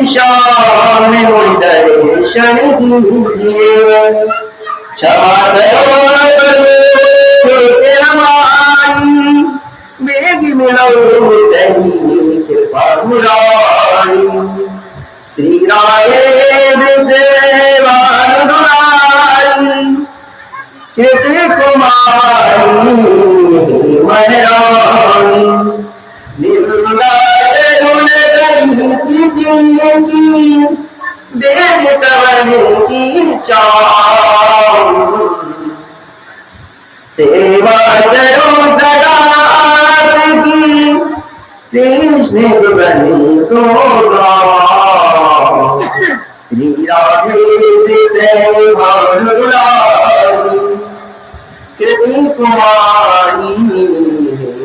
शाम मुझ दर्शन दीजिए। क्षमा करो छोटे हमारी, बेग मिलो तेरी कृपा मुरारी। श्री राधे सेवान दुलारी, कृति कुमारी मनरानी। निंदा करुण करी किसी की, देव सवन की चाह। सेवा करो सदा आपकी, कृष्ण बनी को गाओ। श्री राधे सेवान दुलारी, कृति कुमारी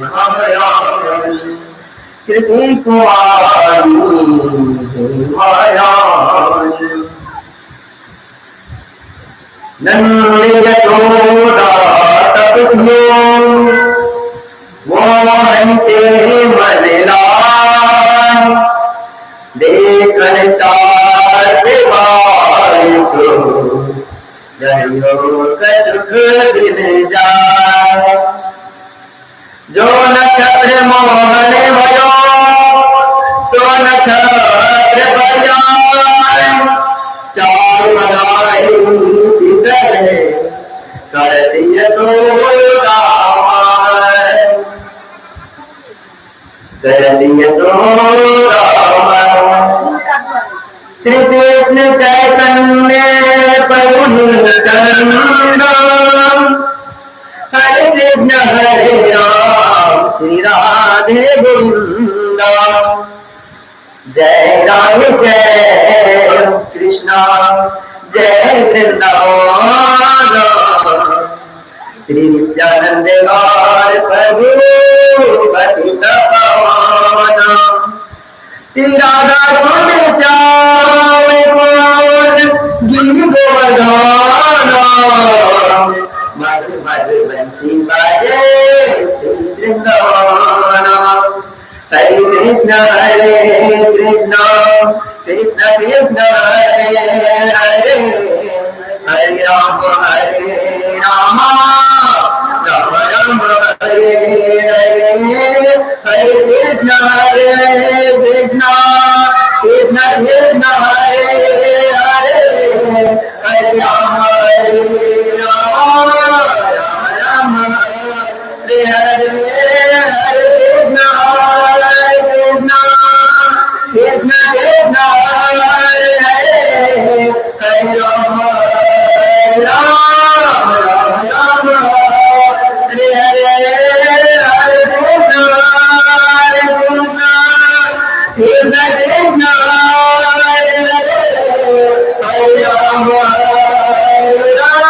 मायावी। कृति कुमारी मायावी। नंद यशोदा तब थियो, मोहन से मन लाय। देखन चाहते बारिशो, दरियो का सुख दिल जाए। जो नक्षत्र मोहन भयो, सो नक्षत्र बजाए। चार मनाए तिसरे, करती यशोदा माय। करती यशोदा माय। श्री कृष्ण चैतन्य प्रभु नित्यानंद, हरे कृष्ण हरे राम श्री राधे गोविंद। जय राम जय कृष्णा, जय वृंदावन। श्री नित्यानंद गौर प्रभु पतित पावन। श्री राधा कुंड श्याम कुंड गिरि गोवर्धन। मधु मधु बंसी बाजे श्री वृंदावन। हरे कृष्ण कृष्ण कृष्ण हरे हरे, हरे राम राम राम हरे हरे। हरे कृष्ण कृष्ण कृष्ण हरे हरे, हरे राम राम हरे हरे। हरे कृष्ण कृष्ण कृष्ण हरे हरे, हरे राम राम हरे हरे। हरे कृष्ण कृष्ण कृष्ण हरे हरे, हरे राम राम हरे हरे। हरे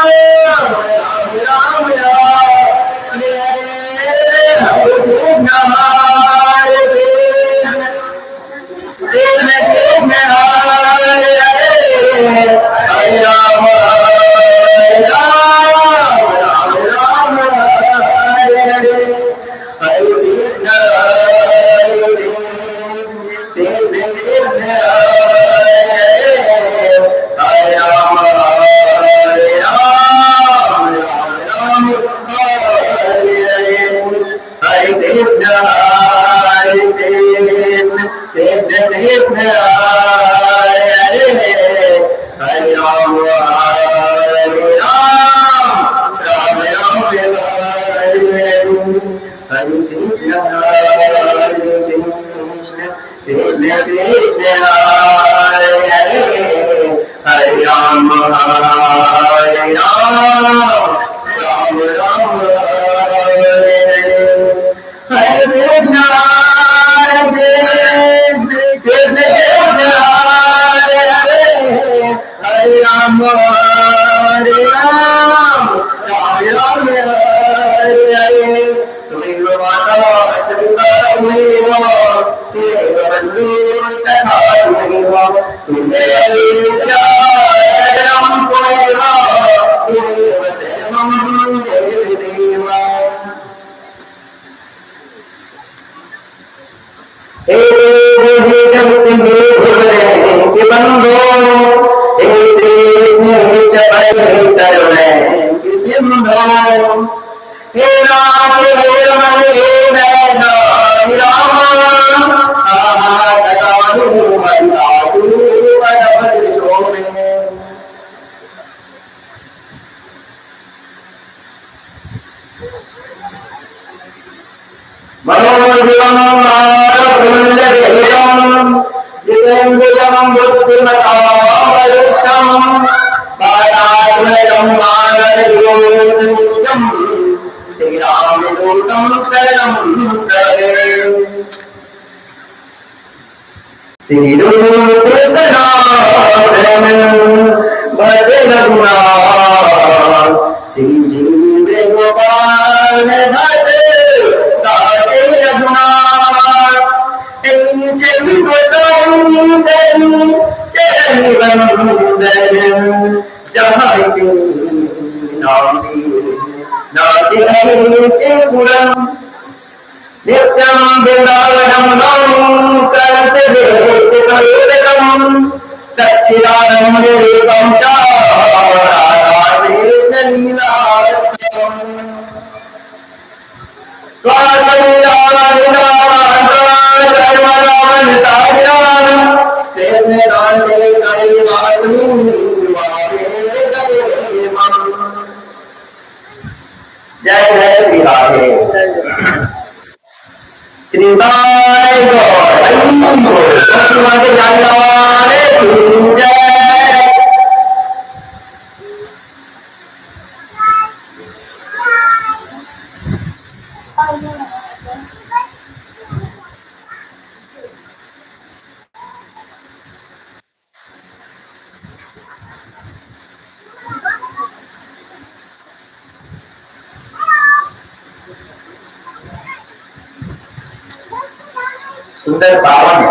कृष्ण कृष्ण कृष्ण हरे हरे, हरे राम राम हरे हरे। हरे कृष्ण कृष्ण कृष्ण हरे हरे, हरे राम राम हरे हरे। हरे कृष्ण कृष्ण कृष्ण हरे हरे, हरे राम राम हरे हरे। हरे कृष्ण कृष्ण कृष्ण हरे हरे, हरे राम राम हरे हरे। हरे कृष्ण कृष्ण कृष्ण हरे हरे, हरे राम राम हरे हरे। तुमेव माता पिता तुमेव, तुमेव बंधु सखा तुमेव, तुमेव जगतं तुमेव, तुमेव सर्वं देव। हे देव हे जगत हे भुवन बंधो हे कृष्ण चपल करुण सिंधो हे नाथ हे रमण हे नैना राम तकानु मंदासु पदपद सोमे मनोजीवं मानवकुलदेहं जितेन्द्रियं बुद्धिमतां वरिष्ठं पादात्मजं मानवयोगनित्यं श्रीरामदूतं शरणं प्रपद्ये श्रीरूप सनातन भज रघुनाथ श्री जीव गोपाल भज दास रघुनाथ चरण बंदन जहाँ नाम नित्यं वृंदावनं नौमि कर्तव्येच सर्वगतं सच्चिदानंद रूपं च राधा कृष्ण लीलास्तवम् कृष्ण कांते कलिवासमी जय जय श्री राधे श्री बाई गौर श्रीमद जगन्नाथ की जय। सुंदर पावन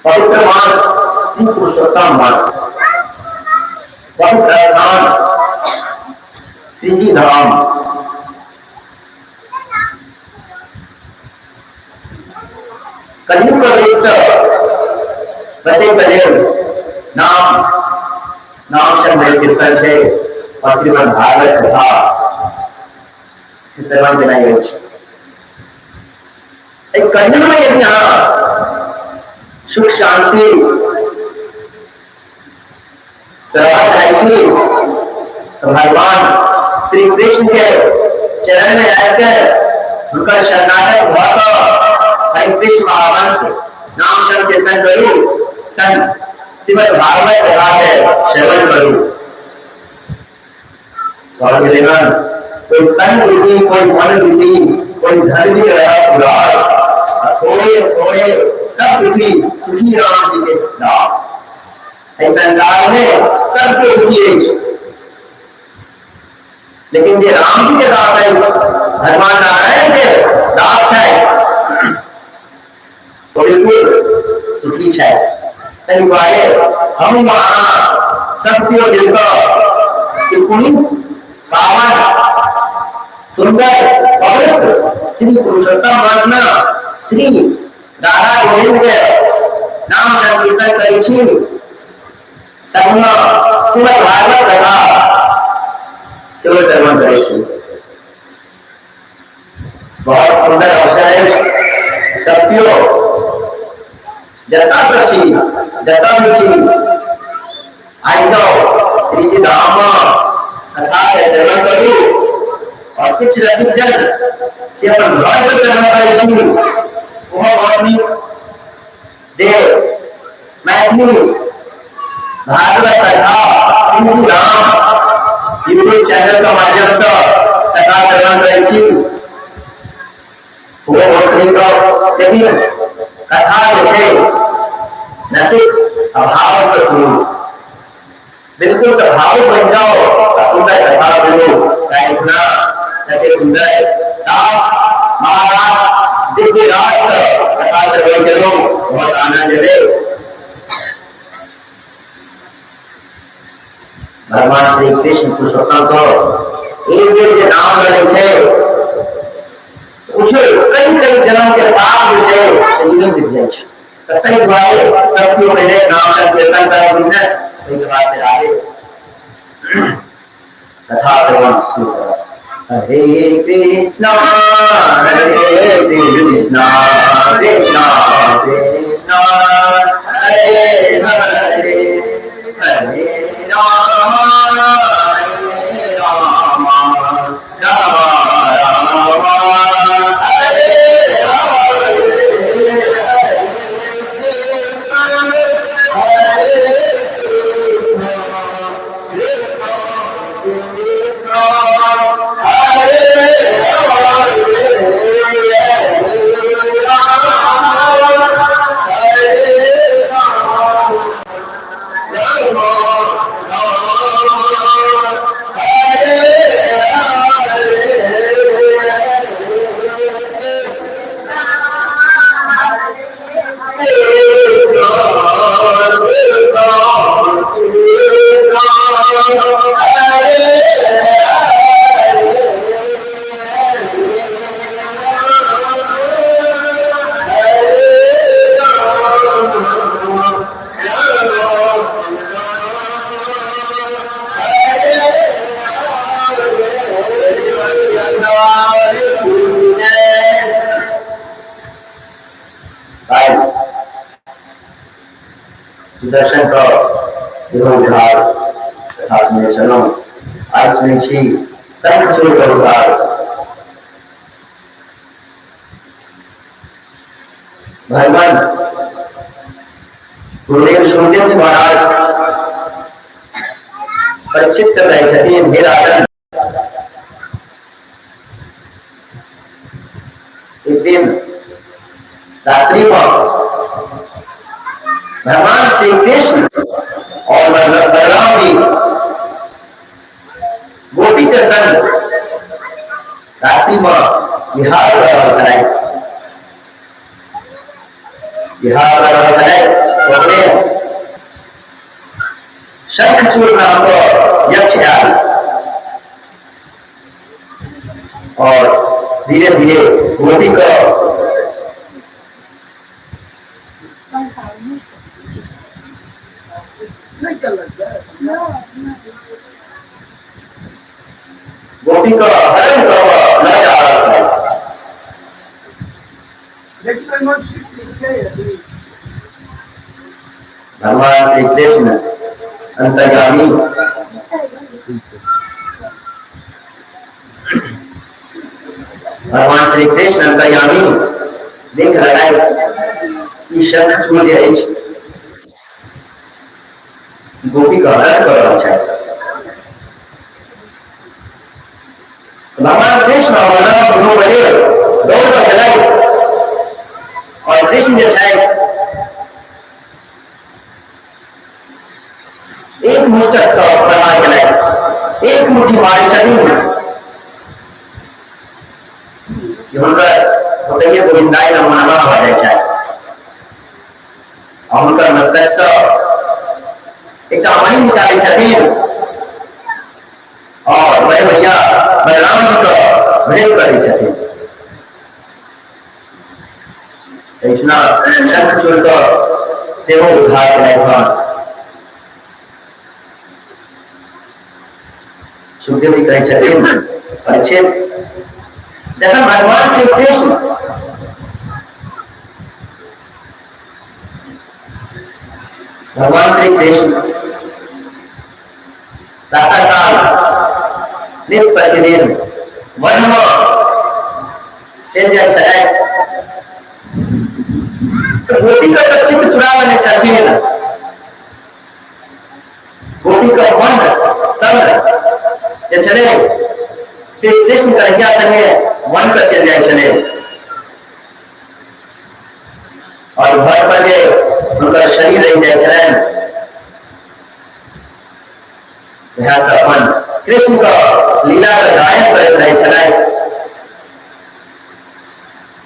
पवित्र मास पुरुषोत्तम मास पवित्र स्थान श्रीजी धाम कलयुग देश बचे कलेव नाम शब्द कीर्तन है और श्रीमद् भागवत कथा श्रवण जनाई कलयुग में यदि सुख शांति तो भगवान श्री कृष्ण के चरण में आकर उनका शरणागत होकर हरे कृष्ण महामंत्र नाम शब्द कीर्तन करूं सन श्रीमद् भागवत कथा के श्रवण करूं कोई तन विधि कोई मन विधि कोई धन भी रहा उदास थोड़े थोड़े सब विधि सुखी राम जी के दास इस संसार में सबके दुखी लेकिन जो राम जी के दास है भगवान नारायण के दास है वो बिल्कुल सुखी है कई बार हम वहां सबके दिल का पावन सुंदर पवित्र श्री पुरुषोत्तम वासना श्री राधा गोविंद के नाम संकीर्तन करी छी संगमा श्रीमद् भागवत कथा शिव श्रवण करे छी बहुत सुंदर अवसर है सत्यो जता सची जता भी आई जाओ श्री जी धाम कथा के श्रवण करू और कुछ रसिक जन से अपन भाव से श्रवण करे छी वो अपनी देव मैथिली भागवत कथा श्री जी राम यूट्यूब चैनल का माध्यम से कथा श्रवण करे छी वो अपनी को लेकिन कथा जो नसिक अभाव से सुनो बिल्कुल स्वाभाविक बन जाओ सुंदर कथा सुनो प्रार्थना करके सुंदर दास महाराज दिव्य राष्ट्र कथा श्रवण करो बहुत आनंद ले भगवान श्री कृष्ण पुरुषोत्तम को एक जो नाम लगे छे कुछ कई कई जन्म के पाप जो से युद्ध मिट जाए ततै द्वारे सब क्यों मैंने नाम संकीर्तन कर बिना कोई बात आगे कथा श्रवण शुरू करा। हरे कृष्णा कृष्णा कृष्णा हरे हरे हरे राम हरे राम राम राम हरे सुदर्शन का उद्धार तथा चलो आज में छी सर्वचूर का उद्धार भगवान गुरुदेव सुखदेव जी महाराज परीक्षित कर रहे थे मेरा एक दिन रात्रि में भगवान श्री कृष्ण और बलराम जी गोपी के संग रात्रि में विहार चलाए शंखचूड़ नाम को यक्ष आया और धीरे धीरे गोपी को गोपी का हरण न जा रहा था। भगवान श्री कृष्ण अंतर्यामी भगवान श्री कृष्ण अंतर्यामी देख लगाए कि शंख छूट जाए गोपी का हरण करना चाहिए। भगवान कृष्ण और बलराम दोनों बड़े दौड़ पर चलाए और कृष्ण जो है एक मुष्टक का प्रहार चलाए एक मुट्ठी मारे छदी बताइए गोविंदाय नमो नमः हो जाए और उनका मस्तक से एक मणि निकाले छदी और बड़े भैया बलराम जी को भेंट करे छथिन ऐसना शंखचूड़ को सेहो उद्धार करे भगवान सुखदेव जी कहे छथिन परीक्षित जब भगवान श्री कृष्ण प्रातः काल नित्य प्रतिदिन वन में चल जाए तो गोपी का चित्त चुरा लेने छथिन गोपी का मन तब चले श्री कृष्ण कन्हैया संगे वन पर चल जाए चले और घर पर जे उनका शरीर रह जाए चले से अपन कृष्ण का लीला का गायन करते रहे चलाए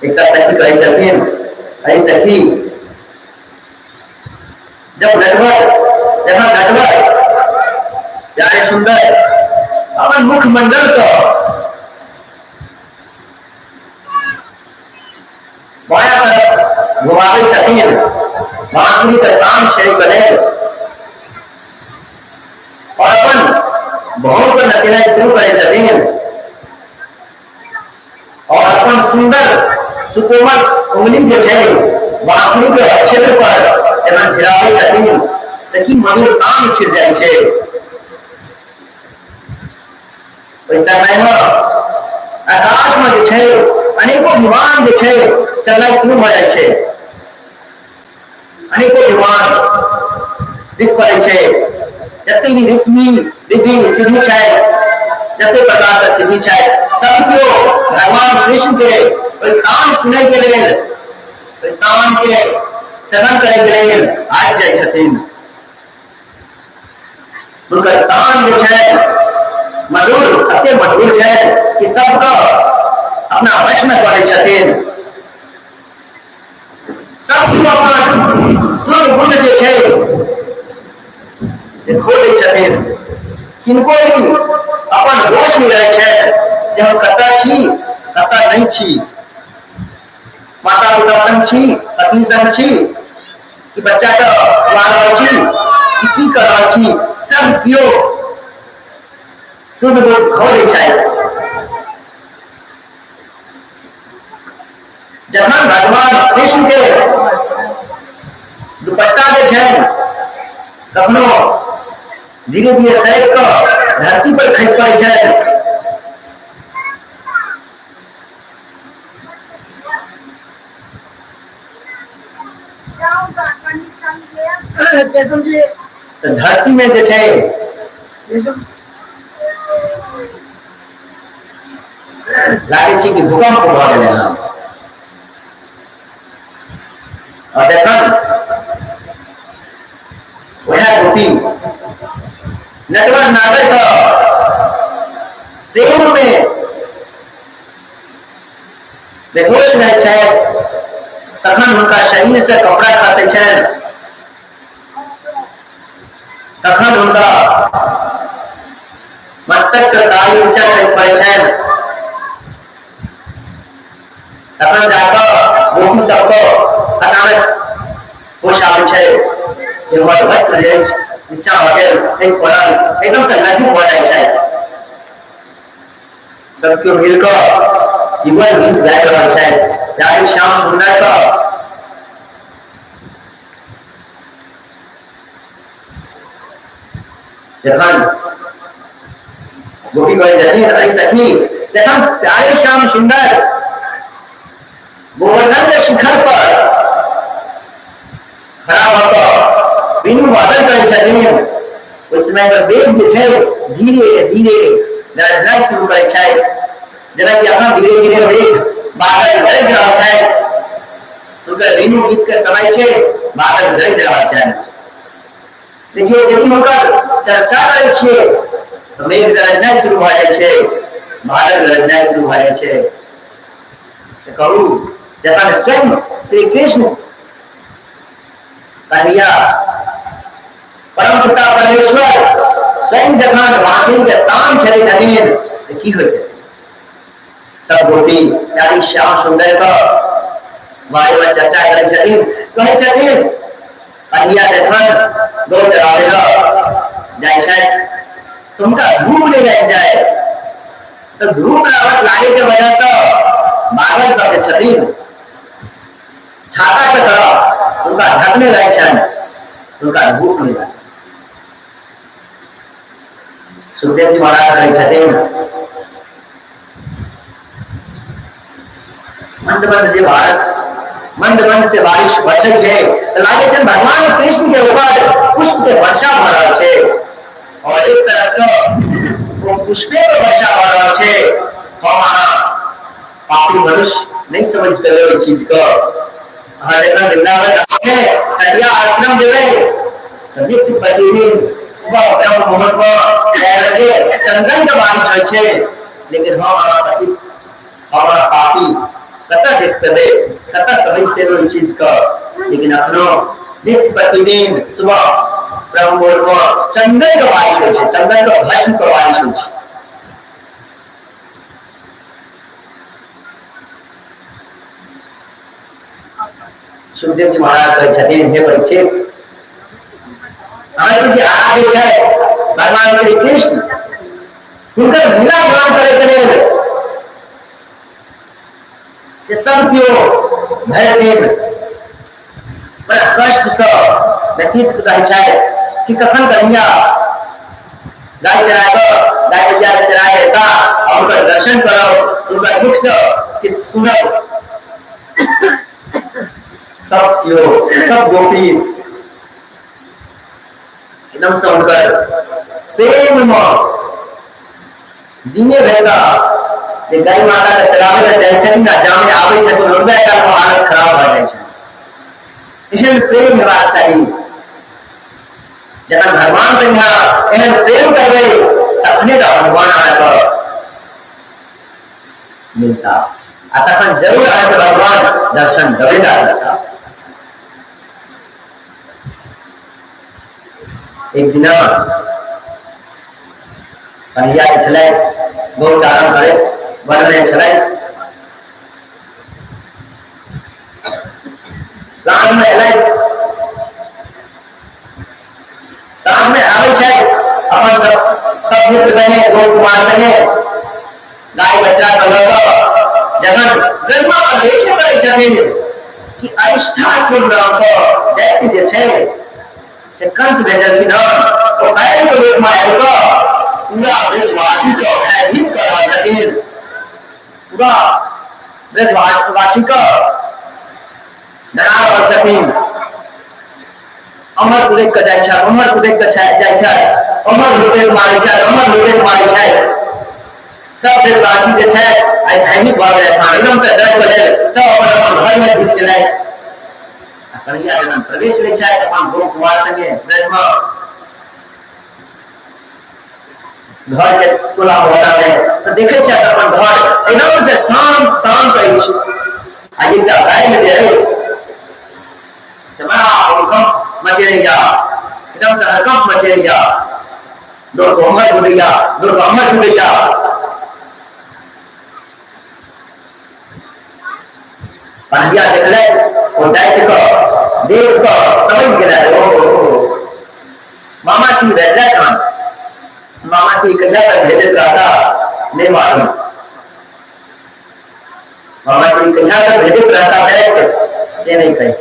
एक सखी कही छथिन अरे सखी जब नटवर प्यारे सुंदर अपन मुखमंडल को बाया तरफ आवे छथिन बांसुरी के तान छेड़े के लेल और अपन बहुत को नचेनाई शुरू करे छथिन और अपन सुंदर सुकोमल उंगली जो है बांसुरी के क्षेत्र पर जब गिरावे छथिन तकी मधुर तान छिड़ जाय छे। ओइ समय में आकाश में जे छै अनेको विमान जे छै चलनाई शुरू भ जाय छे। अनेको विमान दिख पड़े छे जते भी रिक्मी रिद्धि सिद्धि छै जते प्रकार का सिद्धि छै सब को भगवान कृष्ण के ओइ तान सुने के लेल ओइ तान के श्रवण करे के लेल आबि जाय छथिन। उनकर तान जो छै मधुर अते मधुर छै कि सबको अपना वश में करे छथिन। सब अपन सुर गुण जो छै से खो दै छथिन। किनको भी अपन होश नहीं रहे छै से हम कतऽ छी कतऽ नहीं छी, माता पिता संग छी पति संग छी कि बच्चा के खुआ रहल छी कि की कर रहल छी, सब कियो शुद्ध बोध खो दै छथि। जखन भगवान कृष्ण के दुपट्टा जे छै कखनो धीरे धीरे सैर कर धरती पर खसि पड़े छै तो धरती में जे छै लागे छै कि भूकंप भ गेलै हन। और जखन वह गोपी नटवर नागर का प्रेम में बेहोश रहे छथि तखन हुनका शरीर से कपड़ा खसे छनि, तखन हुनका मस्तक से सारी ऊंचा खसि पड़े छनि, तखन जाकर गोपी सबको अचानक होश आबै छै कि हमर वस्त्र जे अछि नीचा भ गेल खसि पड़ल, एकदम से लज्जित भ जाइ छै। सब केओ मिलकर युगल गीत गाबि रहल छथि राधे श्याम सुंदर का। जखन गोपी कहै छथिन अरे सखी जखन प्यारे श्याम सुंदर गोवर्धन के शिखर पर खड़ा होकर बिनु वादन करे छथिन उस समय पर वेग जे छै धीरे धीरे गरजनाई शुरू करे छै जेना कि अखन धीरे धीरे वेग बादल गरज रहल छै। उनकर वेणु गीत के समय छै बादल गरज रहल छै। देखियो यदि हुनकर चर्चा करे छियै तो मेघ गरजनाई शुरू भ जाय छै, बादल गरजनाई शुरू भ जाय छै। तो कहू जखन स्वयं श्री कृष्ण कन्हैया परम पिता परमेश्वर स्वयं जखन बांसुरी के तान छड़े छथिन तो की होते सब गोपी प्यारी श्याम सुंदर का बारे में चर्चा करे छथिन, कहे छथिन कन्हैया जखन गौ चरावे जाय छथि तो उनका धूप नहीं लग जाए तो धूप लागे के वजह से बादल सब छथिन छाता के तरह उनका ढकने लगे छन, उनका धूप नहीं लगे। सुखदेव जी महाराज कहे छथिन मंद मंद जे बारिश मंद मंद से बारिश बरसे छे लागे छन भगवान कृष्ण के ऊपर पुष्प के वर्षा भ रहल छे और एक तरफ से वो पुष्पे पे वर्षा भ रहल छे। हम पापी मनुष्य नहीं समझ पेले इस चीज को। जखन वृंदावन में कटिया आश्रम जेबे तो नित्य प्रतिदिन सुबह ब्रह्म मुहूर्त में 6 बजे चंदन के बारिश होय छे, लेकिन हम हमारा पापी कतऽ देख पेबे कतऽ समझ पेबे इस चीज को। लेकिन अपनो नित्य प्रतिदिन सुबह ब्रह्म मुहूर्त में चंदन के बारिश होय छे, चंदन के भस्म के बारिश होय छे। सुखदेव जी महाराज कहै छथिन, हे परीक्षित, अहाँके जे आगे छै भगवान श्री कृष्ण, हुनकर लीला गान करे के लेल से सब केओ भरि दिन बड़ा कष्ट से व्यतीत रहै छै कि कखन कन्हैया गाय चरा कऽ गाय गुड़िया के चरा के एता और उनकर दर्शन करब, उनकर मुख से किछु सुनब। सब केओ, सब गोपी एकदम से उनकर प्रेम में दिने भेटा जे गाय माता के चरावे ले जाय छथिन आ जामे आबै छथिन, ओतबे काल में हालत खराब भ जाय छै। एहन प्रेम हेबाक चाही, जखन भगवान से यहाँ एहन प्रेम करबै तखने तो भगवान अहाँके मिलता, आ तखन जरूर अहाँके भगवान दर्शन देबे करता। एक दिन कन्हैया छलथि गौचारण करैत वन में छलथि, साँझ में एलथि, साँझ में आबै छै अपन सब मित्र संगे गौ कुमार संगे गाय बछड़ा के लऽ कऽ जखन गरमा प्रवेश करै छथिन कि अरिष्ठासुर नाम के दैत्य जे छै से कंस भेजलखिन हन, ओ बैल के रूप में आबि कऽ पूरा ब्रजवासी के भयभीत कर रहल छथिन, पूरा ब्रजवासी के डरा रहल छथिन। अमर कुदैक के जाइ छै, अमर कुदैक के जाइ छै, अमर लुटेर मारै छै, अमर लुटेर मारै छै। सब ब्रजवासी जे छै आइ भयभीत भऽ गेलै, एकदम से डर गेलै, सब अपन अपन घर में घुसि गेलै। कन्हैया जखन प्रवेश लै छै अपन गौ कुमार संगे ब्रज में घर के टोला मोहल्ला में, तो देखे छै अपन घर एकदम से शांत शांत अछि, आ एकटा गाय जे अछि से बड़ा हड़कंप मचेरैया, एकदम से हड़कंप मचेरैया, दौड़ को अमर ढूंढैया, दौड़ को अमर ढूंढैया। कन्हैया देखलथि, ओ दैत्य को देख कऽ समझ गेलथि, ओ मामा श्री भेजलथि हन, मामा श्री कहिया तक भेजत रहता नहीं मालूम, मामा श्री कहिया तक भेजत रहता दैत्य से नहीं कही।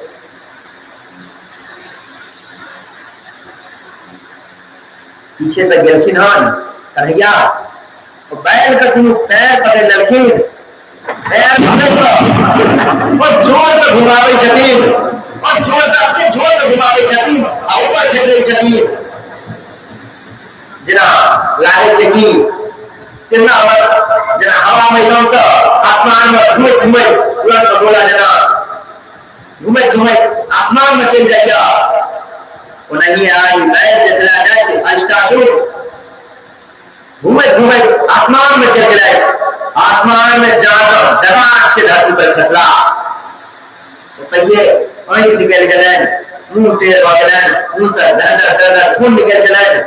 पीछे से गेलखिन हन कन्हैया, बैल के दुनू पैर पकड़ लेलखिन, पैर पकड़ जोर से घुमावे छथिन, और जोर से अपने जोर से घुमावे छथिन, आ ऊपर फेंक दै छथिन, जेना लागे छै कि केना जेना हवा में एकदम से आसमान में घुमैत घुमैत तुरंत गोला जेना घुमैत घुमैत आसमान में चलि जाइया। ओनाही आई बैल जे छला दैत्य अरिष्टासुर घुमैत घुमैत आसमान में चल गेलै, आसमान में जाकर दगार से धरती पर खसला, ओतहिए आँखि निकलि गेलनि, मुंह टेढ़ भऽ गेलनि, मुंह से दर दर खून निकलि गेलनि,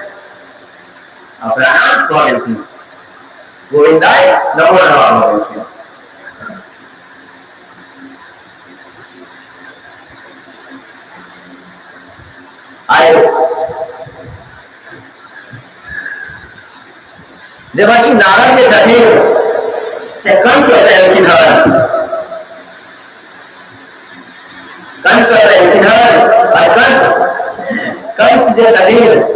प्राणांत भऽ गेलखिन। गोविंदाय नमो नमः भऽ गेलखिन। आए देवर्षि नारद जे छथिन से कंस एलखिन हन, कंस एलखिन हन, और कंस जे छथिन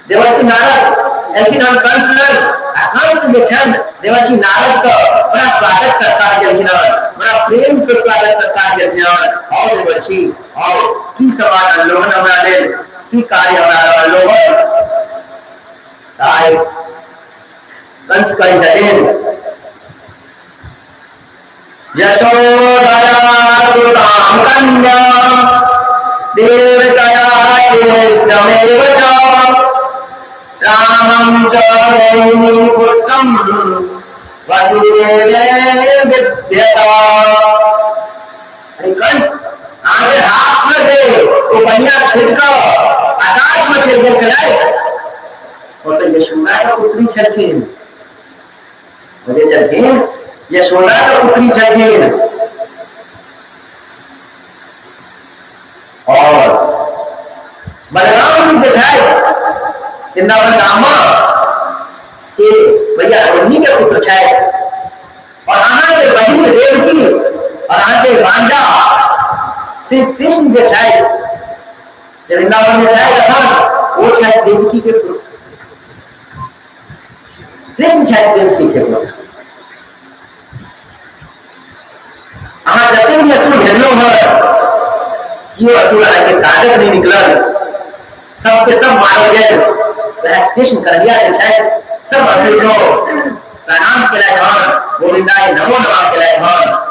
देवर्षि नारद एलखिन हन कंस लग, कंस जे छन देवर्षि नारद का बड़ा स्वागत सत्कार केलखिन हन, बड़ा प्रेम से स्वागत सत्कार केलखिन हन। और देवर्षि और की समान अवलोकन हमरा लेल, की कार्य हमरा अवलोकन ताय कंस कहै छथिन, यशोदया सुतां कन्या देवतया कृष्णमेव च रामं च वैनी पुत्रं वसुदेवेन विद्यता। अरे कंस आगे हाथ से दे वो बनिया छुटकर आकाश में चल गए चलाए और तो यशोदा का पुत्री छलखिन मुझे छलखिन यशोदा का पुत्री छलखिन और बलराम जी से छाए वृंदावन दामा से भैया उन्हीं के पुत्र छाए और आना के बहिन देवकी और आगे भांजा श्री कृष्ण जो छाए वृंदावन में छाए रखा वो छाए देवकी के पुत्र कृष्ण छाए देवकी के पुत्र आहा जते भी असुर भेजलो है कि वो असुर आके कागज नहीं निकलल सबके सब मारे गए वह कृष्ण कन्हैया के छाए सब असुर को प्रणाम के लायक हन गोविंदाय नमो नमः के लायक हन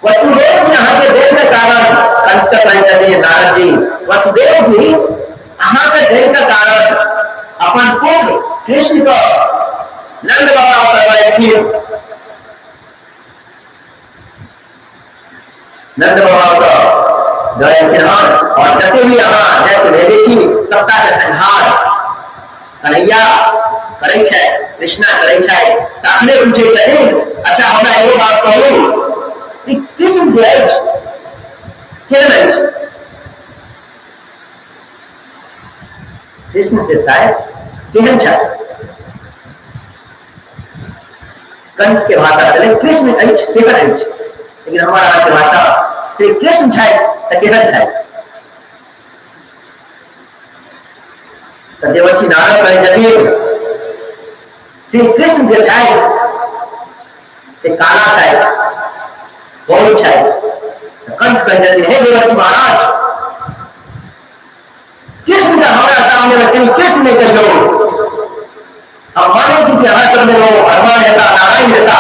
वसुदेव जी यहाँ के देव के कारण कंस का पंचदेव नारद जी वसुदेव जी यहाँ के देव का कारण अपन पुत्र कृष्ण को नंद बाबा करवाए थे नंद बाबा का गए थे और जते भी यहाँ दैत्य भेजे थी सबका के संहार कन्हैया करे छे कृष्णा करे छे ताकने पूछे छथिन अच्छा हमरा एगो बात कहू कृष्ण जी केहन अछि कृष्ण से शायद केहन छथि कंस के भाषा चले कृष्ण अछि केहन अछि लेकिन हमारा के भाषा श्री कृष्ण छथि त केहन छथि त देवर्षि नारद कहै छथिन श्री कृष्ण जे छथि से काला छथि बहुत छथि कंस कह जाते हे देवर्षि महाराज कृष्ण का हमारा सामने में श्री कृष्ण ने कहो हम माने छी कि हमारे सामने वो भगवान रहता नारायण रहता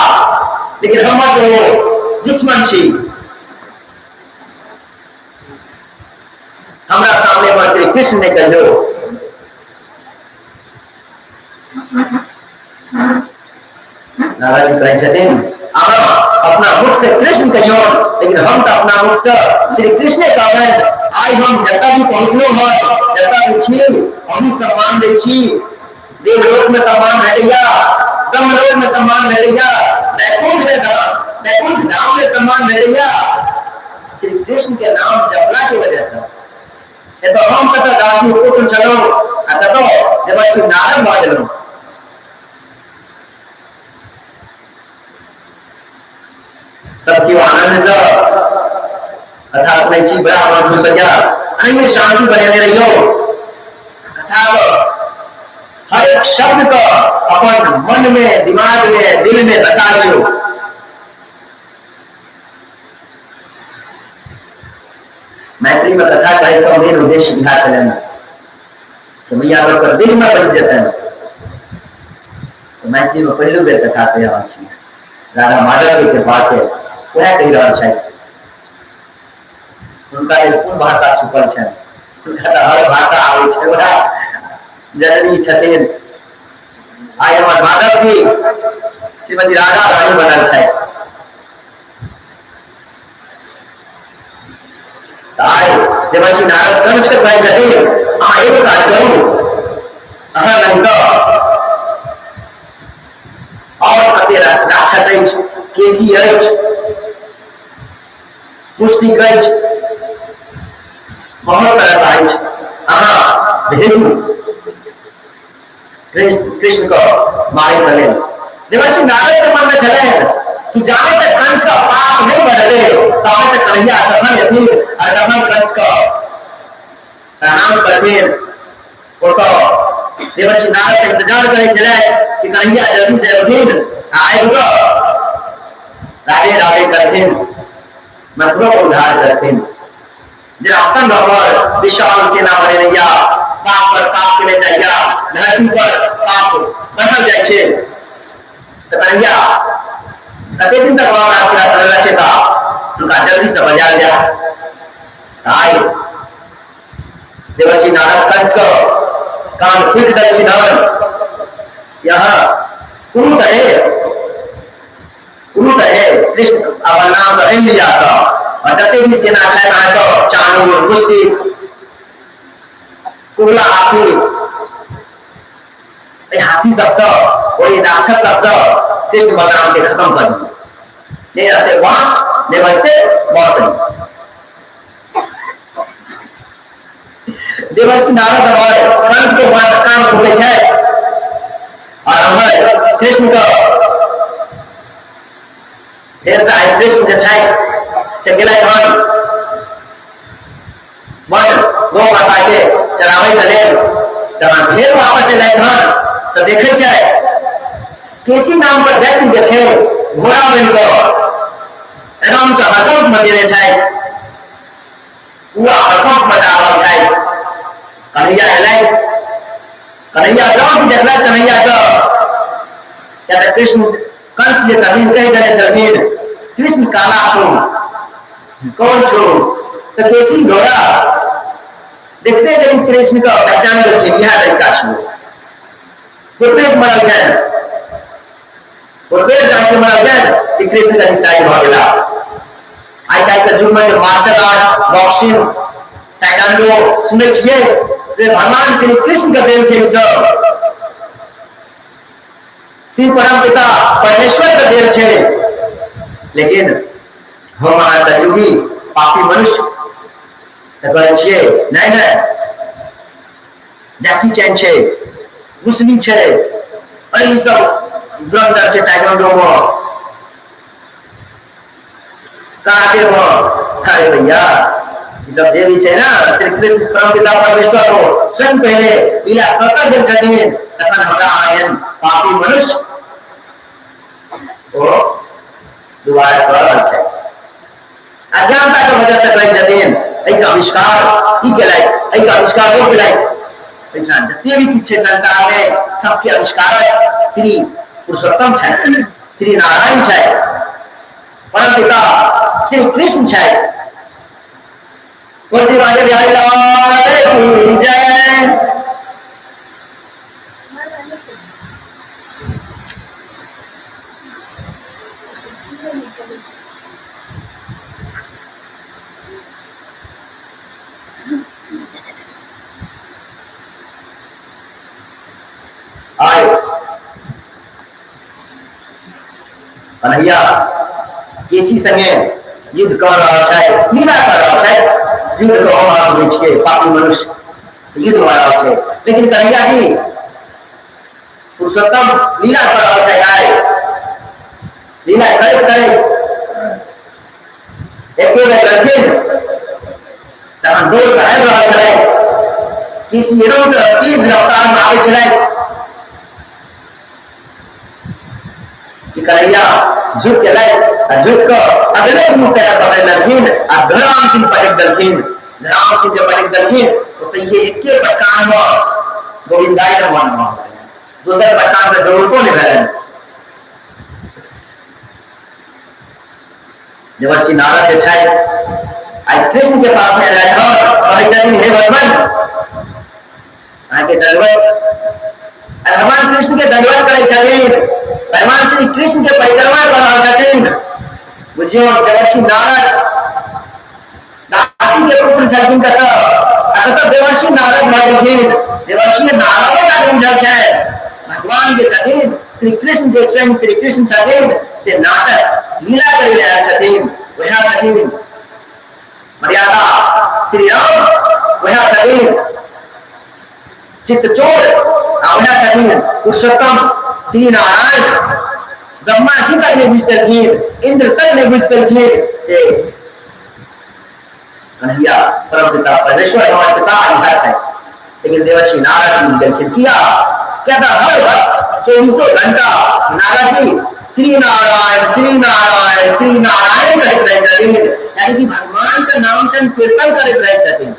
लेकिन हम तो वो दुश्मन छी हमारा सामने में श्री कृष्ण ने कहो नाराज जी कहे छथिन अपना मुख से कृष्ण कहियो लेकिन हम तो अपना मुख से श्री कृष्ण कहबन आज हम जता भी पहुंचलो है जता भी छी हम सम्मान दै छी देवलोक में सम्मान भेटैया ब्रह्मलोक में सम्मान भेटैया वैकुंठ धाम में सम्मान भेटैया श्री कृष्ण के नाम जपला की वजह से ये तो हम कत दासी पुत्र चलो आ कत देवर्षि नारद बाजलो सबकी आनंद से कथा सुनै छी बड़ा मन खुश हो गया अनन्य शांति बने रहियो कथा को हर एक शब्द को अपन मन में दिमाग में दिल में बसा लियो मैत्री में कथा कहे तो मेन उद्देश्य बिहार चलना समैया पर दिल में बस जाता है तो मैत्री में पहले बेर कथा पे आछी राधा माधव के कृपा से वह कही रहा शायद उनका एक पूर्ण भाषा छुपल है उनका हर भाषा आवे छै वह जननी छथिन आय हमर माधव जी श्रीमती राधा रानी बनल छै आय देवर्षि नारद कंस के कहै छथिन अहाँ एगो काज करू अहाँ लंग और कते राक्षस अछि केसी अछि पुष्टि अछि बहुत तरह का अछि अहाँ भेजू कृष्ण को मारे करे देवर्षि नारद के मन में चले कि जाने तक कंस का पाप नहीं बढ़े तब तक कन्हैया कथन यथि और कथन कंस का प्रणाम करते और तो देवर्षि नारद का इंतजार करे चले कि कन्हैया जल्दी से उठिन आएगा राधे राधे करते मथुरा को उद्धार करते जरासंध पर विशाल सेना बने रहिया पाप पर पाप के ले जाइया धरती पर पाप बढ़ल जाय छे त कन्हैया कते दिन तक और आशीर्वाद करला छे ता उनका जल्दी से बजा लिया आई देवर्षि नारद कंस को कान खुद दक्षिण यहाँ कुरु तरह कृष्ण अपन नाम तो नहीं लिया था और जते भी सेना छे ना तो चाणूर मुस्तिक कुबला हाथी ये हाथी सब और ये राक्षस सब कृष्ण बलराम के खत्म कर दिए नहीं रहते बांस नहीं बजते बांसुरी देवर्षि नारद और कंस के बाद काम होते छे और हम कृष्ण को ढेर सारे कृष्ण जे छे से गेलै हन मन गो माता के चराबै के लेल जब फिर वापस एलै हन तो देखे छे केसी नाम पर व्यक्ति जे छे घोड़ा बन के एकदम से हड़कंप मचेने छे पूरा हड़कंप मचा रहल छे कन्हैया एलै कन्हैया जब भी देखल कन्हैया के या तो कृष्ण कंस जे छथिन कहि देने छथिन कृष्ण काला छो कौन छो तो केसी घोड़ा देखते जब कृष्ण का पहचान करके यह लड़का छो पुरपेट मरल गए पुरपेट जाके मरल गए कि कृष्ण का डिसाइड हो गया आई काल के युग में मार्शल आर्ट बॉक्सिंग टाइकांडो सुने छिए जे भगवान श्री कृष्ण का देन छे सब श्री परम पिता परमेश्वर का देन छे लेकिन हम कलयुगी पापी मनुष्य कहै छिए नहीं नहीं जैकी चैन छे मुस्लिम छे और ये सब दुरंदर से टाइकांडो में कराटे में अरे भैया ये सब जे भी छे ना श्री कृष्ण परम पिता परमेश्वर को स्वयं पहले लीला प्रकट भेल छथिन तखन हमरा आयन पापी मनुष्य ओ दुआर कर रहल छे अज्ञानता के वजह से कहै छथिन एहि का आविष्कार ई केलैथ एहि का आविष्कार ओ केलैथ अच्छा जते भी किछ संसार में सबके आविष्कारक श्री पुरुषोत्तम छे श्री नारायण छे परम पिता श्री कृष्ण छे तुलसी बाजे बिहारी लाल की जय आए कन्हैया केसी संगे युद्ध कर रहा है लीला कर रहा है युद्ध को हम आप होय छिए पापी मनुष्य युद्ध हो रहा है लेकिन कन्हैया जी पुरुषोत्तम लीला कर रहा है गाय लीला करे करे एक बेर लड़किन तहन दौड़ कर आबि रहल छलै किसी एकदम से तेज रफ्तार में आबै छलै कि कन्हैया झुक के झुक के अगले दुनू पैर पकड़ लखिन आ धराम सिंह पटक दलखिन धराम सिंह जब पटक दलखिन तो ये एके पटकान में गोविंदाई ने मन में दूसरे पटकान के जरूरतो नहीं भेलन देवर्षि नारद जे छै आई कृष्ण के पास में आया था कहै छथिन हे भगवान आके दंडवत भगवान कृष्ण के दंडवत करे छथिन भगवान श्री कृष्ण के परिक्रमा कर रहा छथिन बुझियो देवर्षि नारद दासी के पुत्र छथिन कत देवर्षि नारद भजथिन देवर्षि नारद का बुझल छै भगवान जे छथिन श्री कृष्ण जे स्वयं श्री कृष्ण छथिन से नाटक लीला करि रहल छथिन वह छथिन मर्यादा श्री राम वह छथिन चित्तचोर वह छथिन पुरुषोत्तम श्री नारायण ब्रह्मा जी तक ने बुझलखिन इंद्र तक ने बुझलखिन से कन्हैया परम पिता परमेश्वर हमारे पिता यह है लेकिन देवर्षि नारद बुझलखिन किया क्या था हर वक्त 24 घंटा नारद जी श्री नारायण करते रहे छथिन यानी कि भगवान का नाम संकीर्तन करते रहे छथिन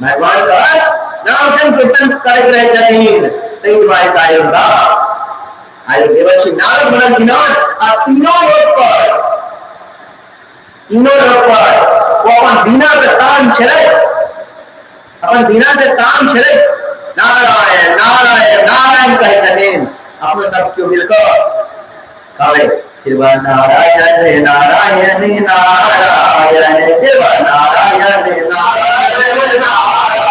भगवान का नाम संकीर्तन करते रहे छथिन तै द्वारे काय होगा आय देवर्षि नारद बनल किनार आ तीनों लोग पर वो अपन बिना से काम छले अपन बिना से काम छले नारायण नारायण नारायण कहे छथिन अपने सब क्यों मिलकर હવે શિવ નારાયણ નારાયણ નારાયણ શિવ નારાયણ નારાયણ નારાયણ શિવ નારાયણ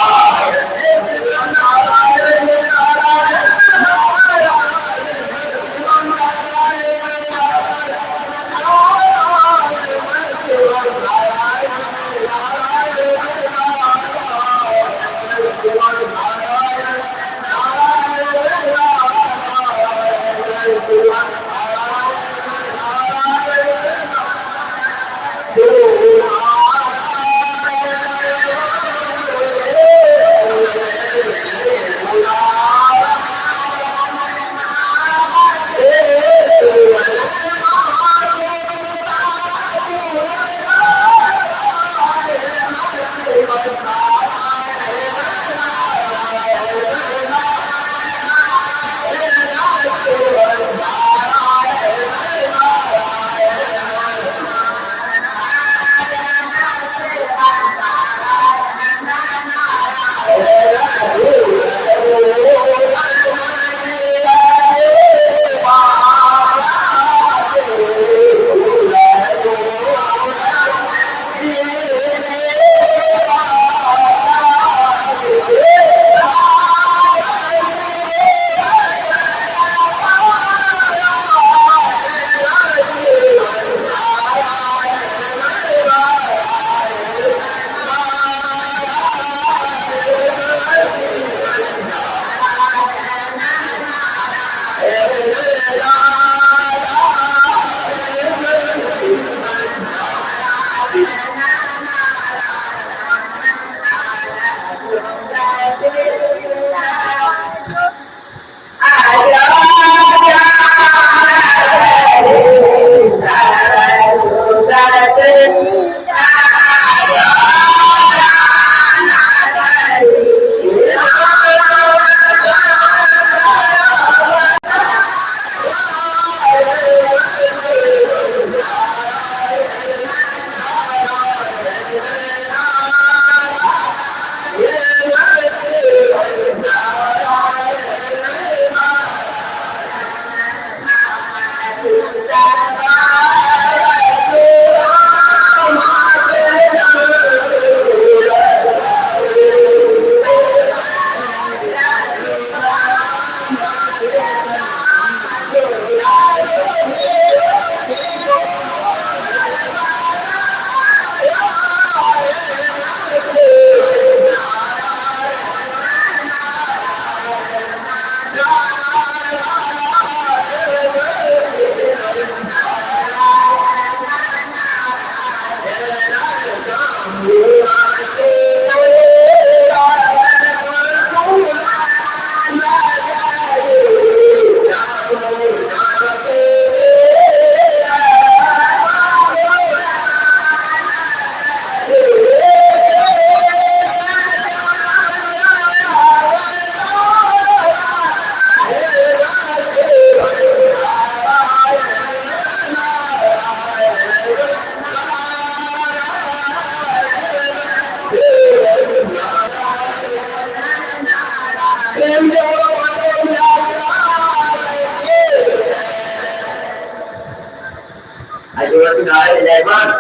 देवर्षि नारद विजयमान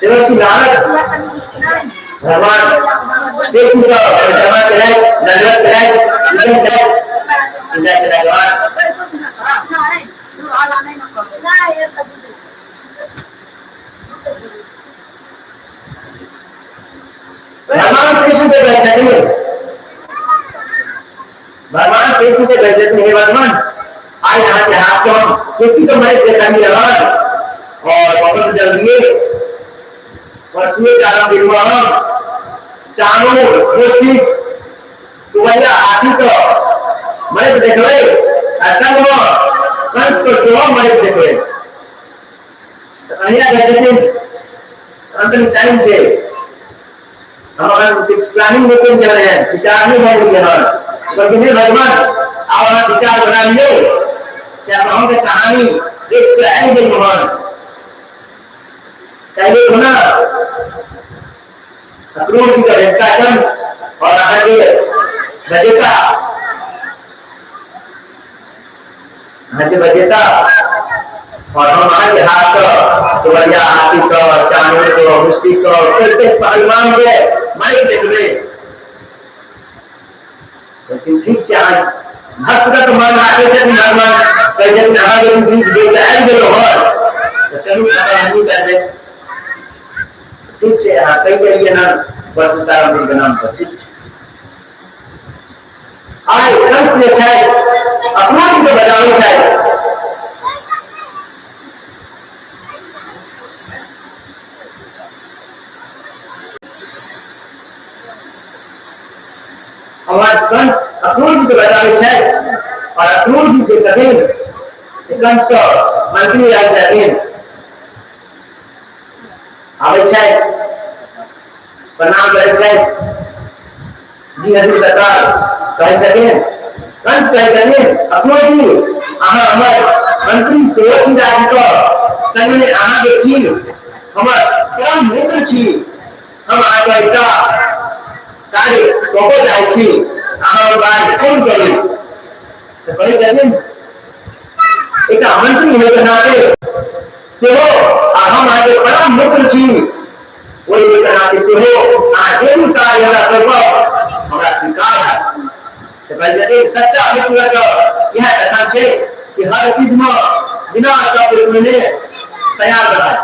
देवर्षि नारद भगवान कृष्ण का जमा करे नजर करे विजय करे विजय करे भगवान कृष्ण के बैठते हैं भगवान कृष्ण के बैठते हैं भगवान आज यहाँ के हाथ से हम किसी को मैं देखा नहीं लगा और पकड़ जल दिए परसुए चारों दिन में हम चारों गोष्ठी तो भैया हाथी को मैं देख रहे असंग में कंस को सेवा मैं देख रहे तो अहिया कहते थे अंतिम टाइम से हम अगर कुछ प्लानिंग में कर रहे हैं विचार नहीं बन रही है बल्कि भगवान आप विचार बना लिए क्या हम की कहानी एक एंगल महान पहले होना अक्रूर जी का रिश्ता कंस और आगे गजेता हाथी बजेता और हम आगे हाथ तो बढ़िया हाथी को चांद को मुष्टि को करते पहलवान के माइक देखने लेकिन ठीक से आज भक्त का तो मन आगे से भगवान कहीं जब हमारे बीच बेटा है जो हो तो चलो हम कर दे ठीक से हाँ कहीं कहीं ना बस उतारा मेरे नाम पर ठीक आए कंस ने चाहे अपना भी तो बजाना चाहे हमारे कंस अक्रूर जी को बजाना चाहे और अक्रूर जी से जमीन कंस को मंत्री आ जमीन आवे चाहे प्रणाम करे चाहे जी हजूर सरकार कह सके कंस कह सके अक्रूर जी आहा हमारे मंत्री सुरक्षी राज को संग में आहा के छी हमारे परम मित्र छी हम आगे का कार्य सोपो जाए छी आहा बात कौन करे तो कहे सके एक मंत्री होने के नाते से हो हम आगे परम मित्र छी वही के नाते से हो आगे भी कार्य का सब हमारा स्वीकार है तो कहे सके सच्चा मित्र का यह कथा है कि हर चीज में बिना शब्द सुनने तैयार रहा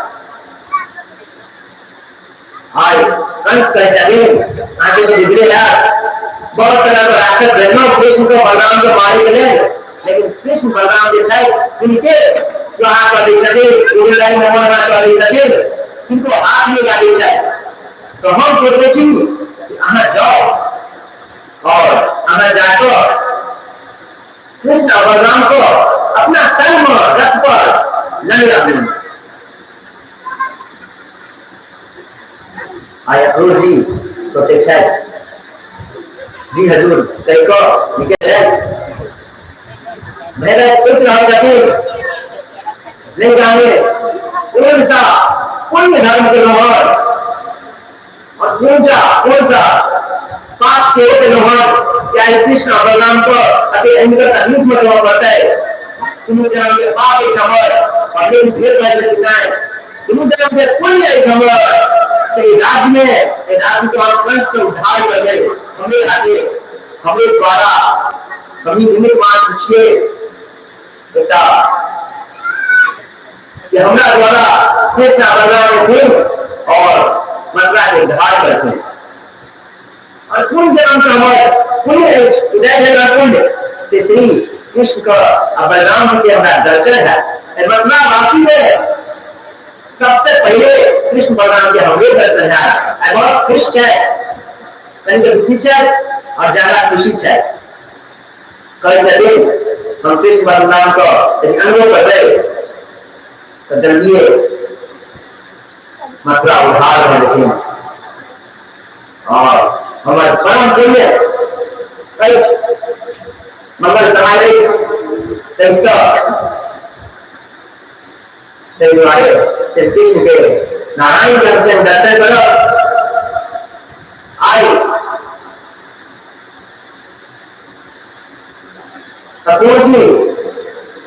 आए कंस कह सके आगे तो गुजरे यार बहुत तरह का राक्षस भेजना कृष्ण को बलराम को मारे गए लेकिन कृष्ण बलराम के साथ उनके स्वाहा कर दे सके उन्हें नमन कर दे सके इनको हाथ में ला दे सके तो हम सोचते छी कि आना जाओ और आना जाकर कृष्ण और बलराम को अपना संग रथ पर लंगा दें आया अक्रूर जी सोचे शायद जी हजूर कई को निकल है मैं सोच रहा था कि ले जाने कौन सा पुण्य धर्म के लोहार और कौन सा पाप से के लोहार क्या कृष्ण और बलराम को अभी इनका तकलीफ में लोहा पड़ता है तुम जन्म में पाप है समर और ये फिर कैसे दिखाए तुम जन्म में पुण्य है समर से राज्य में राज्य को हम कंस से उद्धार कर गए हमें आगे हमें द्वारा कभी निमित्त मान पूछिए बेटा कि हमारा द्वारा कृष्ण बलराम के और मथुरा के उद्धार करते हैं और पुण्य जन्म का हमारे पुण्य उदय जगह पुण्य से श्री कृष्ण का बलराम के हमारा दर्शन है मथुरा वासी में सबसे पहले कृष्ण बलराम के हमें दर्शन है बहुत खुश है कहीं पीछे और ज्यादा खुशी है कल चलिए हम कृष्ण बलराम को अनुभव कर रहे तो जल्दी मथुरा उद्धार में लिखे और हमारे परम पुण्य कई मंगल समाज इसका श्री कृष्ण के नारायण के दर्शन करो आए अक्रूर जी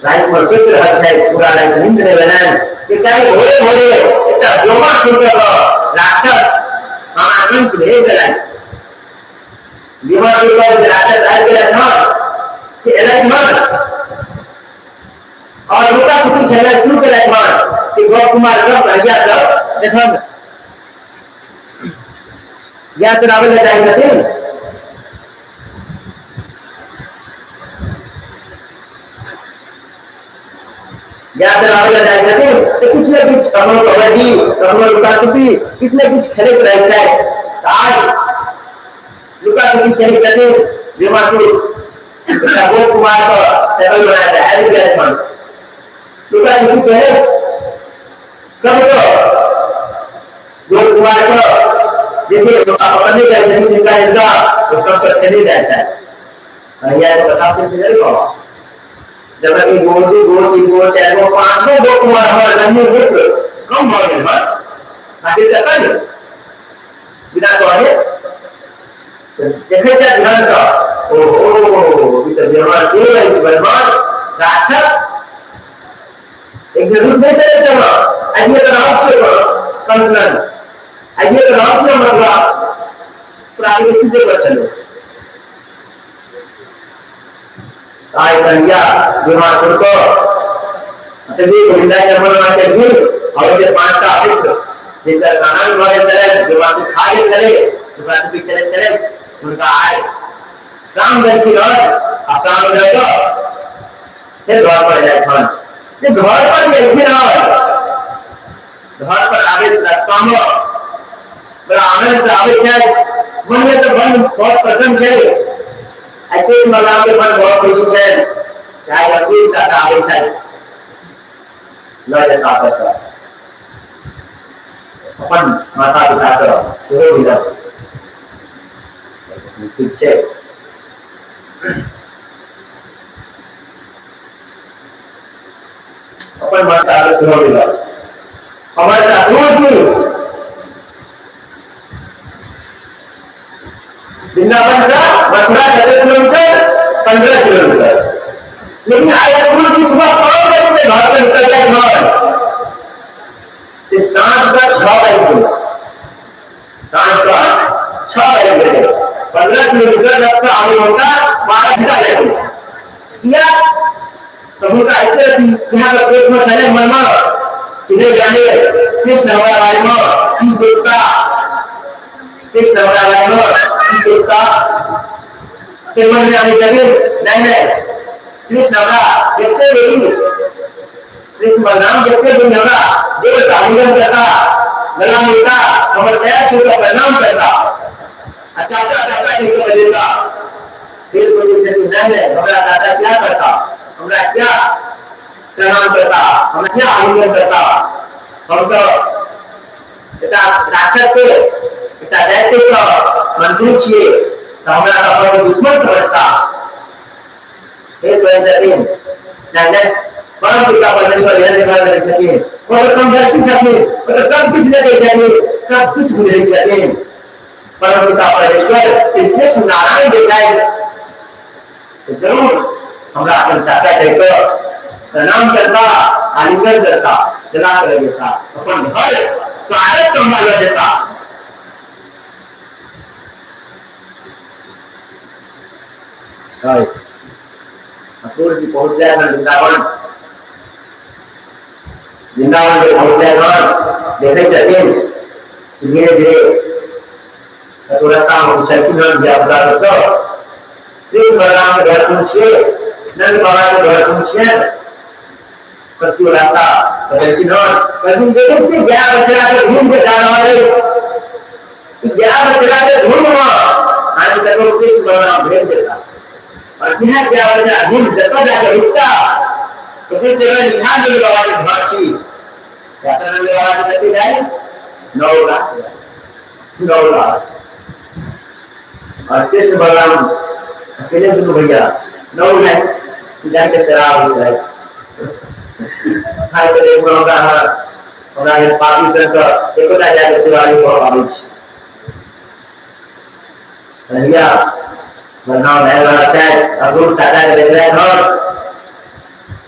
लाइफ में सोच रहा है पूरा लाइफ नींद नहीं बना कि कहीं होए होए इतना ब्योमा सुनकर राक्षस हम आनंद से भेज गए बीमार बीमार राक्षस आए गए ना से एलाइट मान और लुका छुपी खेलना शुरू कर लाइट मान से गोप कुमार सब भैया सब देखो या चलावे ले जाए सके या चलावे ले जाए सके तो कुछ न कुछ कमल कबड्डी कमल लुका छुपी कुछ न कुछ खेले रह जाए आज लुका छुपी खेले सके बीमार गोप कुमार को सेवल बनाया था हैरी गैसमन लुका छुपी पहले सबको गोप कुमार को देखिए पकड़ने का जमीन जिनका इनका तो सबको खेले जाता है यह तो बता सकते नहीं हो जब एक गोल दो गोल तीन गोल चार गोल पांच गोल गोप कुमार हमारे जमीन मित्र कम हो गए बात आखिर तक नहीं बिना तो है देखे ध्यान से ओहो ये तो बेमार से बदमाश राक्षस एक रूप में से चलो आइए तो राम से कंसर्न आइए तो राम से मतलब प्राइवेट से पर चलो आय कन्या विमासुर को अतली गोविंदा जन्म के भी और ये पांच का अभिक्त जिनका कानन वाले चले विमासुर खाए चले विमासुर भी चले चले उनका आय काम करती और काम करके फिर घर पर जाए खान ये घर पर ये फिर घर पर आगे रास्ता में बड़ा आनंद से आवे छे मन में तो मन बहुत प्रसन्न छे ऐसे मलाम के मन बहुत खुश है क्या ये कोई चाहता आवे छे लय जाता है अपन माता पिता से शुरू हो जाए ठीक है अपन माता से शुरू हो जाए हमारे साथ वृंदावन से मथुरा 14 किलोमीटर 15 किलोमीटर लेकिन आयतपुर की सुबह 5 बजे से घर से निकल जाए घर से सांझ का 6 बजे सांझ का 6 बजे 15 किलोमीटर जब से आगे होता 12 घंटा लगेगा किया तो उनका इतने यहाँ का सोच में चले मन में किधर जाने कृष्ण हमारा भाई में की सोचता कृष्ण हमारा भाई में की सोचता फिर मन में आने लगे नहीं कृष्ण हमारा देखते भी कृष्ण बलराम देखते भी हमारा जो साधुगन करता गला मिलता हमारे पैर छूकर प्रणाम करता अच्छा चाचा नहीं कर देता फिर सोचे चली नहीं हमारा चाचा क्या करता हमारा क्या प्रणाम करता हमें क्या आलिंगन करता हम तो इतना राक्षस को इतना दैत्य को मंत्री छिए तो हमारा अपना दुश्मन समझता एक दिन जाने परम पिता परमेश्वर यह निर्माण करे छथिन वो समदर्शी छथिन वो सब कुछ लेके छथिन सब कुछ बुझे छथिन परम पिता परमेश्वर श्री कृष्ण नारायण देखाए तो जरूर हमरा अपन चाचा कहकर प्रणाम करता आलिंगन करता जला कर देता अपन घर स्वागत संभाल देता अपूर्व जी पहुंच गया वृंदावन वृंदावन में पहुंच गया देखे चलिए धीरे धीरे थोड़ा शक्ति व्यापार कृष्ण बलराम घर पूछिए नंद बाबा के घर पूछिए सत्य रास्ता बदलती नोट कभी देखे छे गया बचरा के घूम के जाना वाले गया बचरा के घूम आज तक कृष्ण बलराम भेज देता और जिन्हें गया बचरा घूम जता जाके रुकता तो फिर जगह निहान नंद बाबा के घर छी क्या नंद बाबा के गति जाए 9 लाख और कृष्ण बलराम अकेले दोनों भैया 9 लाख जाके चरा हो जाए खाए तो एक होगा हमरा ये पापी से तो एकोटा जाके शिवाली को आबै छी भैया बनाओ है वाला है अगुर चाचा के देख रहे हो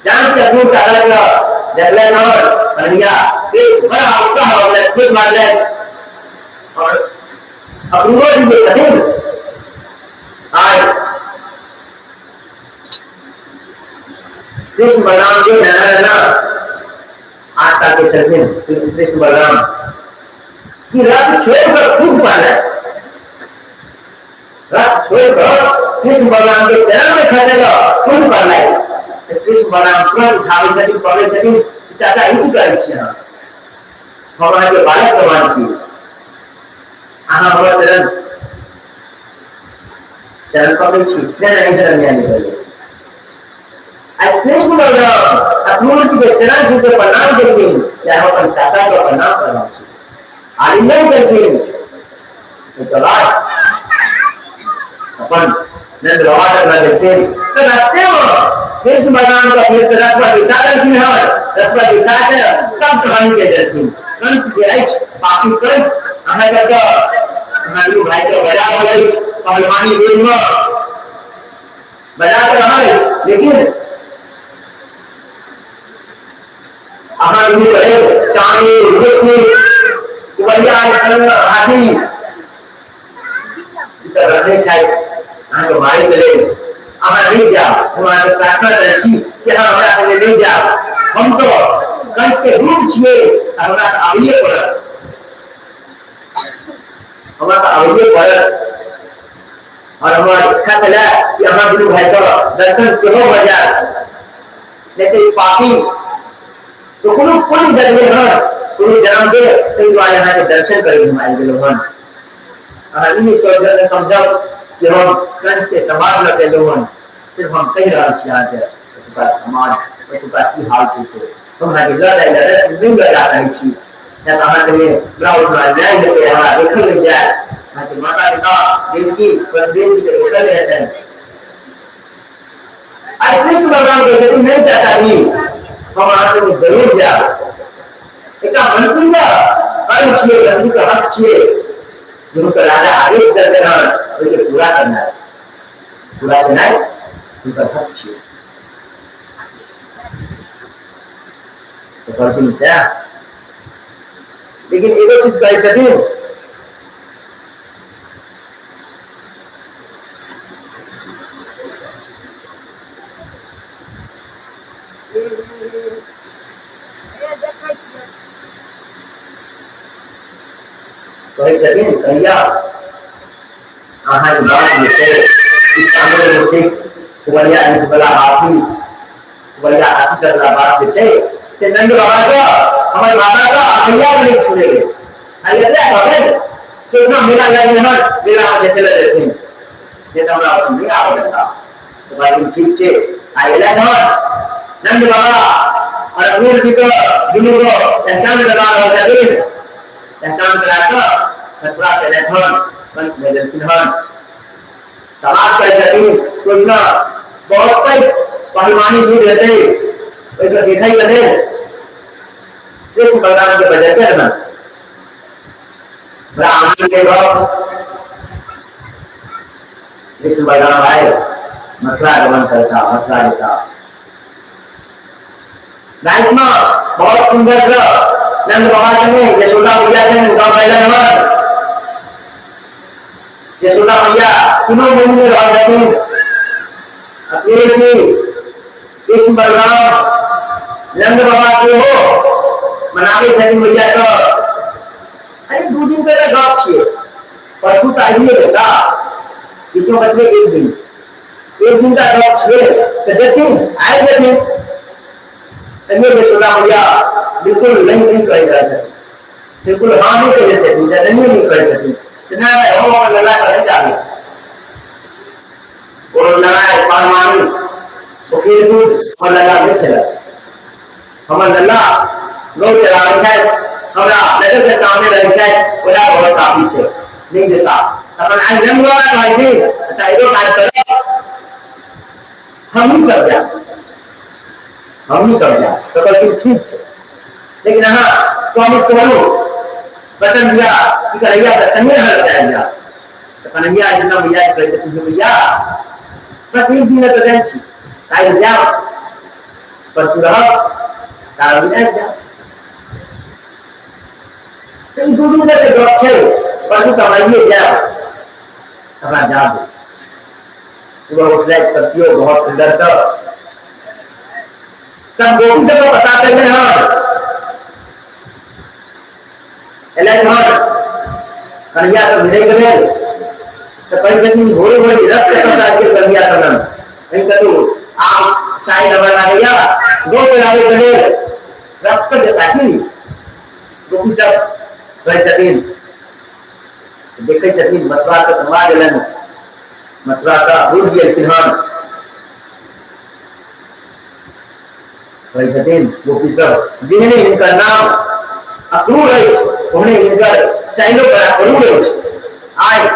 जान के अगुर चाचा के देख रहे हो भैया एक बड़ा उत्साह हो गया खुद मान ले और अगुर जी के कठिन आज कृष्ण बलराम जो है आशा के चलते कृष्ण बलराम की रथ छोड़कर खूब पाला रथ छोड़कर कृष्ण बलराम के चरण में खसेगा खूब पाला कृष्ण बलराम तुरंत उठावे छथिन पकड़े छथिन चाचा ई करे छी हमरा के बालक समान छी आहा हमरा चरण पकड़े छी नहीं नहीं नहीं कृष्ण बलराम अपूर्व जी के चरण जी को प्रणाम करते हैं या अपन चाचा को प्रणाम करना चाहिए आलिंगन करते हैं तो बाद अपन नंद बाबा करना देते हैं तो रास्ते में कृष्ण बलराम का फिर से रथ पर विसार की है रथ पर विसार सब कहानी के देते हैं कंस के है पापी कंस आहा का हमारे भाई को बजा हो गई पहलवानी गेम में बजा कर रहा है लेकिन अहाँ भी करे चांदी रुपये बढ़िया हाथी इस तरह नहीं चाहिए अहाँ तो मारी चले अहाँ नहीं जाओ हमारे प्रार्थना रही कि हम हमारा संगे नहीं जाओ हम तो कंस के रूप छिए हमारा आविये पर हमारा आविये पर और हमारी इच्छा चला कि हमारा गुरु भाई तो दर्शन से हो बजा लेकिन पापी तो कोई जन्मे हैं कोई जन्म दे तो जो यहाँ के दर्शन करें हमारे दिलों में इन्हीं सोच समझो कि हम कंस के समाज में के लोग सिर्फ हम कई राज यहाँ के समाज की हाल से हम हमारे लड़ाई नहीं लड़ाता है चीज या कहाँ से ये ग्राउंड में न्याय लेके हमारा देखने लग जाए यहाँ के माता पिता देवकी वसुदेव जी के होटल में रहते हैं आज कृष्ण भगवान को यदि नहीं चाहता नहीं हम यहाँ से जरूर जाए एक मंत्री का कर्म छिए गंदी का हक छिए जिनको राजा आदेश करते हैं उसे पूरा करना है उनका हक छिए तो करती से लेकिन एगो चीज कह सकती कहिया आहार बात में से इस सामने में से बढ़िया इस बड़ा हाथी बढ़िया हाथी से बड़ा बात में से नंद बाबा का हमारे बाबा का भैया भी नहीं छुड़े अरे ऐसा है तो इतना मेला लगे ना मेला में चले रहते हैं ये तो हमारा समझ आ रहा तो भाई ठीक छे आइला ना नंद बाबा और अमूल जी को दोनों को पहचान लगा रहा था पहचान कराकर थोड़ा से लेथन कंस में जलतिहन समाज का जति कोई ना बहुत कई पहलवानी भी रहते कोई तो देखा ही करे इस बलराम के बजट है ना ब्राह्मण के लोग इस बलराम आए मथुरा गमन करता मथुरा देता राइट में बहुत सुंदर सा नंद बाबा ने यशोदा मैया से गांव पहला नंबर यशोदा मैया तीनों मन में रह जाती अकेले थी कृष्ण बलराम नंद बाबा से हो मनावे छठी मैया का अरे 2 दिन पहले गप छे परसों तारिये देता इसमें बचले 1 दिन का गप छे तो जतिन आए जतिन ये यशोदा मैया बिल्कुल नहीं कह सकती बिल्कुल हाँ नहीं कह सकती जननी नहीं कह सकती इतना हो और लला करे जावे और लला पारमानी ओके दूध और लला नहीं खेला हमर लला गौ चलावे छै हमरा नजर के सामने रह छै ओला बहुत काफी छै नहीं देता अपन आज जन्म वाला कहै छी अच्छा एगो काज करो हम सब जा तो कल ठीक है लेकिन हाँ प्रॉमिस करो वचन दिया कि कन्हैया का संग हल जाएगा तो कन्हैया इतना भैया के कहते तुझे भैया बस 1 दिन तो जाए छी काल जाओ परसों रह काल भी जाए तो 2 दिन के गप छै परसों कमाइए जाओ अपना जाओ सुबह उठले सत्यो बहुत सुंदर सा सब गोपी से को पता चले हैं एलेन कन्हैया से मिले गए तो पंचमी भोरे भोरे रक्त संसार के कन्हैया सनम नहीं करू आप शायद नंबर आ गया 2 चलावे गए रक्त से देता की गोपी सब पंचमी देखे छथिन मथुरा से समाज एलन मथुरा से दूर जी तिहन गोपी सब जिन्हें इनका नाम अक्रूर है उन्हें इनका चाइनो पर अक्रूर है आए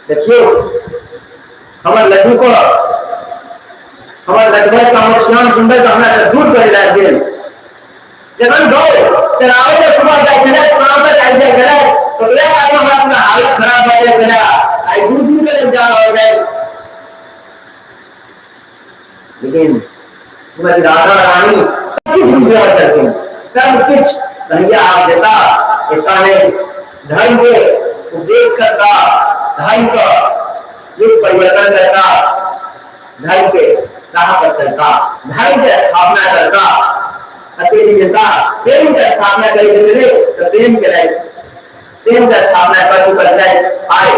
देखियो हमारे लड्डू को हमारे लड्डू का श्याम सुंदर का हमारा दूर कर रहा है जब गौ चलावे तो सुबह जाए चले शाम तक आ जाए चले तो ले का हमारा हालत खराब हो जाए चला आई दूर दूर के जा हो गए लेकिन श्रीमती राधा रानी सब किछ बुझा छथिन, सब किछ कहिया आप देता एकाने धर्म के उपदेश करता, धर्म का युग परिवर्तन करता, धर्म के राह पर चलता, धर्म की स्थापना करता, अतिथि देता, प्रेम की स्थापना करे जिसने तो प्रेम करे, प्रेम की स्थापना कर चुका जाए आए,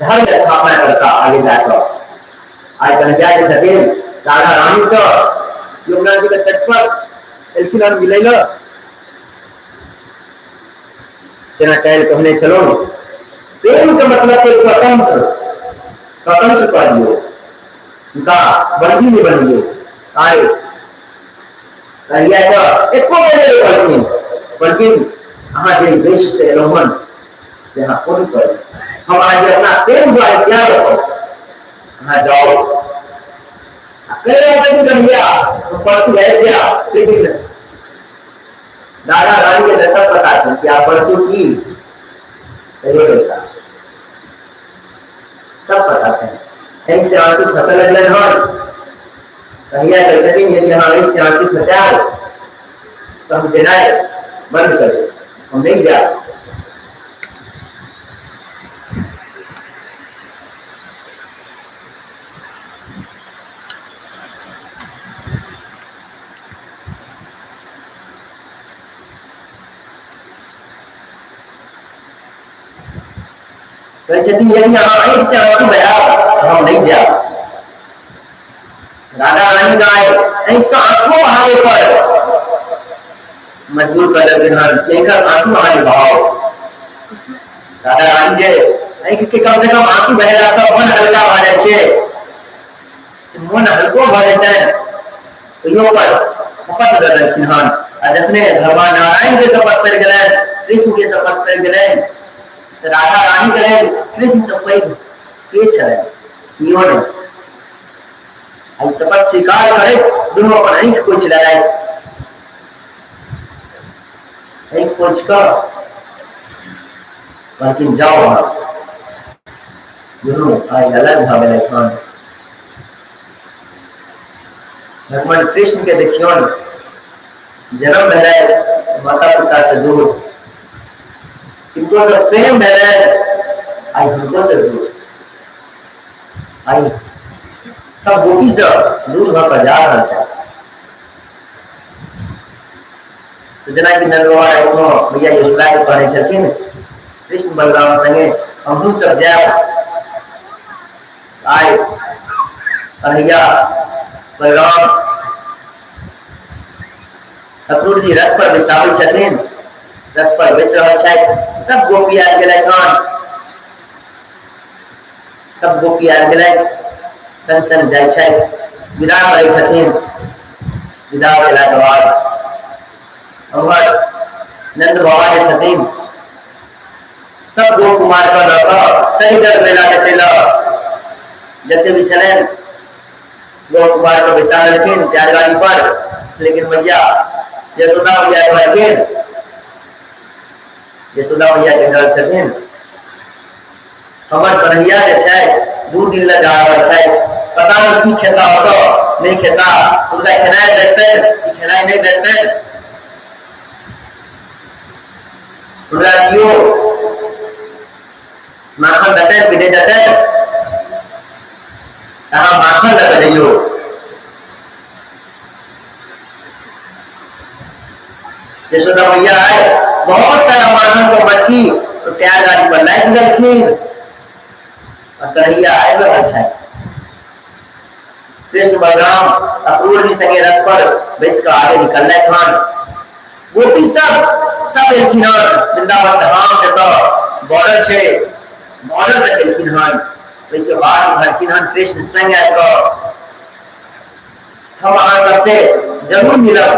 धर्म की स्थापना करता आगे जाकर। आज कन्हैया के सतीन राधा रानी से यमुना जी के तट पर एल्किन मिलेगा तेना कहल कहने चलो प्रेम का मतलब है स्वतंत्र, स्वतंत्र कर दियो उनका बंदी नहीं बनियो आए कहिया तो एको मेरे बल्कि हाँ जे देश से रोमन यहाँ कौन कर हम आज अपना प्रेम द्वारा क्या रखो हाँ जाओ कन्हैया तो परसों है जा लेकिन दादा रानी के दशा पता चल कि आप परसों की सब पता चल एक से आंसू फसल लगल हन कहिया कर सकें यदि हाँ एक से आंसू फंसा तो हम देना बंद कर दे हम नहीं जा यदि यहाँ एक से आंसू बहा तो हम नहीं जा राधा रानी का एक से आंसू बहाने पर मजबूर कर देते लेकर आंसू बहाने बहाओ राधा रानी जे के कम से कम आंसू बहेला सब मन हल्का भ जाय छे मन हल्को भ जेतै तो यो पर शपथ कर देलखिन हन आ जखने भगवान नारायण के शपथ कर गेलन कृष्ण के शपथ कर गेलन राधा रानी कहे कृष्ण से पैघ के छे कियो ने आई शपथ स्वीकार करे दोनों अपन आंख पोछ लगाए आंख पोछ कर लेकिन जाओ दोनों आई अलग भावे खान भगवान कृष्ण के देखियो जन्म है माता पिता से दूर इनको सब प्रेम है आई हमको से दूर आई सब गोपी से दूर होकर जा रहा है तो जना कि नंदवा एखनो भैया यशोदा के कहै छथिन कृष्ण बलराम संगे हमहु सब जाए आए कन्हैया बलराम ठाकुर जी रथ पर बैसाबै छथिन रथ पर बैस रहा है सब गोपी आ गेलै खान सब गोपी आ गेलै संग संग जाय छै विदा करै छथिन विदा भेला के बाद हमर नंद बाबा जे छथिन सब गोप कुमार का लड़का चली चल मेला देखे ला जते भी छलन गोप कुमार को बैसा लेकिन प्यार गाड़ी पर लेकिन भैया यशोदा भैया के यशोदा भैया के घर छथिन हमर कन्हैया जे छै 2 दिन ले जा रहल छै पता नहीं की खेता होतो नहीं खेता उनका खिलाए देते कि खिलाए नहीं देते उनका क्यों माखन देते पीने देते कहाँ माखन लगा दियो यशोदा भैया आए बहुत सारा माखन को मटकी तो प्यार गाड़ी पर लाइक देलखिन और कन्हैया आए रहल छै कृष्ण बलराम अक्रूर जी संगे रथ पर बैस कर आगे निकलले खान गोपी सब एलखिन वृंदावन धाम के तो बॉर्डर छे बॉर्डर तक एलखिन हन ओइ के बाद भरखिन कृष्ण संग आके हम अहाँ सबसे जरूर मिलब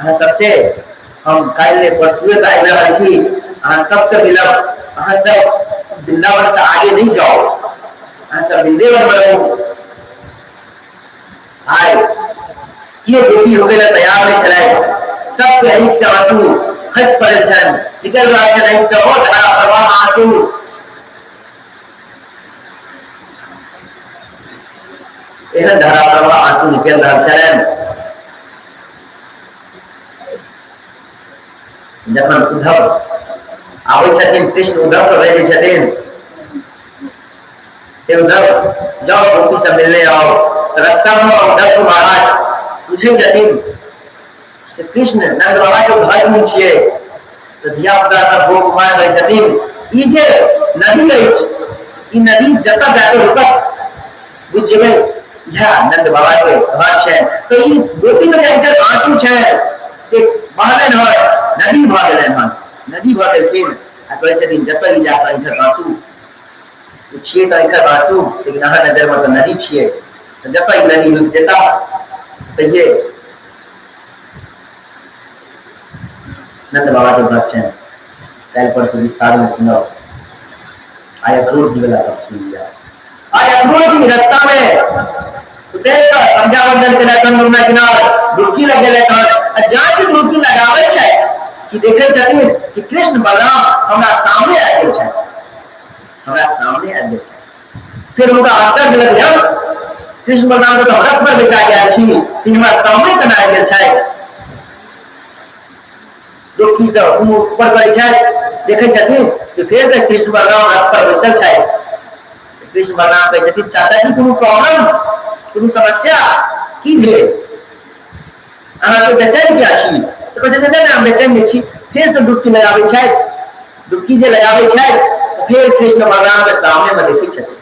अहाँ सबसे हम काल्हि परसुए के आबि रहल छी अहाँ सबसे मिलब अहाँ सब वृंदावन से आगे नहीं जाओ अहाँ सब वृंदावन में रहो आए ये गोपी हो गए तैयार नहीं चलाए सब एक से आंसू हंस पड़े छन निकल रहा छन एक से और धारा प्रवाह आंसू एहन धारा प्रवाह आंसू निकल रहा छलनि जखन उद्धव आबै छथिन, कृष्ण उद्धव को भेजै छथिन, उद्धव जाओ गोपी से मिलने आओ। रास्ता में उद्धव को महाराज पूछे छथिन कि कृष्ण नंद बाबा के घर में छिए, तो धिया पुता सब भोग मार रहे छथिन, ई जे नदी अछि, ई नदी जतऽ जाके रुकत बुझ जेबै यह नंद बाबा के घर छै। तो ई गोपी के जे आंसू छै से बहलनि है, नदी भऽ गेलनि हन, नदी भऽ गेलखिन आ कहै छथिन जतऽ ई जाकऽ इधर आंसू छिए तो इधर आंसू, लेकिन अहाँ नजर में तो नदी छिए, तो जतऽ ई नदी रुक जेता तहिए नंद बाबा के घर छै। कल परसों विस्तार में सुनो, आय अक्रूर जी वाला बात सुन लिया। आय अक्रूर जी रास्ता में उतर कर संध्या वंदन के लिए गंगा किनार डुबकी लगे तहन जाके डुबकी लगाबै छै कि देखे छथिन कि कृष्ण बलराम हमरा सामने आबि गेल छै, हमरा सामने आबि गेल छै। फिर उनका आश्चर्य लग गया, कृष्ण बलराम को तो रथ पर बैसा गया छी, हमरा सामने केना आबि गेल छै। डुबकी से ऊपर करै छै, देखे छथिन कि फिर से कृष्ण बलराम रथ पर बैसल छै। कृष्ण बलराम कहै छथिन चाचा जी कोनो प्रॉब्लम, कोनो समस्या की भेल, अहाँ के बेचैन किया छी। तो कहै छथिन नहि हम बेचैन नहि छी। फिर से डुबकी लगाबै छै, डुबकी जे लगाबै छै फिर कृष्ण बलराम के सामने में देखै छथिन।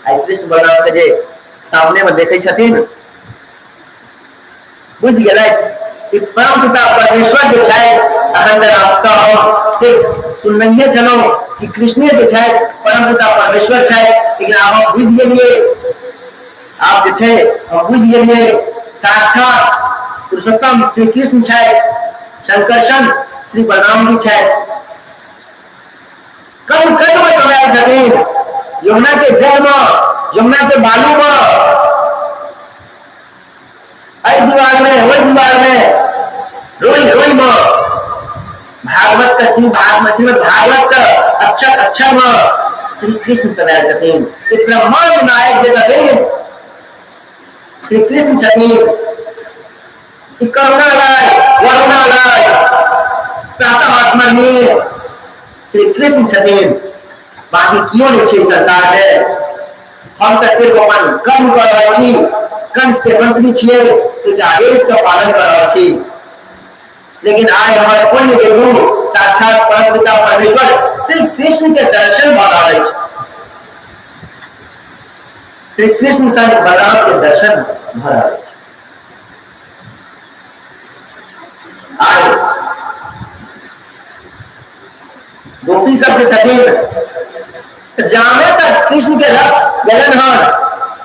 आई कृष्ण बलराम के जे सामने में देखै छथिन बुझ गेलथि कि परम पिता परमेश्वर जो छै, अखन तक सिर्फ सुनने छलहुँ कि कृष्णे जो छै परम पिता परमेश्वर छै, लेकिन आब हम बुझ गेलियै, आब जे छै हम बुझ गेलियै साक्षात पुरुषोत्तम श्री कृष्ण छै, शंकरषण श्री बलराम जी छै। कब कब में समय छथिन, यमुना के जल में, यमुना के बालू में, आई दीवार में, वही दीवार में, रोई रोई में, भागवत का श्रीमद भागवत का अक्षर अक्षर में श्री कृष्ण समय छथिन। ब्रह्मांड नायक जे छथिन श्री कृष्ण छथिन, करुणालय वरुणालय प्रातः स्मरणीय श्री कृष्ण छथिन। बाकी क्यों नहीं छै संसार में, हम तो सिर्फ अपन कर्म कर रहे छी, कंस के मंत्री छिए, एक आदेश का पालन कर रहे छी। लेकिन आज हमारे पुण्य के गुरु साक्षात परम पिता परमेश्वर श्री कृष्ण के दर्शन भ रहल अछि, श्री कृष्ण संग बलराम के दर्शन भ रहल अछि। आज गोपी सब के छथिन जामे तक कृष्ण के रथ गलन हन,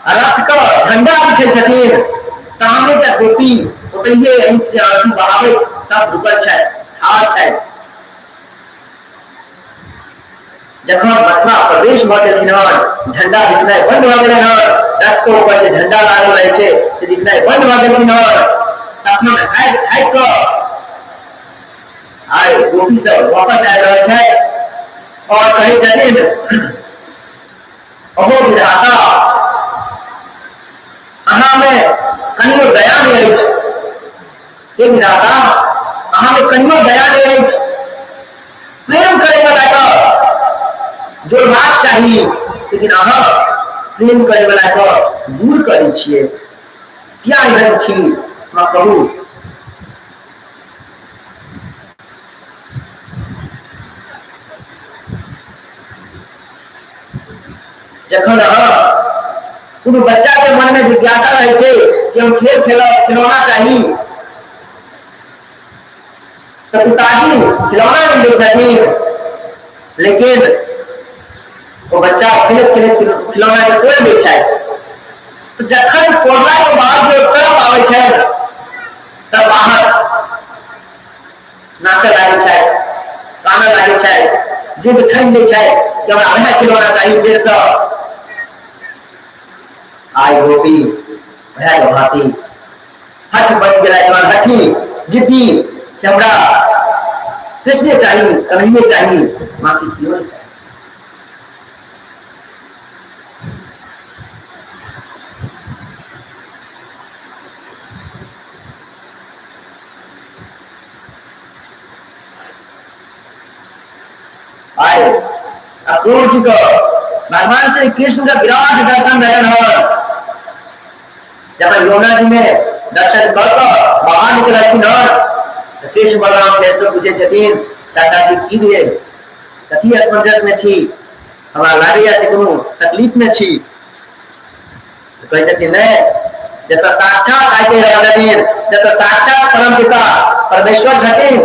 रथ का झंडा दिखे छथिन, तामे तक गोपी ओतहिए ऐंख से आंसू बहावे सब रुकल छै, ठाड़ छै। जखन मथुरा प्रवेश भ गेलखिन हन, झंडा दिखनाइ बंद भ गेलनि हन, रथ के ऊपर जे झंडा लागल रहे छै से दिखनाइ बंद भ गेलखिन हन, तखन हाइक हाइक क आइ गोपी सब वापस आबि रहल छै और कहै छथिन अहो विधाता अहाँ में कनियो दया नहीं अछि, हे विधाता अहाँ में कनियो दया नहीं अछि, प्रेम करे वाला का जोड़बाक चाहिए, लेकिन अहाँ प्रेम करे वाला का दूर करै छियै, क्या एहन छी हमरा कहू। जखन कोनो बच्चा के मन में जिज्ञासा रहे छै कि हम खेल खिलौना चाहिए, तो पिताजी खिलौना नहीं दे छथिन, लेकिन वो बच्चा खेलत खेलत खिलौना के तोड़ दै छै। तो जखन तोड़ला के बाद जो तरफ आवे छै तब बाहर नाचे लागे छै, गाना लागे छै, जिद ठानि लै छै कि हमरा वह खिलौना चाहिए देर से। आई गोपी वह भाती हठ बन गया, हठी जिद्दी से हमरा कृष्ण चाहिए, कन्हैया चाहिए, बाकी क्यों नहीं चाहिए। अक्रूर जी को भगवान श्री कृष्ण का विराट दर्शन भेटल हो। जब यमुना जी में दर्शन कर बाहर निकलती तो कृष्ण बलराम के सब पूछे छथिन चाचा जी की भेल, कथी असमंजस में छी, हमरा लागैया से कोनो तकलीफ में छी। तो कहे छथिन नहीं, जब साक्षात आके रहथिन, जब साक्षात परम पिता परमेश्वर छथिन,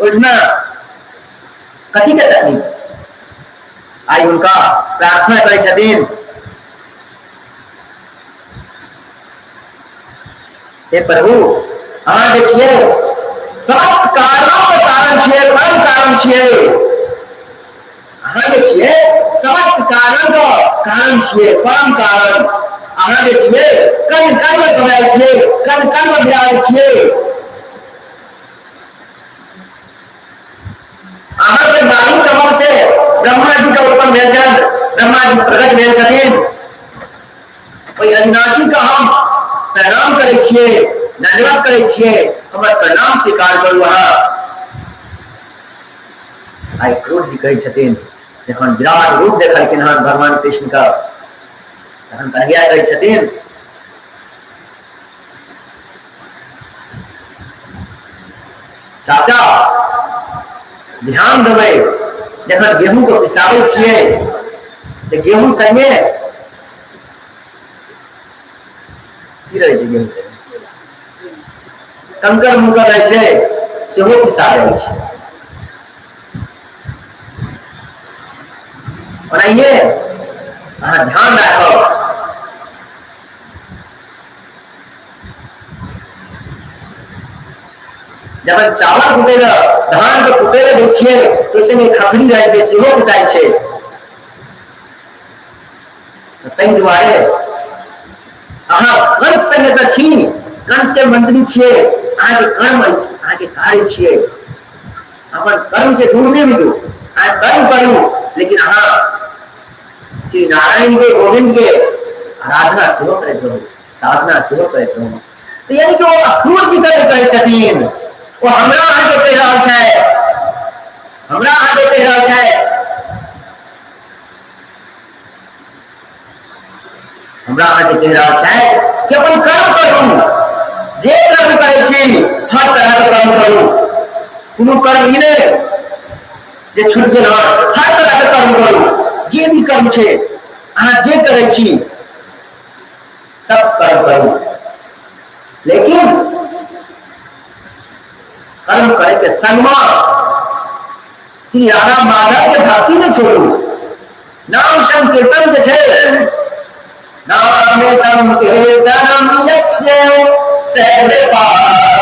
उठना कथी के तकलीफ। आई उनका प्रार्थना करे छथिन, हे प्रभु अहाँ देखिए समस्त कारणों के कारण छिए, परम कारण छिए। अहाँ देखिए समस्त कारण का कारण छिए, परम कारण। अहाँ देखिए कण कण में समय छिए, कण कण में विराज छिए। अहाँ के नाभि कमल से ब्रह्मा जी का उत्पन्न भेल छथि, ब्रह्मा जी प्रकट भेल छथिन। ओहि अविनाशी का हम प्रणाम करे छिए, धन्यवाद करे छिए, हमर प्रणाम स्वीकार करू। आई क्रोध जी कहे छथिन जखन विराट रूप देखलखिन हन भगवान कृष्ण का, तखन कन्हैया कहे छथिन चाचा ध्यान देबै, जखन गेहूं को पिसाबै छियै तो गेहूं संगे की रहै छै, गेहूं संगे कंकर मुकर रहै छै, सेहो पिसा रहै छै। ओनाहिए अहाँ ध्यान राखब, जब चावल कुटेला धान के कुटेले दै छियै तो संगे खखरी रहै छै, सेहो कुटाइ छै। ताहि दुआरे अहाँ कंस संगे तऽ छी, कंस के मंत्री छियै, अहाँ के कर्म अछि, अहाँ के कार्य छियै। अपन कर्म से दूर नहीं मिलू, अहाँ कर्म करू, लेकिन अहाँ श्री नारायण के गोविंद के आराधना सेहो करैत रहू, साधना सेहो करैत रहू। तो यानी कि वो अक्रूर जी कहे छथिन, वो हमरा अहाँ के कह रहल छै, हमरा अहाँ के कह रहल छै, हमरा अहाँ के कह रहल छै कि अपन कर्म करू, जे कर्म करै छी हर तरह के कर्म करू, कोनो कर्म ही नहीं जे छूट गेल, हर तरह के कर्म करू। जे भी कर्म छै अहाँ जे करै छी सब कर्म करू, लेकिन कर्म करे के संग में श्री राधा माधव के भक्ति नहीं छोड़ू। नाम संकीर्तन जे छै, नाम संकीर्तनम यस्य सर्वपापविनाशनम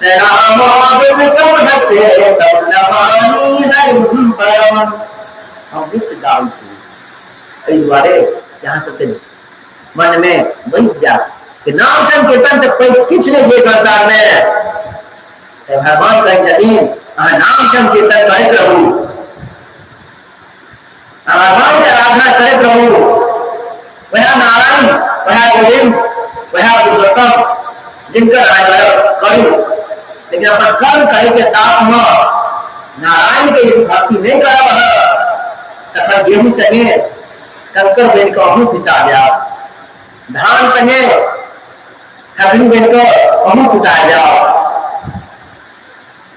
नामावृत समदस्य तम नमामि हरिं परम। हम नित्य गाउँ छी, एहि दुआरे यहाँ सबके मन में बैस जा कि नाम संकीर्तन से कोई किछ नहीं छै संसार में। भगवान कहे छथिन अहाँ नाम संकीर्तन करैत रहू, भगवान के आराधना करैत रहू, वह नारायण, वह गोविंद, वह पुरुषोत्तम जिनकर आराधना करू। लेकिन अपन कर्म करे के साथ में नारायण के यदि भक्ति नहीं करब तखन गेहूं संगे कंकर बन के अहूँ पिसा जाओ, धान संगे खखरी बन के अहूँ कुटा जाओ।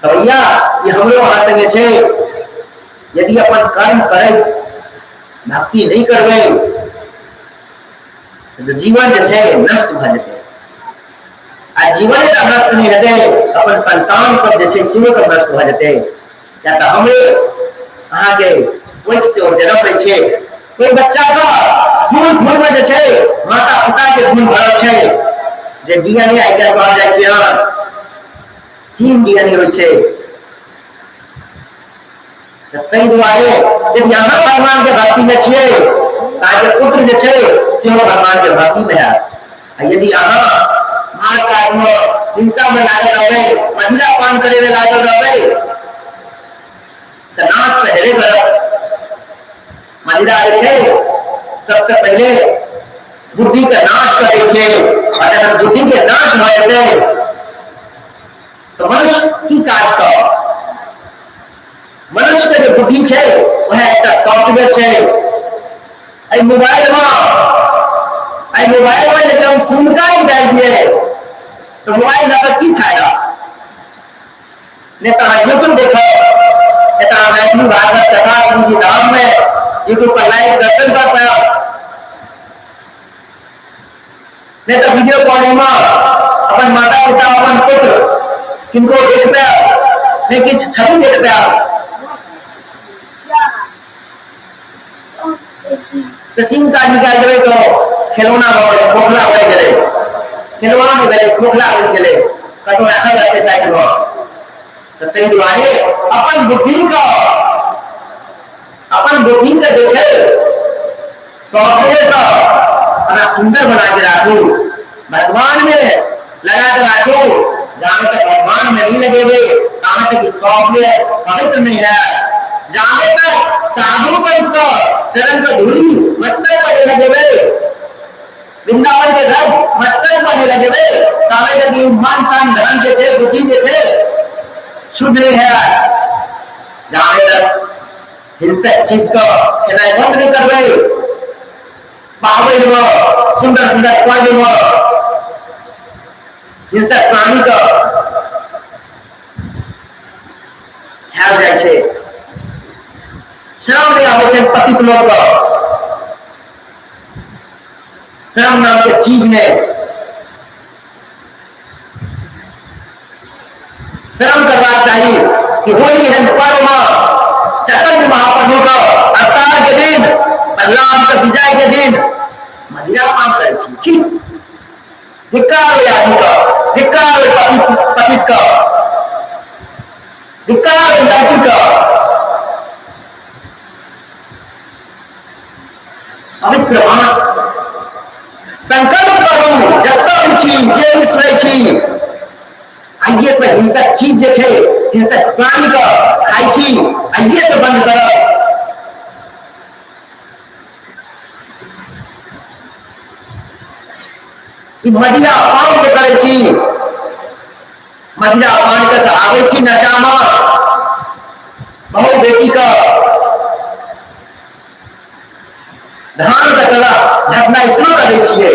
तो भैया ये हमरो अहाँ संगे छै, यदि अपन कर्म करे भक्ति नहीं करबै तो जीवन जे छै नष्ट भ जेतै। आ जीवन नष्ट नहीं हेतै, अपन संतान सब जे छै सेहो सब नष्ट भ जेतै। या तो हमरे अहाँ के कोख से और जन्म लै छै, कोई बच्चा का खून खून में जे छै माता पिता के खून भरल छै, जे डीएनए आइ काल्हि कहल जाइ छै, सेम डीएनए होइ छै। ताहि दुआरे यदि अहाँ भगवान के भक्ति में छियै ताकि पुत्र जे छै सेहो भगवान के भक्ति में है। यदि अहाँ मार काट में हिंसा में लागल रहबै, मदिरा पान करे में लागल रहबै तो नाश तो हेबे करत। मदिरा जे छै सबसे पहले बुद्धि का नाश करे छै, और जब बुद्धि के नाश भ जेतै तो मनुष्य की काज कर। मनुष्य के जो बुद्धि है वह एक सॉफ्टवेयर है। मोबाइल में यदि हम सिम कार्ड डाल दिए तो मोबाइल का की फायदा। नेता यूट्यूब देखो, नेता मैथिली भागवत कथा श्री जी धाम में यूट्यूब पर लाइव दर्शन कर पाया, नेता वीडियो कॉलिंग में अपन माता पिता अपन पुत्र किनको देख पाया, नहीं कि छवि देख पाया। तो सिम कार्ड निकाल देवे तो खिलौना खोखला हो गए, खिलौना नहीं गए खोखला हो गए, कटोरा खा जाते साइड में। तो तई दुआरे अपन बुद्धि का जो है सॉफ्टवेयर का बड़ा सुंदर बना के राखू, भगवान में लगा के राखू। जहां तक भगवान में नहीं लगे हुए तहां तक सॉफ्टवेयर पवित्र नहीं है। जहां तक साधु संत का चरण का धूली मस्तक पर लगे हुए, वृंदावन के रज मस्तक पर लगे हुए, तहां तक मन तन धन जे छे बुद्धि जे छे शुद्ध नहीं है। जहां तक हिंसक चीज को बंद नहीं करवे, पावन में सुंदर सुंदर पर्व में हिंसक प्राणी को ख्याल जाए छे। श्रम नहीं आवे छे पतित लोग को, श्रम नाम के चीज में श्रम करना चाहिए कि होली है पर्व में चैतन्य महाप्रभु का अवतार के दिन, प्रहलाद के विजय के दिन मदिरा पान करे छी। धिक्कार हो आदमी का, धिक्कार हो पतित का, धिक्कार हो दाती का। पवित्र मास संकल्प करूं जब तक छी जे सुनै छी। आइए से हिंसक चीज जे छे, हिंसक प्राणी का खाई छी, आइए से बंद करो। मदिरा पान जे करे छी, मदिरा पान के तो आवे छी नजामा बहु बेटी का धान का तला झटना इसमें करे छिए।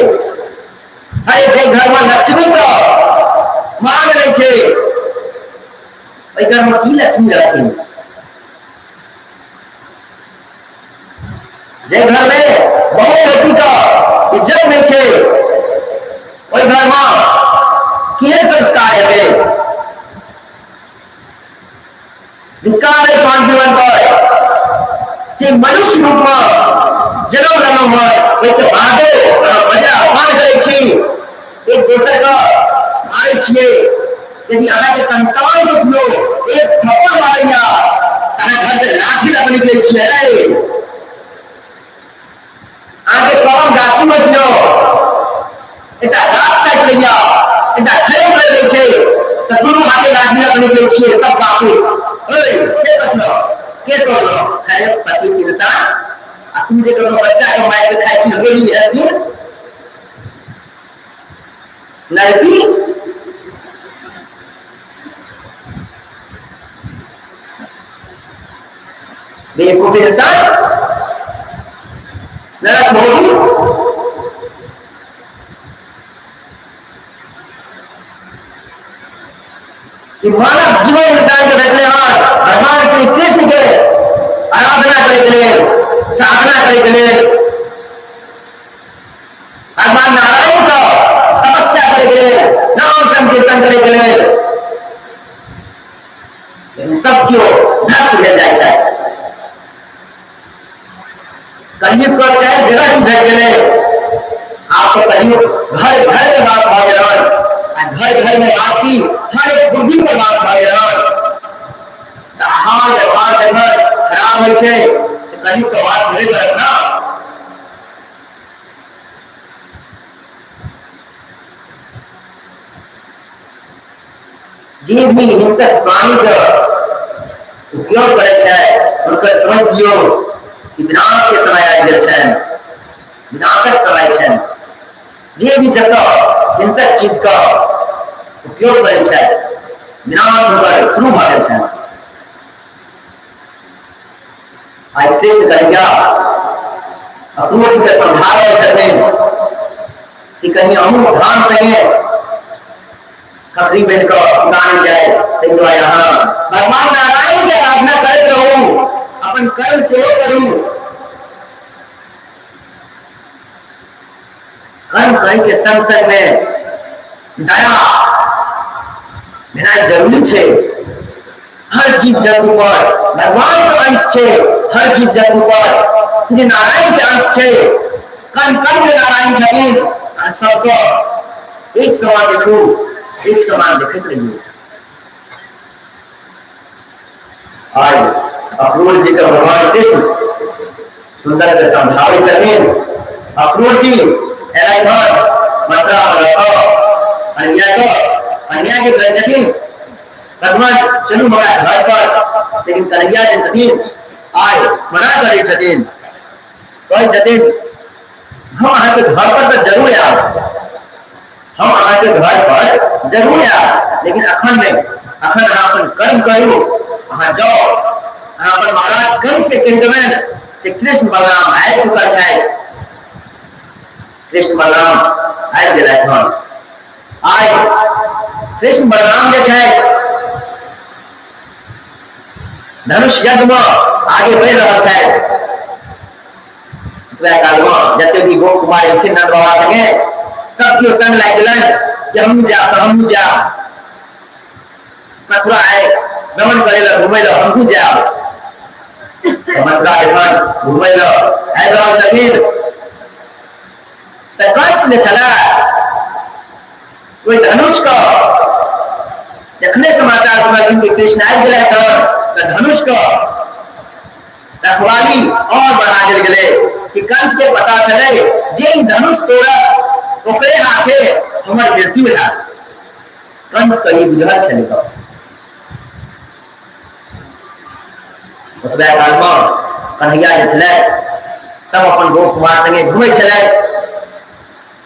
अरे जे घर में लक्ष्मी का मांग रहे छे, घर में की लक्ष्मी रखी। जे घर में बहु बेटी का इज्जत नहीं छे, वही घर में किए संस्कार है। धिक्कार है स्वान जीवन पर जे मनुष्य रूप में जन्म लेनो है एक भागो मजा अपमान करे छी, एक दूसरे का मारे छिए। यदि अहाँ के संतान के दियो एक थप्पड़ मारिया अहाँ घर से लाठी लग निकले छिए। आगे कौन गाछी में दियो एटा गाछ काट लिया, एटा खेल कर दे छे तो दोनों हाथे लाठी लग निकले छिए। सब बापू ओए के बतलो के तोलो अरे पति इंसान आ तुम जे कोनो बच्चा के मार के खाई छी होली है कि लड़की देखो फिर इंसान नरक भोगी। मानव जीवन इंसान के बैठे हैं भगवान श्री कृष्ण के आराधना करे, साधना करे, भगवान नारायण का तपस्या करे, नाम संकीर्तन करे, लेकिन सब क्यों नष्ट हो जाए। कलयुग को चाहे जगह की घट गए, आपको कलयुग घर घर में वास भागे, घर घर में वास की हर एक बुद्धि में वास भागे। हाल व्यवहार जगह खराब हो छे तो कलयुग का वास नहीं करना। जे भी हिंसक प्राणी का उपयोग करे छे उनको समझ लियो विनाश के समय आ गए छे, विनाशक समय छे। जे भी जगह हिंसक चीज का उपयोग करे छे विनाश होकर शुरू भ जाय छे। आज कृष्ण कन्हैया अक्रूर जी के समझा रहे छथिन कि कहीं अमूल धाम संगे खखरी बन कर उड़ान जाए, ताहि दुआरे यहाँ भगवान नारायण के आराधना करते रहूं, अपन कर्म सेहो करूं। कर्म करे के संग संग में दया भेनाइ जरूरी छे। हर जीव जंतु पर भगवान के अंश छे, हर जीव जंतु पर श्री नारायण के अंश छे। कर्म कर्म में नारायण छथिन, सबको एक समान देखू, एक समान देखते रहिए। आज अक्रूर जी के भगवान कृष्ण सुंदर से समझावे छथिन। अक्रूर जी एलाई घर मथुरा अन्याय के कहे छथिन भगवान चलू हमारा घर पर, लेकिन कन्हैया जी छथिन आय मना करे छथिन, कहे छथिन हम अहाँ के घर पर तो जरूर आब, हम अहाँ के घर पर जरूर आब, लेकिन अखन नहीं, अखन अहाँ अपन कर्म करू, अहाँ जाओ। अहाँ अपन महाराज कंस के केंद्र में से कृष्ण बलराम आबि चुका है, कृष्ण बलराम आबि गेलथि हन। आइ कृष्ण बलराम जे छै धनुष यज्ञ में आगे बढ़ रहा है। काल में जते भी गोप कुमार एलखिन नंद बाबा संगे सब केओ संग लागि गेलन कि हम जा मथुरा आए भ्रमण करे ला घूमे ला हमहू जाब। मथुरा जखन घूमे ला आबि रहल छथिन तऽ कंस ने चला कोई धनुष का जखने समाचार सुनलखिन कि कृष्ण आबि गेलथि हन तऽ धनुष का रखवाली और बढ़ा देल गेलै कि कंस के पता चले जे ई धनुष तोड़त ओकरे हाथे हमर मृत्यु हैत। कंस का ई बुझल छलै। ओतबे काल में कन्हैया जे छलै सब अपन गोप कुमार संगे घूमै छलै,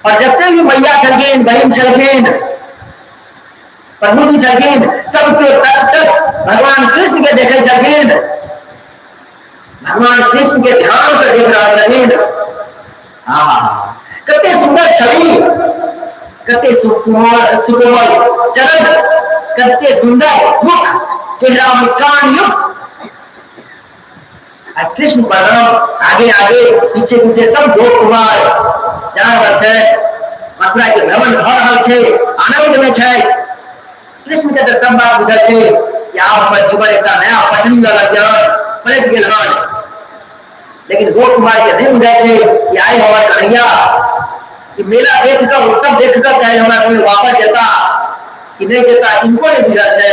और जते भी मैया छलखिन, बहिन छलखिन, प्रभु जी छलखिन, सबके तक तक भगवान कृष्ण के देखे छलखिन, भगवान कृष्ण के ध्यान से देख रहा छथिन। कते सुंदर छवि, कते सुकोमल चरण, कते सुंदर मुख, चेहरा मुस्कान युक्त। कृष्ण बलराम आगे आगे पीछे पीछे सब गोप कुमार जा रहल छै, मथुरा के भ्रमण भ रहल छै, आनंद में छै। कृष्ण के तो सब बात बुझल छै कि आब हमर जीवन एक नया पटरी पलट गेल हन, लेकिन गोप कुमार के नहीं बुझाय छै कि आइ हमर कन्हैया कि मेला देख कर उत्सव देख कर चाहे हमरा संगे वापस जेता कि नहीं जेता, इनको नहीं बुझल छै,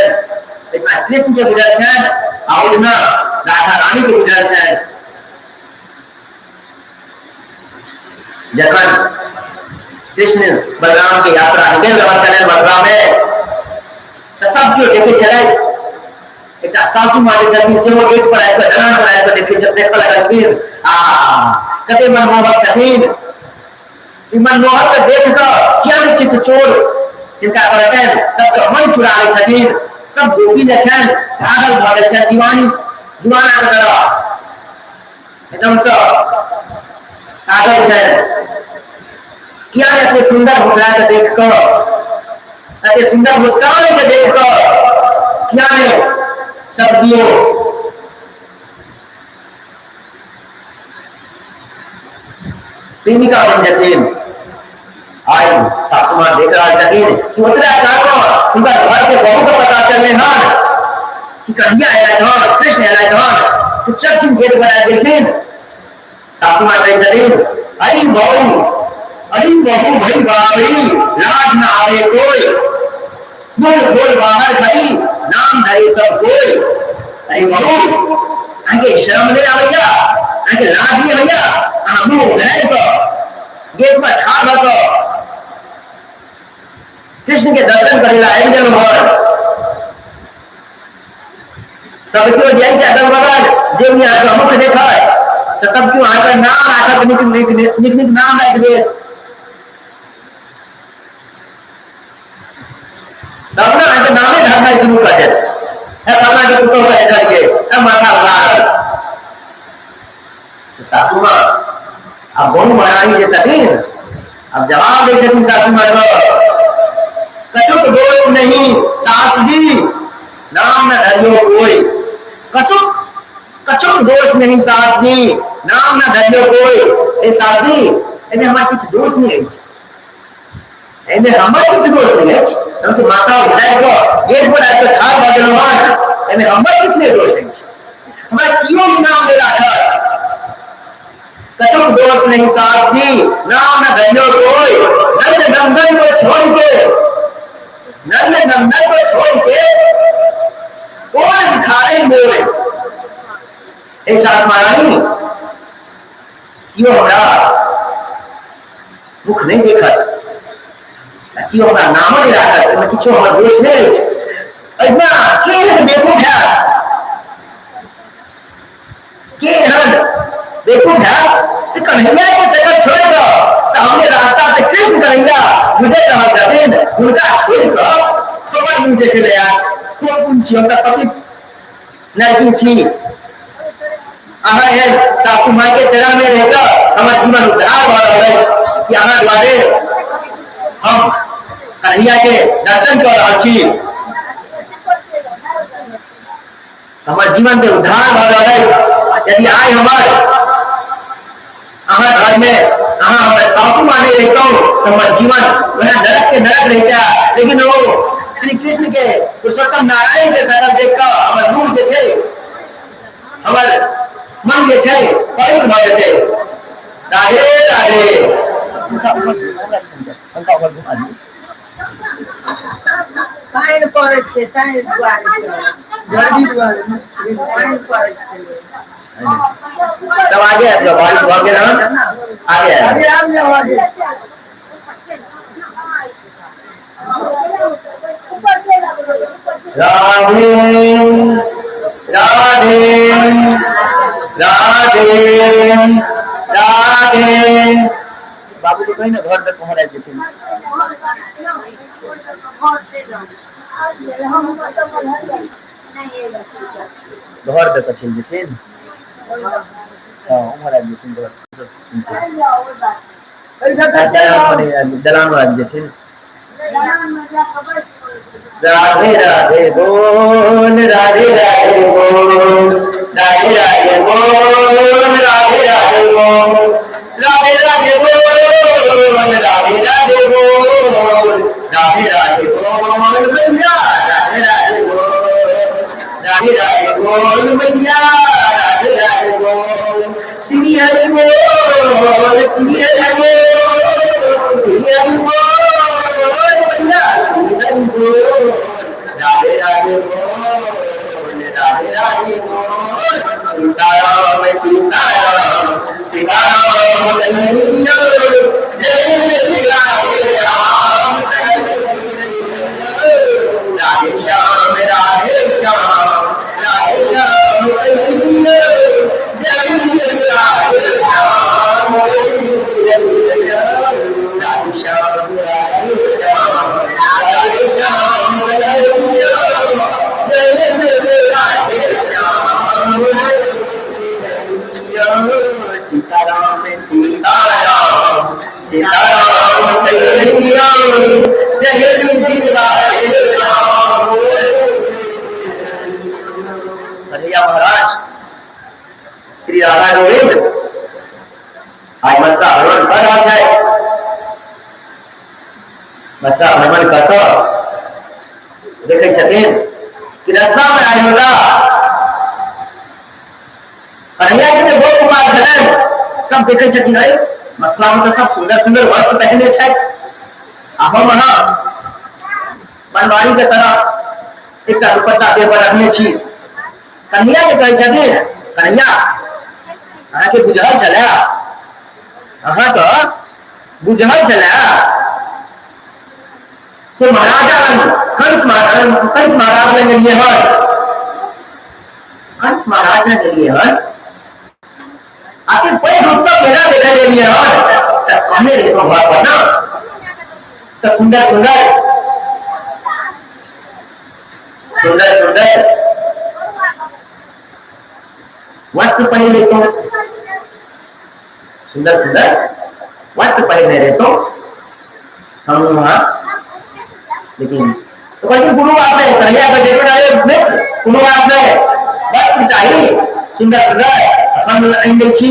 लेकिन कृष्ण के बुझल छै और ना राधा रानी के बुझल छै। जखन कृष्ण बलराम के यात्रा निकल रहल छलै मथुरा में तऽ सब केओ देखे छलै। एक सासू माँ जे छथिन सेहो गेट पर आबि कऽ दलान पर आबि कऽ देखऽ लगलखिन, कते मनमोहक छथिन। ई मनमोहक के देख कऽ किया नहि चित्त चोर जिनका कहतनि सबके मन चुरा लै छथिन। सब गोपी जे छनि पागल भऽ गेल छनि, दीवाना के तरह एकदम से पागल छनि। किया ने एते सुंदर मुखड़ा के देख कऽ, एते सुंदर मुस्कान के देख कऽ किया ने सब दियो प्रेमिका बन जाथिन। आज सासू माँ देख रहा छथिन कि उतरा काल उनका घर के बहू को पता चलने हन कि कन्हैया आयल हन, कृष्ण आयल हन, तो चर्चिन गेट पर आबि गेलखिन। सासू माँ कहै छथिन अरे बहू भई बावरी लाज न आवे कोई, मुंह खोल बाहर भई नाम धरे सब कोई। अरे बहू आगे शर्म नहीं आवैया, आगे लाज नहीं आवैया, आ मुंह उघार कऽ गेट पर ठाड़ भऽ कऽ कृष्ण के दर्शन करे ला आबि गेल हन। सब केओ जाइ छै अगल बगल, जे भी अहाँके मुख देखै तऽ सब केओ अहाँके नाम राखत, नीक नीक नाम राखि देत। सब ना अहाँके नामे धरनाइ शुरू कर देत, फलना के पुतोह के देखलिए माथा उघाड़ल, सासू माँ अब बहु महारानी जे छथिन अब जवाब दे छथिन सासू माँ कछुक दोष नहीं सास जी नाम न धरियो कोई कछुक कछुक दोष नहीं सास जी नाम न धरियो कोई ए सास जी एमे हमर किछ दोष नहीं अछि एमे हमर किछ दोष नहीं अछि हमसे माता विदाई को गेट पर आके ठाड़ भ गेलहुँ एमे हमर किछ नहीं दोष अछि हमरा कियो नाम दे राखत कछुक दोष नहीं सास जी नाम न धरियो कोई नंद नंदन को छोड़ के नंद नंदन को छोड़ के कौन दिखाए मोरे ए सास महारानी क्यों हमरा मुख नहीं देखत क्यों हमरा नाम नहीं राखत मैं किछो हमर दोष नहीं अइना के हन देखो भै के हन देखो भै से कन्हैया के शकल छोड़ कर सामने रास्ता से कृष्ण कन्हैया मुझे कहा छथिन उनका छोड़ कर खबर नहीं देखे ले यार को कुन छी हमर पति लड़की छी अहाँ है सासू माँ के चरण में रहकर हमार जीवन उद्धार भ रहल है कि अहाँ द्वारे हम कन्हैया के दर्शन कर रहल छी हमार जीवन के उद्धार भ रहल है यदि आइ हमार अहाँ घर में अहाँ हमारे सासू माँ नहीं रहता तो हमार जीवन वह नरक के नरक रहता लेकिन वो श्री कृष्ण के पुरुषोत्तम नारायण के शकल देखकर हमार रूह जे थे हमार मन जे छै पवित्र भ जेतै राधे राधे पाइन पड़े छै ताहि दुआरे जल्दी दुआरे पाइन पड़े छै सब आगे है जो बारिश हो गया ना आगे है आगे राधे राधे राधे राधे बाबू को कहीं ना घर तक पहुंचा देते हैं घर तक चल देते हैं हाँ हमारा देते हैं घर सुनते हैं दलान वाला देते हैं राधे राधे बोल राधे राधे बोल राधे राधे बोल राधे राधे बोल राधे राधे बोल राधे राधे बोल राधे राधे बोल मैया राधे राधे बोल राधे राधे बोल मैया राधे राधे बोल श्री हरि बोल श्री हरि बोल श्री हरि बोल मैया श्री हरि बोल राधे राधे बोल राधे राधे बोल सीताराम सीताराम सीताराम कन्हैया जय राधे राम राधे श्याम राधे श्याम राधे श्याम कन्हैया जय राधे राम राधे श्याम राधे श्याम राधे श्याम कन्हैया सीताराम सीताराम सीताराम कन्हैया जय राधे राम कन्हैया महाराज श्री राधा गोविंद आज मथुरा भ्रमण कर रहा है मथुरा भ्रमण कर देखे छथिन कि रास्ता में आए होगा कन्हैया के जे गोप कुमार छलन सब देखे छथिन अरे मथुरा में तो सब सुंदर सुंदर वस्त्र पहने छै आ हम वहां बनवारी के तरह एक दुपट्टा देह पर रखने छी कन्हैया के कहे छथिन कन्हैया अहाँ के बुझल छले अहाँ तो बुझल छले से महाराजा कंस महाराज ने लिए हन कंस महाराज ने लिए हन आखिर कोई उत्सव मेला देखा ले लिए हन त कहने रे तो हुआ पर ना तो सुंदर सुंदर सुंदर सुंदर वस्त्र पहन ले तो सुंदर सुंदर वस्त्र पहने रहे तो हम वहां, लेकिन तो लेकिन कोनो बात नहीं, कन्हैया को देते रहे मित्र, कोनो बात नहीं, वस्त्र चाहिए सुंदर सुंदर हम आइन छी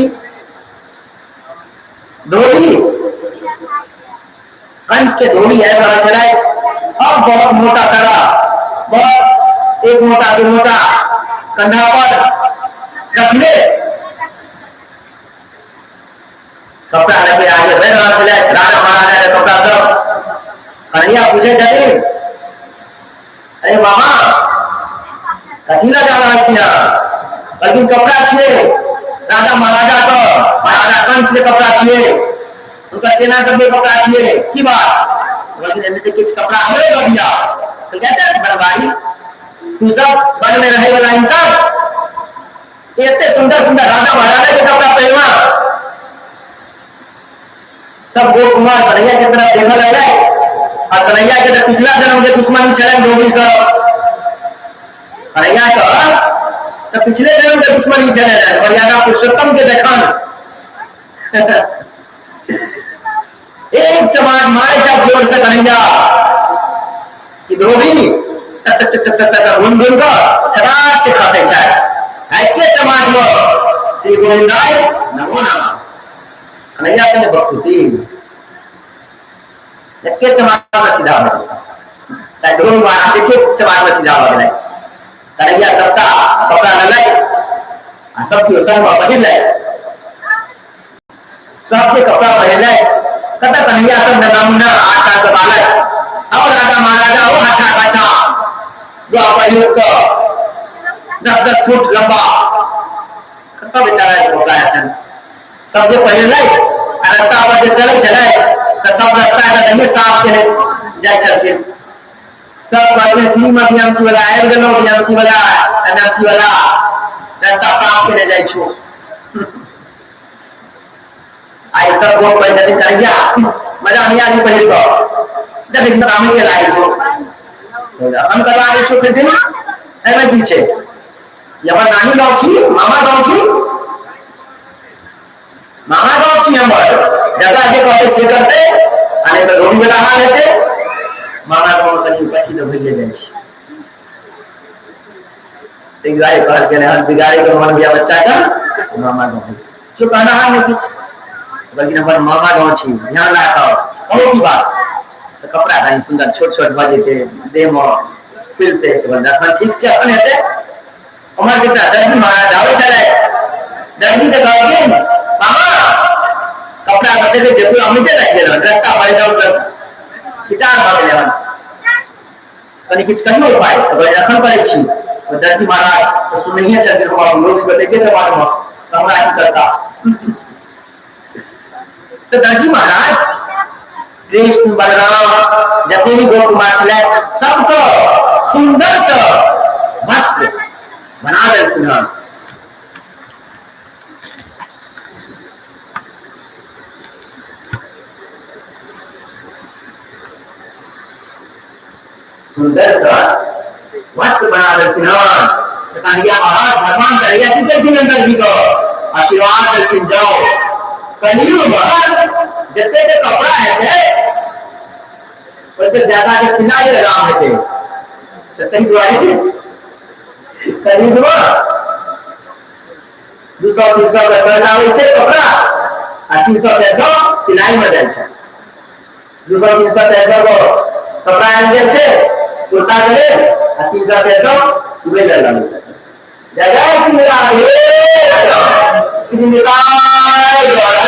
धोबी, कंस के धोबी है कहा चलाए, अब बहुत मोटा सारा, बहुत एक मोटा दो मोटा कंधा पर रख ले, कपड़ा लेके आगे बढ़ रहा चले, राजा महाराजा के कपड़ा सब। कन्हैया पूछे जाते, अरे मामा कथी ला जा रहा छिया, लेकिन कपड़ा छिए राजा महाराजा को, महाराजा कंस के कपड़ा छिए, उनका सेना सब के कपड़ा छिए, की बात, लेकिन इनमें से कुछ कपड़ा हमें दे दिया, तो क्या चल बड़वाई तू सब वन में रहे वाला इंसान, इतने सुंदर सुंदर राजा महाराजा के कपड़ा पहनवा, सब गोप कुमार कन्हैया के तरफ देखने लगे, और कन्हैया के तो पिछला जन्म के दुश्मनी चले धोबी सब, कन्हैया तो पिछले जन्म के दुश्मनी चले मर्यादा पुरुषोत्तम के देखन एक चमाट मारे जब जोर से कन्हैया कि धोबी घूम घूम कर छटाक से खसे ऐके चमाट में श्री गोविंदाय नमो नमः, कन्हैया से भक्ति एक चमाट में सीधा हो गया, धोबी महाराज एक चमाट में सीधा हो गया, कन्हैया सबका कपड़ा लगे, सबके संग पहन ले, सबके कपड़ा पहन ले, कता कन्हैया सब नमूना 8 साल का बालक, और राजा महाराजा वो हट्टा कट्टा जो अपयुक्त 10-10 फुट लंबा, कता बेचारा कपड़ा है, सबसे पहन ले, रास्ता पर जो चले चले तो सब रास्ता का नहीं साफ के जाए चलते, सब बात में फ्री में बीएमसी वाला आयल गलो, बीएमसी वाला एनएमसी वाला रास्ता साफ के जाए छो, आई सब वो पैसे दिन कर गया, मजा नहीं आई पहले को, जब इस काम के लाए छो, हम करवा रहे छो फिर दिन, है मैं पीछे, यहाँ नानी गाँव छी, मामा गाँव छी, मामा गाँव छी हम जगह आगे कहते से करते, अने तो धोबी वाला हाल लेते, मामा गाँव कहीं पछी तो भैया जाए छी, बिगाड़ी कहल के हम बिगाड़ी को मन गया बच्चा का, मामा गाँव, क्यों कहना हाल नहीं किच, बल्कि हमारे मामा गाँव छी, ध्यान रखो, कहो की बात, तो कपड़ा कहीं सुंदर छोट-छोट बाजे थे, दे मो फिरते, तो बंदा ठीक से अपन हेते, हमारे जितना दर्जी महाराज आवे चले, दर्जी तो कहोगे, मामा कपड़ा करते थे जब पूरा मुझे लग गया, रास्ता पड़े जाओ सब, किचार भागे लेवन, कहीं किच कहीं हो पाए, तो बड़े रखन पड़े छी, और दर्जी महाराज तो सुन नहीं है सर को आप लोग भी बताइए जब आप कमरा ही करता, तो दर्जी महाराज कृष्ण बलराम जितने भी गोप कुमार चले सबको सुंदर सा वस्त्र बना देते हैं, सुंदर सा वस्त्र बना देते हैं, कन्हैया महाराज भगवान कन्हैया कितने दिन अंदर जी को आशीर्वाद करके जाओ, कन्हैया महाराज जितने के कपड़ा है थे, वैसे ज्यादा के सिलाई लगाम है थे, तो कहीं दुआरे कहीं दुआ 200-300 का सर लावे छे कपड़ा, और 300-400 सिलाई में जाए छे, 200-300-400 को कपड़ा आने छे, कुर्ता करे, और 300-400 वेलर लावे छे, जय श्री राधे, श्री निताय गौर।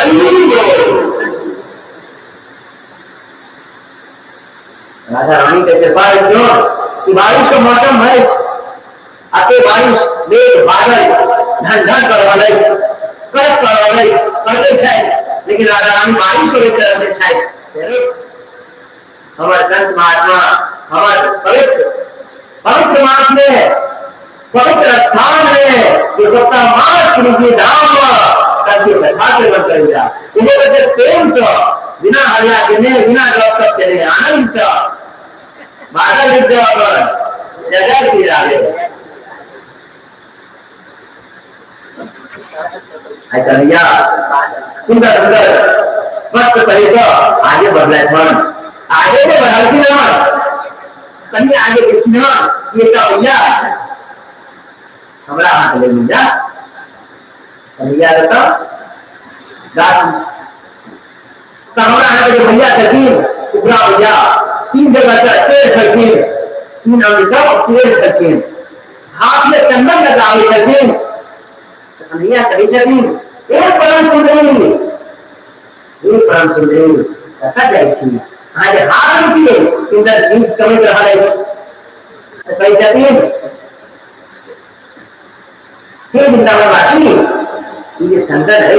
राजा रानी के कृपा क्यों कि बारिश का मौसम है, आके बारिश मेघ बादल ढन ढन करवाले, कड़क करवाले करते छे, लेकिन राजा रानी बारिश को लेकर रहते छे, हमारे संत महात्मा हमारे पवित्र मास में पवित्र स्थान में जो सप्ताह मास श्री जी धाम सबके कथा के बन करेगा, इन्हें बच्चे प्रेम से बिना हल्ला के बिना गप सप के आनंद से बादल लिख जाओ, जय श्री राधे। आई कन्हैया सुंदर सुंदर वक्त पहले तो आगे बढ़ रहे थे आगे से बढ़ती ना कहीं आगे देखी ना ये का भैया हमारा हाथ ले मिल जा कन्हैया रहता दास तो हमारा हाथ के भैया छठीन उबरा भैया 3 जगह से पेड़ छठीन 3 अंग सब पेड़ छठीन हाथ में चंदन लगावे छठीन कन्हैया कही छठीन एक परम सुंदरी कथा जाय छी आज हाथ में दिए सुंदर चीज चमक रहा है तो कही छठीन हे वृंदावन वासी ये चंदन है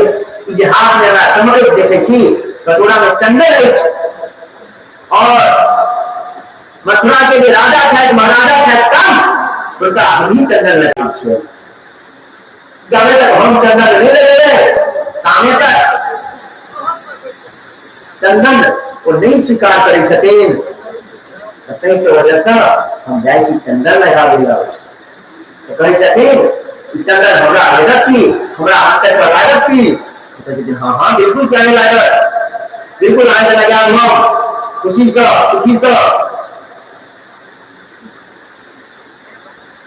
ये हाथ में चमक देखे छी कटोरा में चंदन है और मथुरा के जो राजा छथि महाराजा छथि कंस उनका हम ही चंदन लगा छे जब तक हम चंदन नहीं ले कामे तक चंदन को नहीं स्वीकार करे छथिन तै के वजह से हम जाय छी चंदन लगाबे तो कहे छथिन चंदन हमरा लागत की हमरा हस्ते पर लागत की तो कहते हां हां बिल्कुल क्या लागत बिल्कुल आगे लगा हम खुशी से सुखी से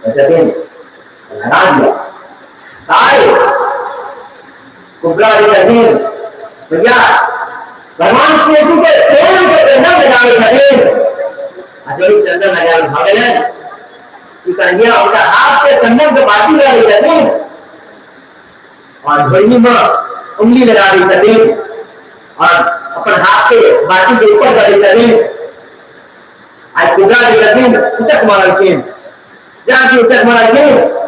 अच्छा दिन लगा दिया ताई कुबरा जी भैया भगवान कृष्ण के प्रेम से चंदन लगावे छथिन अजोरी चंदन लगावे भगवान की कन्हैया उनका हाथ से चंदन के बाटी लगा रही छथिन और घोड़ी में उंगली लगा रही छथिन और अपन हाथ पे बाटी के ऊपर कर रही छथिन आज कुबरा जी छथिन उचक मारलखिन जहाँ की उचक मारलखिन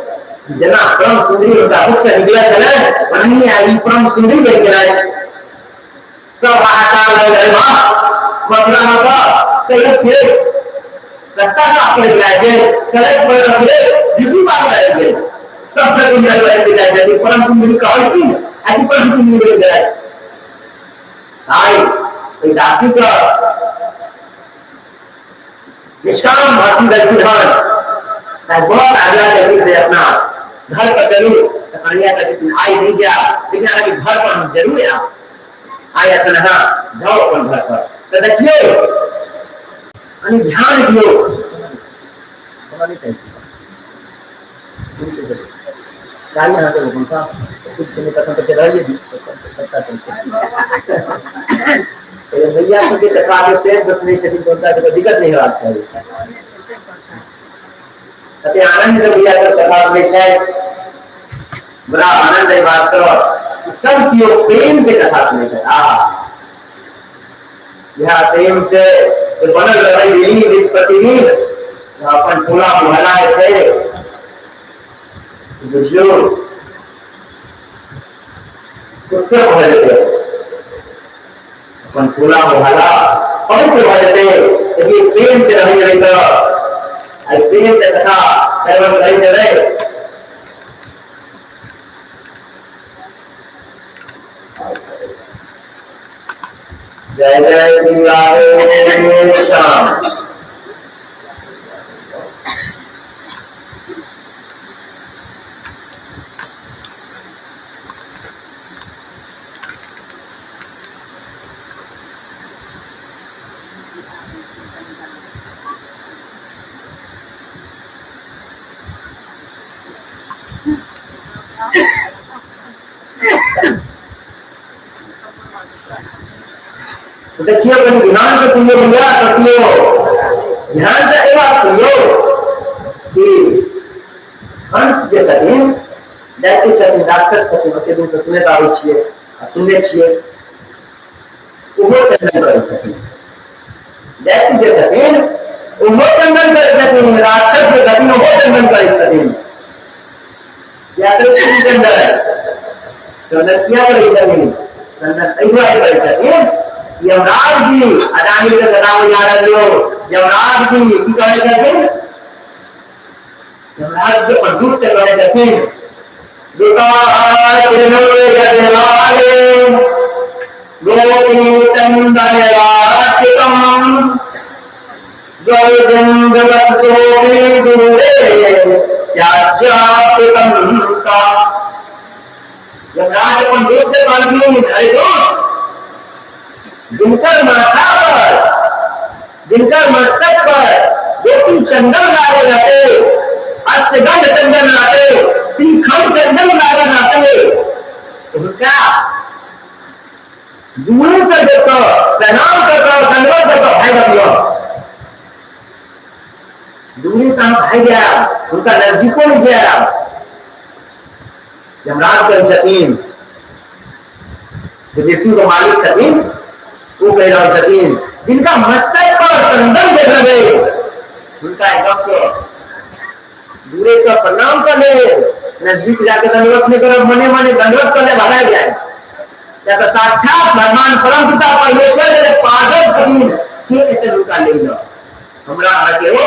जना परम सुंदरी उनका मुख से निकला चले वही आई परम सुंदरी बन गए सब हाहाकार लग रहे वहां मथुरा में तो चले फिर रास्ता साफ कर दिया गया चले पर फिर ड्यूटी मार रहे थे सब तक उनका लग दिया जाती परम सुंदरी का और की आई परम सुंदरी बन गए आई कोई दासी का निष्काम भक्ति करती है बहुत आग्रह करने से अपना घर पर जरूर कन्हैया का जितने आई नहीं जा लेकिन आगे घर पर हम जरूर आया कन्हा जाओ अपन घर पर तो देखियो अनि ध्यान दियो हमारी चाहिए गाड़ी यहाँ से लोगों का कुछ समय तक तो रहिए भी सबका चलते भैया को के चक्रा के प्रेम से सुने से बोलता है तो दिक्कत नहीं होना चाहिए अति आनंद से भैया सब कथा में है बड़ा आनंद है बात तो सब की प्रेम से कथा सुने से यह प्रेम से तो बनल रही दिन प्रतिदिन अपन पूरा मोहल्ला है बुझियो कुत्ते भरते अपन पूरा मोहल्ला पवित्र भरते यदि प्रेम से रही रही तो प्रेम से कथा सर्वम कही चले जय जय श्री राधे श्याम देखिए कहीं ध्यान से सुनियो भैया सखियो ध्यान से एक बात सुनियो कि हंस जे छथिन दैत्य छथिन राक्षस छथिन ओते दिन से सुनैत आबै छियै आ सुनने छियै ओहो चंदन करै छथिन दैत्य जे छथिन ओहो चंदन करै छथिन राक्षस जे छथिन ओहो चंदन करै छथिन या तो चंदन चंदन किया करै छथिन चंदन एहि दुआरे करै छथिन यमराज जी अदानी के नाम याद रखियो यमराज जी की कहे छथिन यमराज के प्रदूत के कहे छथिन गोपी चंदन राचितम जयदेव सोमी दूरे याज्ञापितम का यमराज अपन देख के कहलखिन, अरे दोस्त, जिनकर माथा पर, जिनकर मस्तक पर गोपी चंदन लागे रहते, अष्टगंध चंदन लागे, श्रीखंड चंदन लागे रहते, उनका दूर से देखो, प्रणाम करो, दंडवत करो, भाई बनियो। दूरी से हम भाई गया, उनका नजदीकों नहीं गया। यमराज कह छतीन, जो व्यक्ति को मालिक छतीन, वो कह रहा छतीन, जिनका मस्तक पर चंदन देख रहे, उनका एकदम से दूरे से प्रणाम कर ले, नजदीक जाके दंडवत नहीं करो, मने मने दंडवत कर ले, भगा जाए। या तो साक्षात भगवान परम पिता परमेश्वर के पार्षद छतीन, से एते उनका ले लो। हमरा आके हो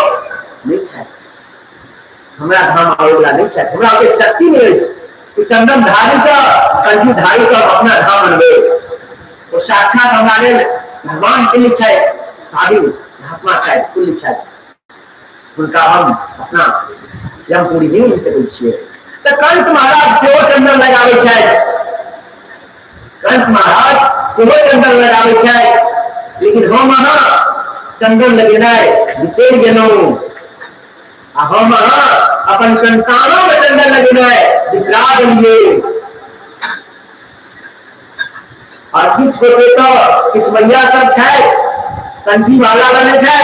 नहीं चाहिए, हमरा धाम आवेला नहीं चाहिए, हमरा के शक्ति नहीं है कि चंदन धारी का, कंठी धारी का अपना धाम बनवे। तो साक्षात हमारे भगवान के लिए चाहिए, साधु महात्मा चाहिए, कुल चाहिए, उनका हम अपना यमपुरी नहीं मिल सके छिए। तो कंस महाराज सेहो चंदन लगावे चाहिए, कंस महाराज सेहो चंदन लगावे चाहिए, लेकिन हम वहां चंदन लगेनाय विशेष गेनो, हम अपन संतानों में चंदन लगेनाय बिसरा देलिए। और किछ गोटे तो किछ मैया सब छै, कंठी वाला बने छै,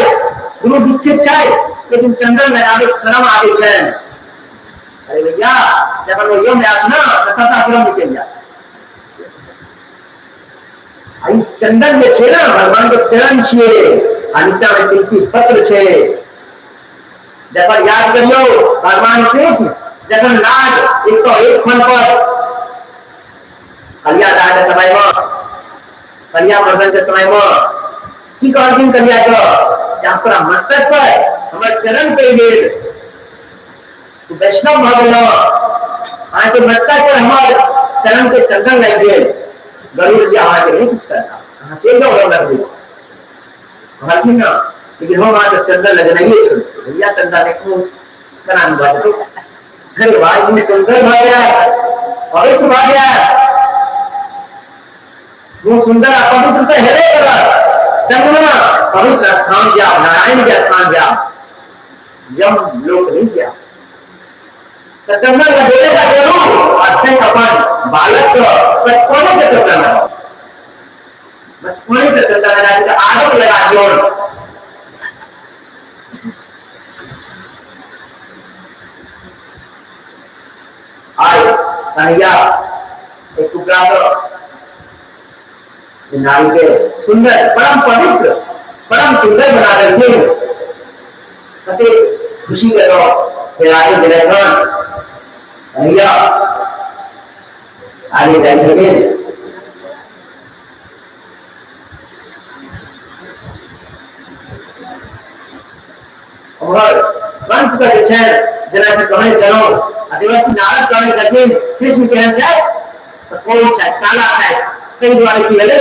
गुरु दीक्षित छै, लेकिन चंदन लगावे शर्म आवे छै। अरे भैया, जब वो यम आत ना तो सबका शर्म निकल जाए। आई चंदन में छे ना भगवान के चरण छे, आ नीचा में तुलसी पत्र छे। जब याद करियो भगवान कृष्ण जखन राज 101 खन पर कलिया दान के समय में, कलिया मर्दन के समय में की कहलखिन कलिया को, जब पूरा मस्तक पर हमर चरण पे गेल, तू वैष्णव भ गेलो, आ के मस्तक पर हमर चरण के चंदन लग गेल, गरुड़ जी आके नहीं कुछ करता, कहां के लो लग गई कहलखिन ना, लेकिन हम आज चंदन लगना ही छोड़ भैया, चंदन ने क्यों करानी बात है। अरे भाई तुम सुंदर भाग गया, अरे तू भाग गया, वो सुंदर पवित्र तो हेले कर संगमना पवित्र स्थान जा, नारायण के स्थान जा, यम लोक नहीं जा। तो चंदन का देने का जरूर, और संग अपन बालक को बचपने से चंदन लगाओ, बचपने से चंदन लगा के आदत लगा दियो। आए कन्हैया एक टुकड़ा तो नारी के सुंदर, परम पवित्र, परम सुंदर बना करके कते खुशी करो, फिर आगे मेरे घर कन्हैया आगे जाए सके। और वंश का जो है जना के कहने चलो, आदिवासी नारद कहने सके कृष्ण कहने चाहे तो कोई चाहे काला है कई द्वारे की लगे,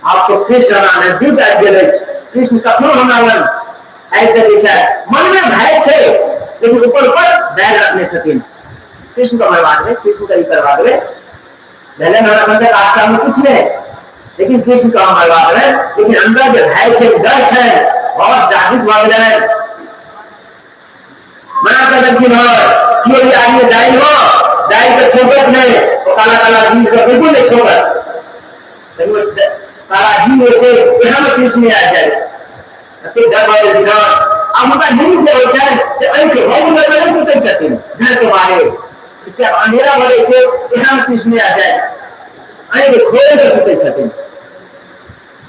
आपको कृष्ण नजदीक आ गए, कृष्ण कखनो हमरा ऐसे दिशा मन में भय छे, लेकिन ऊपर ऊपर बैर रखने छथिन। कृष्ण को बर्बाद में, कृष्ण का ही करवा दे, पहले मेरा बंदे आश्रम में कुछ नहीं, लेकिन कृष्ण का हम बर्बाद है, लेकिन अंदर जो भय छे, डर छे, और जागृत भाग जाए। मना कर दक्षिण कि भी आदमी दाई हो, दाई को छोकत नहीं, तो काला काला जी से बिल्कुल नहीं छोकत, काला जी हो छे यहाँ में कृष्ण आ जाए, फिर डर वाले दिन अब उनका नींद जो है से अंक भोग में नहीं सुते छथिन, घर के बाहर क्या अंधेरा वाले छे यहाँ में कृष्ण आ जाए, अंक खोल के सुते छथिन,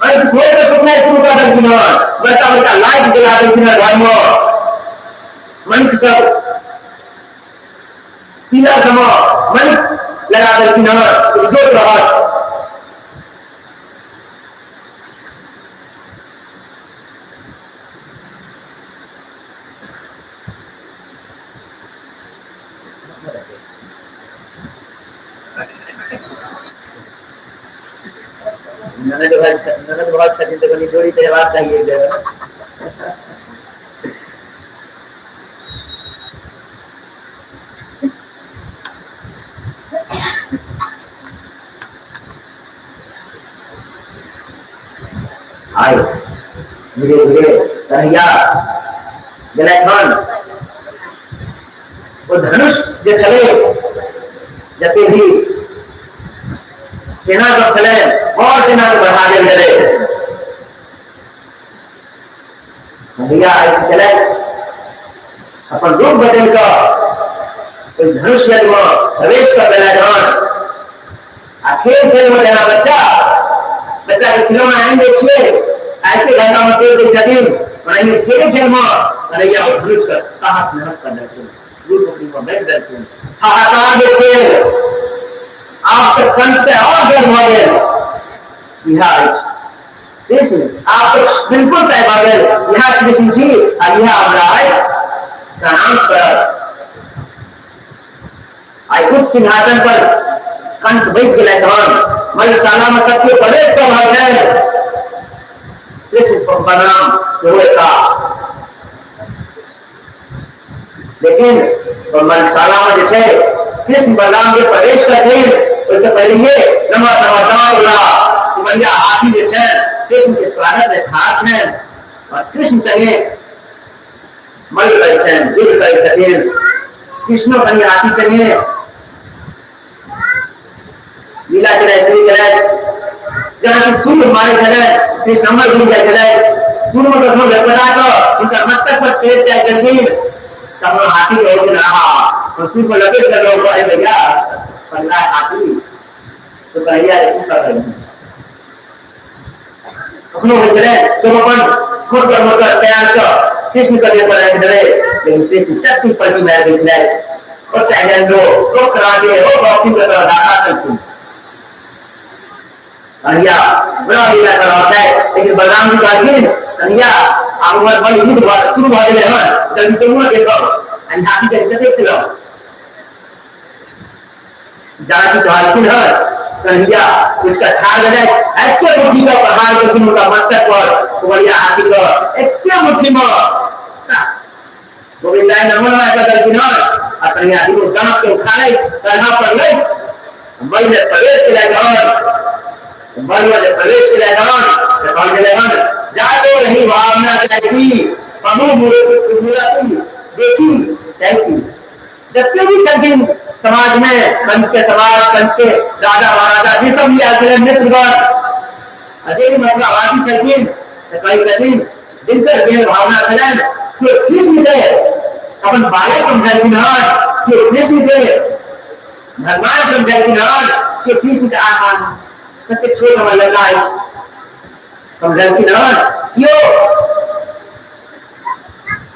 अंक खोल के सुतना शुरू कर दक्षिण बड़का बड़का लाइट जला दक्षिण घर में, मन सब पीला समय मन लगा दक्षिण जो प्रभात ननद बहुत छथिन तो कनी जोड़ी त्यौहार चाहिए जगह आए धीरे धीरे कन्हैया जलाखन वो धनुष जो चले जते भी सेना सब चले और सेना को बढ़ा दे चले कन्हैया चले अपन रूप बदल कर धनुष यज्ञ में प्रवेश कर जलाखन खेल खेल में देना बच्चा के खिलौना आएंगे छे ऐसे घंटा में खेल के छथिन और ये खेल खेल में कन्हैया धनुष कर तहस नहस कर देते रूप अपनी में बैठ जाते हाहाकार देखे आप तक कंस पे और डर हो गए बिहार कृष्ण आप बिल्कुल तय हो गए यह कृष्ण जी और यह अमराज प्रणाम कर आई कुछ सिंहासन पर कंस बैस गए मलशाला में सबके प्रवेश का भाग है कृष्ण प्रणाम से का लेकिन मलशाला में जैसे कृष्ण बलराम के प्रवेश करते उससे पहले ये नमः नमः बोला भैया हाथी जैसे कृष्ण के स्वागत में खास है और कृष्ण संगे मल करे युद्ध करे कृष्ण बनी हाथी संगे लीला करे श्री करे जहां की सूर्य मारे चले कृष्ण अमर गुरु जाए चले सूर्य में कखनो लपटा तो उनका मस्तक पर चेत जाए चलती तब हाथी के ओर रहा और सूर्य को लपेट कर लोग आए भैया पल्ला हाथी तो कहिया रे का करें कखनो में चले तो अपन खुद कर तैयार कर कृष्ण का पेपर रख दे लेकिन कृष्ण चस्सी पर भी मार गए और ताइक्वांडो तो कराटे और बॉक्सिंग का दाखा सकते कन्हैया बड़ा लीला कर रहा है लेकिन बलराम जी कहते कन्हैया आप उमर बड़ी युद्ध शुरू हो गए हैं जल्दी चलूंगा देखो अनि हाथी से देख लो जरा की कहलखिन है कन्हैया उसका ठाड़ गए ऐसे मुट्ठी का प्रहार करके उनका मस्तक पर बढ़िया हाथी का ऐसे मुट्ठी में गोविंदा नमन में करलखिन है और कन्हैया जी को गणक के उठा ले करना पर ले मई में प्रवेश के लिए बलवा जब प्रवेश के तो कौन जलेगन जातो रही भावना कैसी अनु मूर्ति देखी कैसी जबकि भी चलती समाज में कंस के समाज कंस के राजा महाराजा जिस सब भी आचरण मित्रगण अजय भी मतलब आवासी चलती तो कई चलती जिनका जीवन भावना चलन कि कृष्ण के अपन बालक समझाई कि ना कि कृष्ण के भगवान समझाई कि ना कि कृष्ण का आत्मा कते छोटा वाला है समझल कि ना यो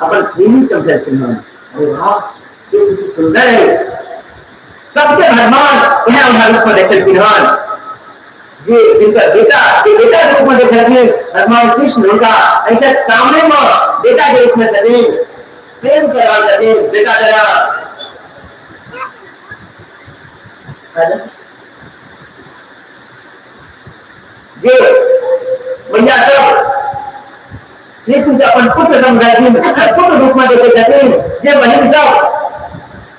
अपन प्रेमी समझल कि ना अरे वाह कितनी सुंदर है सबके भगवान यह उदाहरण को देखल कि ना जी जिनका बेटा रूप में देखल कि भगवान कृष्ण उनका ऐसे सामने में बेटा के रूप में चले प्रेम करा चले बेटा जरा जे भैया सब कृष्ण के अपन पुत्र समझाती पुत्र रूप में देखे जाते जे बहन सब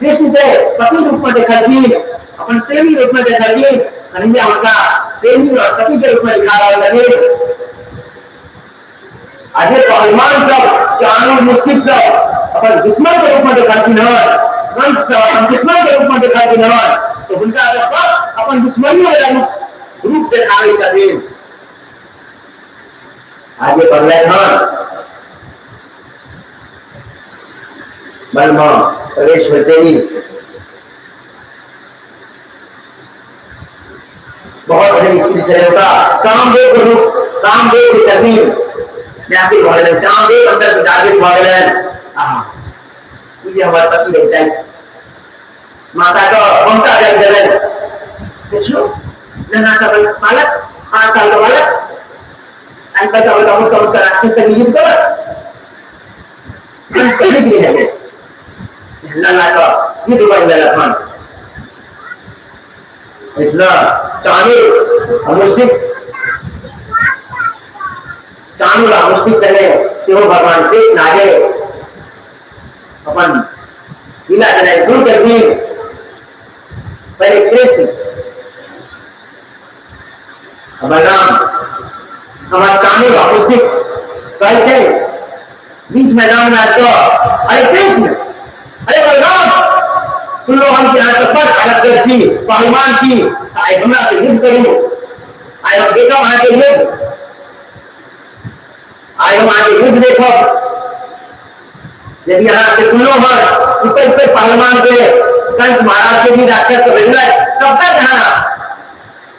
कृष्ण के पति रूप में देखती अपन प्रेमी रूप में देखती कन्हैया उनका प्रेमी और पति के रूप में दिखा रहा है आज पहलवान सब चाणूर मुस्तिक सब अपन दुश्मन के रूप में देखती न वंश सब अपन दुश्मन के रूप में देखती न तो उनका अपन दुश्मनी वाला रूप दिखावे चाहिए आगे बढ़ रहे हैं बलमा प्रवेश होते ही बहुत बड़ी स्त्री से होता कामदेव को कामदेव की जमीन व्यापी भागलन कामदेव अंदर से जागृत भागलन ये हमारे पति रहता है माता का ममता जग गलन देखो नन्हा सा बालक 8 साल का बालक अंतर का उसका राक्षस से युद्ध कर कंस करने के लिए है नन्हा का युद्ध कर लखन इतना चाणूर मुस्तिक से शिव भगवान कृष्ण आगे अपन लीला चलाए शुरू कर दी पहले कृष्ण बलराम हमारे चाणूर उपस्थित कहै छै बीच मैदान में आके अरे कृष्ण अरे बलराम सुनो हम के यहाँ बड़ कलेक्टर छी पहलवान छी आइ हमरा से युद्ध करू आइ हम देखब अहाँ के युद्ध आइ हम अहाँ के युद्ध देखब यदि अहाँ के सुनो हर ऊपर पहलवान के कंस महाराज के भी राक्षस को भेजल सबका कहाना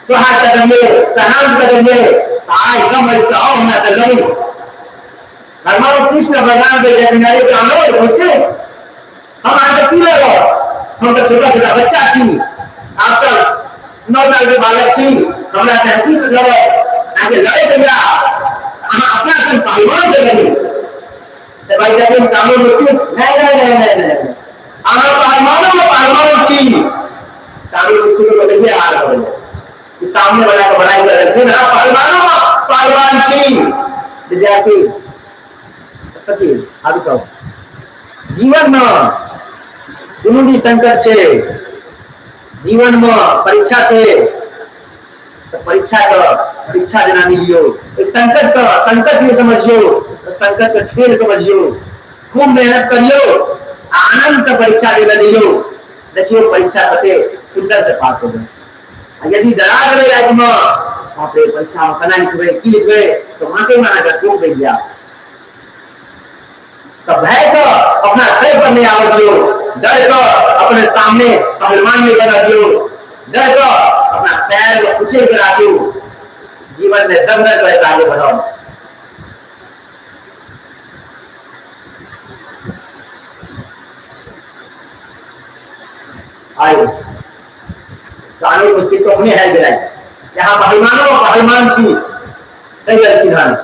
सुहाग करिए प्रणाम करिए आय कम इसका आओ हमरा से लड़ी भगवान कृष्ण भगवान के किनारे चालो उसके हम आज की लड़ो हम तो छोटा छोटा बच्चा छी आप सब 9 साल के बालक छी हमरा से की लड़ो आगे लड़े करिया हम अपना से पहलवान से लड़ी तो भाई जब हम चालो उसके नहीं हम पहलवानों में पहलवान छी चालो उसके तो देखिए हाल हो कि सामने वाला को बड़ाई कर रहे ना पहलवानों में पहलवान छी विद्यार्थी પછી આવું કહો જીવનમાં ઘણું બી સંકટ છે જીવનમાં પરીક્ષા છે તો પરીક્ષા દેना नहीं लियो इस संकट नहीं समझियो संकट को खेल समझियो खूब मेहनत करियो आनंद से परीक्षा देना दियो देखियो परीक्षा कते सुंदर से पास हो गए यदि डरा गए आज में आप परीक्षा में कना लिखबे की लिखबे तो माटे माना कर खूब दे गया तो भय को अपना सिर पर नहीं आवा दियो डर को अपने सामने पहलवान में बना दियो डर को अपना पैर को ऊंचे करा दियो जीवन में दम दम आगे बढ़ाओ आयो चाणूर उसकी तो अपने है गिराई यहाँ पहलवान छी कई लड़की धान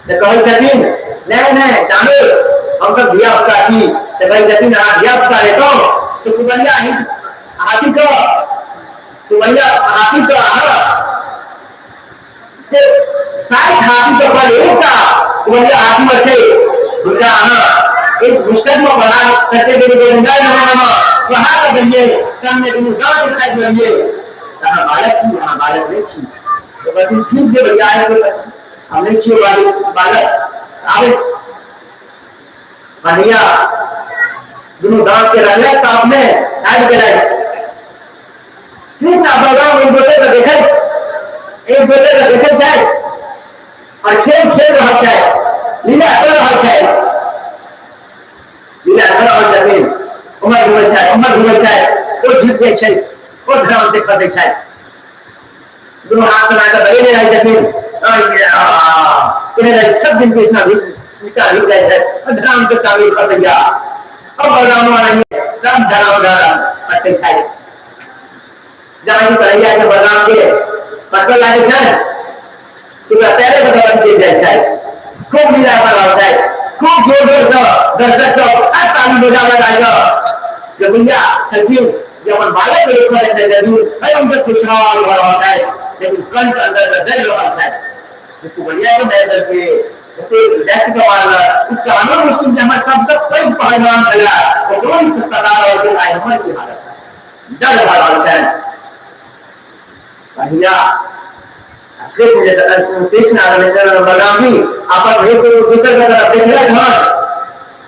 तो कहै छथिन नहीं चाणूर हम सब धिया पुता छी तो कहै छथिन अहाँ धिया पुता रहतो तो कुबलिया हाथी को जे साइड हाथी तो पर एकटा कुबलिया हाथी में छै दुर्गा अहाँ एक मुश्किल में बड़ा करते देवी गोविंदा नमः स्वाहा का करिए सामने तुम गांव दिखाई देंगे कहां बालक नहीं छी तो कहती ठीक से भैया है हम नहीं छी बालक आवे भैया दोनों दांत के रखले साथ में ऐड के रहे कृष्ण बलराम एक दूसरे को देखे जाए और खेल रहा है लीला कर रहा है उमर घुमल छै ओ झूठ से छै ओ धर्म से फसे छै दोनों हाथ में आकर लगे रहे छथिन केने सब दिन कृष्णा भी विचार हो जाए है धर्म से चालू फस गया अब बलराम नहीं दम धर्म पट्टे छै जहां की कन्हैया के बलराम के पटल लागे छै कि पहले तो बदन के जाए छै खूब लीला कर रहा छै खूब जोर से दर्शक सब ताली बजावे लागे जब भैया सखियों जब बालक को देखा लेते जरूर भाई उनसे खुशहाल हो रहा है लेकिन कंस अंदर से डर रहा है तो बढ़िया को डर करके तो डेथ का मारना चाणूर मुश्किल से हमारे सबसे बड़ी पहलवान चला तो कौन सदा रहा है आई हमर की हालत डर वाला है भैया कृष्ण बलराम जी आपन भेद को दूसरे का तरफ देख रहे हैं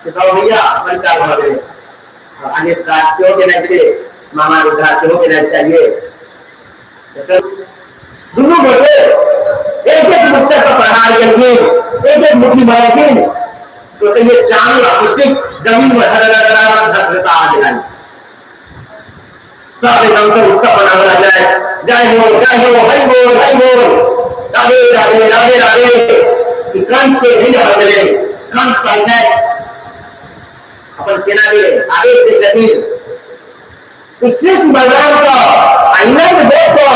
कि तो भैया बलता हो गए अन्य प्राप्त से हो देना चाहिए मामा रुद्रा से हो देना चाहिए दोनों बोले एक पुस्तक का प्रहार करके एक मुट्ठी मारे तो ये चाणूर पुस्तक जमीन में धस आ गया सब एकदम से उत्सव बना हुआ जाए जय हो हरि बोल राधे राधे राधे राधे कि कंस को नहीं रहा करे कंस पंचायत अपन सेना के आगे से जमीन कृष्ण बलराम का आईना में देख को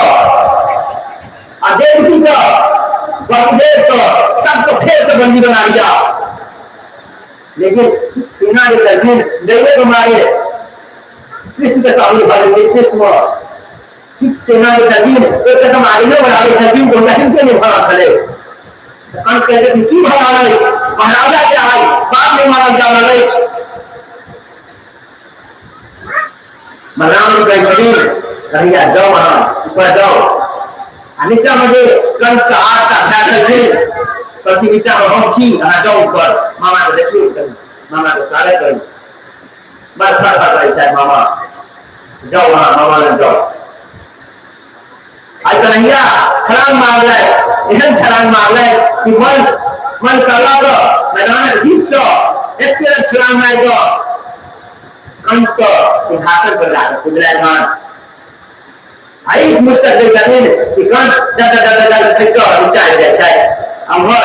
देवकी का वसुदेव को सबको फिर से बंदी बना दिया लेकिन सेना के जमीन देवे को मारे कृष्ण के सामने भाई कृष्ण किस सेना के जमीन एक कदम आगे न बढ़ावे जमीन को नहीं के नहीं भरा चले कंस कहते कि की भरा है महाराजा क्या है बाप ने मारा क्या है बलराम ने कहा कहिया जाओ वहां ऊपर जाओ नीचा मध्ये कंस का हाथ का ध्यान रखें प्रति नीचा में हम छी जाओ ऊपर मामा को देखिए करें मामा को सारे करें बस चाहे मामा जाओ वहां मामा लग जाओ आज कन्हैया छलांग मार ले एहन छलांग मार ले कि मन साला को मैदान हित सो एक तेरा छलांग मार को कंस को सिंहासन पर लाकर कुदला खान आई मुस्तक दे करें कि कंस दा किसको ऊंचाई दे चाहे हम हो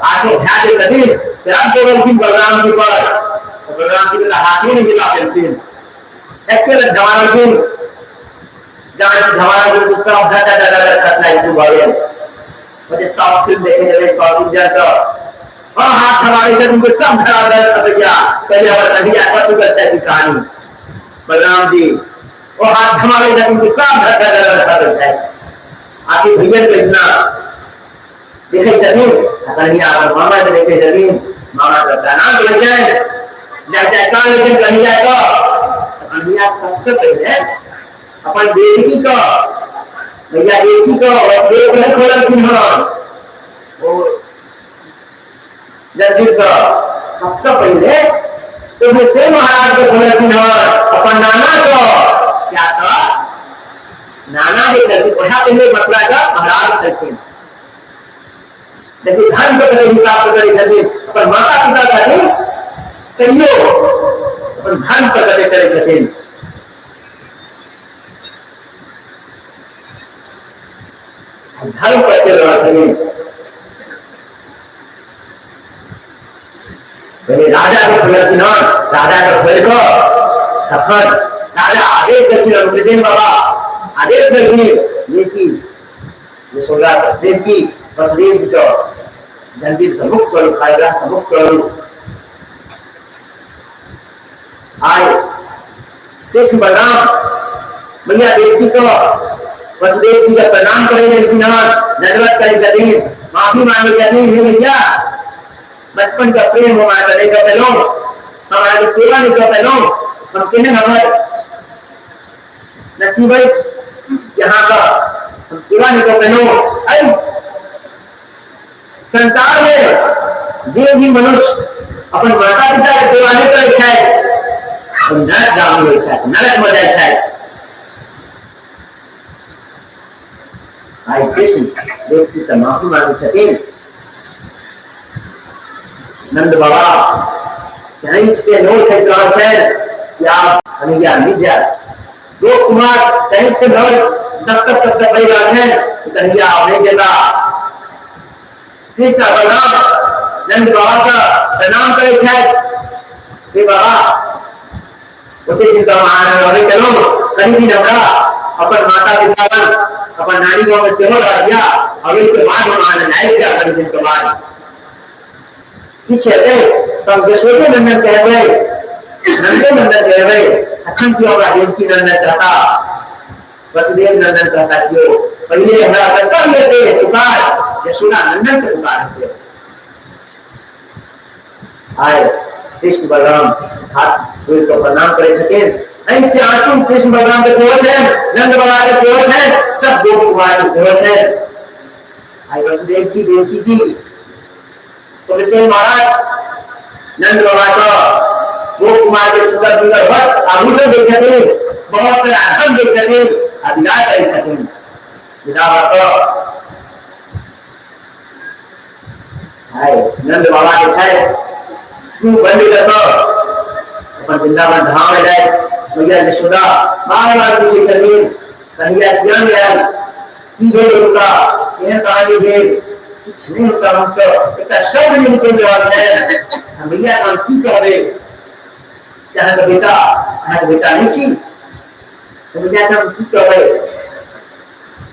आंखों ध्यान दे करें तेरा तो रोकिन बलराम जी पर बलराम जी का हाथ ही नहीं मिला फिर एक तेरा जवान की जवान की सब दा कसलाई तू बारे मुझे सब फिल्म देखे जब सब इंजन का हां हाथ हमारे से तुमको सब धरा फंस गया पहले बार कन्हैया का चुका है की कहानी बलराम जी वो हाथ हमारे से तुमको सब धरा फंस है आखिर भैया को इतना देखे चलिए कन्हैया और मामा को देखे चलिए मामा का प्रणाम लग जाए जैसे कान लेकिन कन्हैया को कन्हैया सबसे पहले अपन बेटी को भैया बेटी को देख नहीं खोला कि हां वो जल्दी से सबसे पहले तो से महाराज को खोला कि हां अपन नाना को क्या था नाना के चलते वहां पहले मथुरा का महाराज चलते लेकिन धर्म को कभी हिसाब से करे चलते अपन माता पिता का नहीं कहियो अपन धर्म पर कभी चले चलते धर्म पर चलना चाहिए पहले राजा को खोला कि हां राजा को खोल को सफर राजा आदेश करती है कृष्ण बाबा आदेश करती लेकिन ये सोला देव की वसुदेव जी को जंजीर से मुक्त करो कायदा से मुक्त करो आए कृष्ण बलराम मैया देवी को वसुदेव जी का प्रणाम करे लेकिन दंडवत करे चलिए माफी मांगे चलिए हे भैया बचपन का प्रेम हमारा करने का पहलो हमारी सेवा नहीं का पहलो हम कहने हमारे नसीब यहाँ का हम सेवा नहीं का पहलो आई संसार में जो भी मनुष्य अपन माता पिता की सेवा नहीं करे छाए हम नरक जाम हो छाए नरक में जाए छाए आई कृष्ण देव की समाप्ति मांगी छते नंद बाबा कहीं से नोट है सवाल है कि आप कन्हैया निजा दो कुमार कहीं से नोट तक भाई राज है कन्हैया नहीं देता कृष्ण बलराम नंद बाबा का प्रणाम करे छे हे बाबा ओते दिन का महान होने चलो कहीं भी नबड़ा अपन माता पिता अपन नानी को में सेवा कर दिया और इसके बाद महान नायक जा कर दिन के बाद पीछे रे तो यशोदे नंदन कह गए नंदे नंदन कह गए अखंड की होगा देवकी नंदन कहता वसुदेव नंदन कहता क्यों पहले हमारा कर्तव्य थे पुकार यशोदा नंदन से पुकारते आए कृष्ण बलराम हाथ जोड़ कर प्रणाम करे सके ऐसे आंसू कृष्ण बलराम के सेवक है नंद बाबा के सेवक है सब गोप कुमार के सेवक है आए वसुदेव जी देवकी जी तो विशेष महाराज नंद बाबा को गोप कुमार के सुंदर सुंदर वस्त्र आभूषण देख सके बहुत सारे आभूषण देख सके अधिकार कर सके विदा को हाय नंद बाबा के छाए तू बंदी करतो अपन वृंदावन धाम में जाए मैया यशोदा बार-बार पूछे सके कन्हैया ज्ञान यार की भेद होगा यह कहानी भेद कुछ नहीं होता हमसे इतना शब्द नहीं निकल रहा है हम भैया हम की कह रहे चाहे तो बेटा नहीं छी तो भैया हम की कह रहे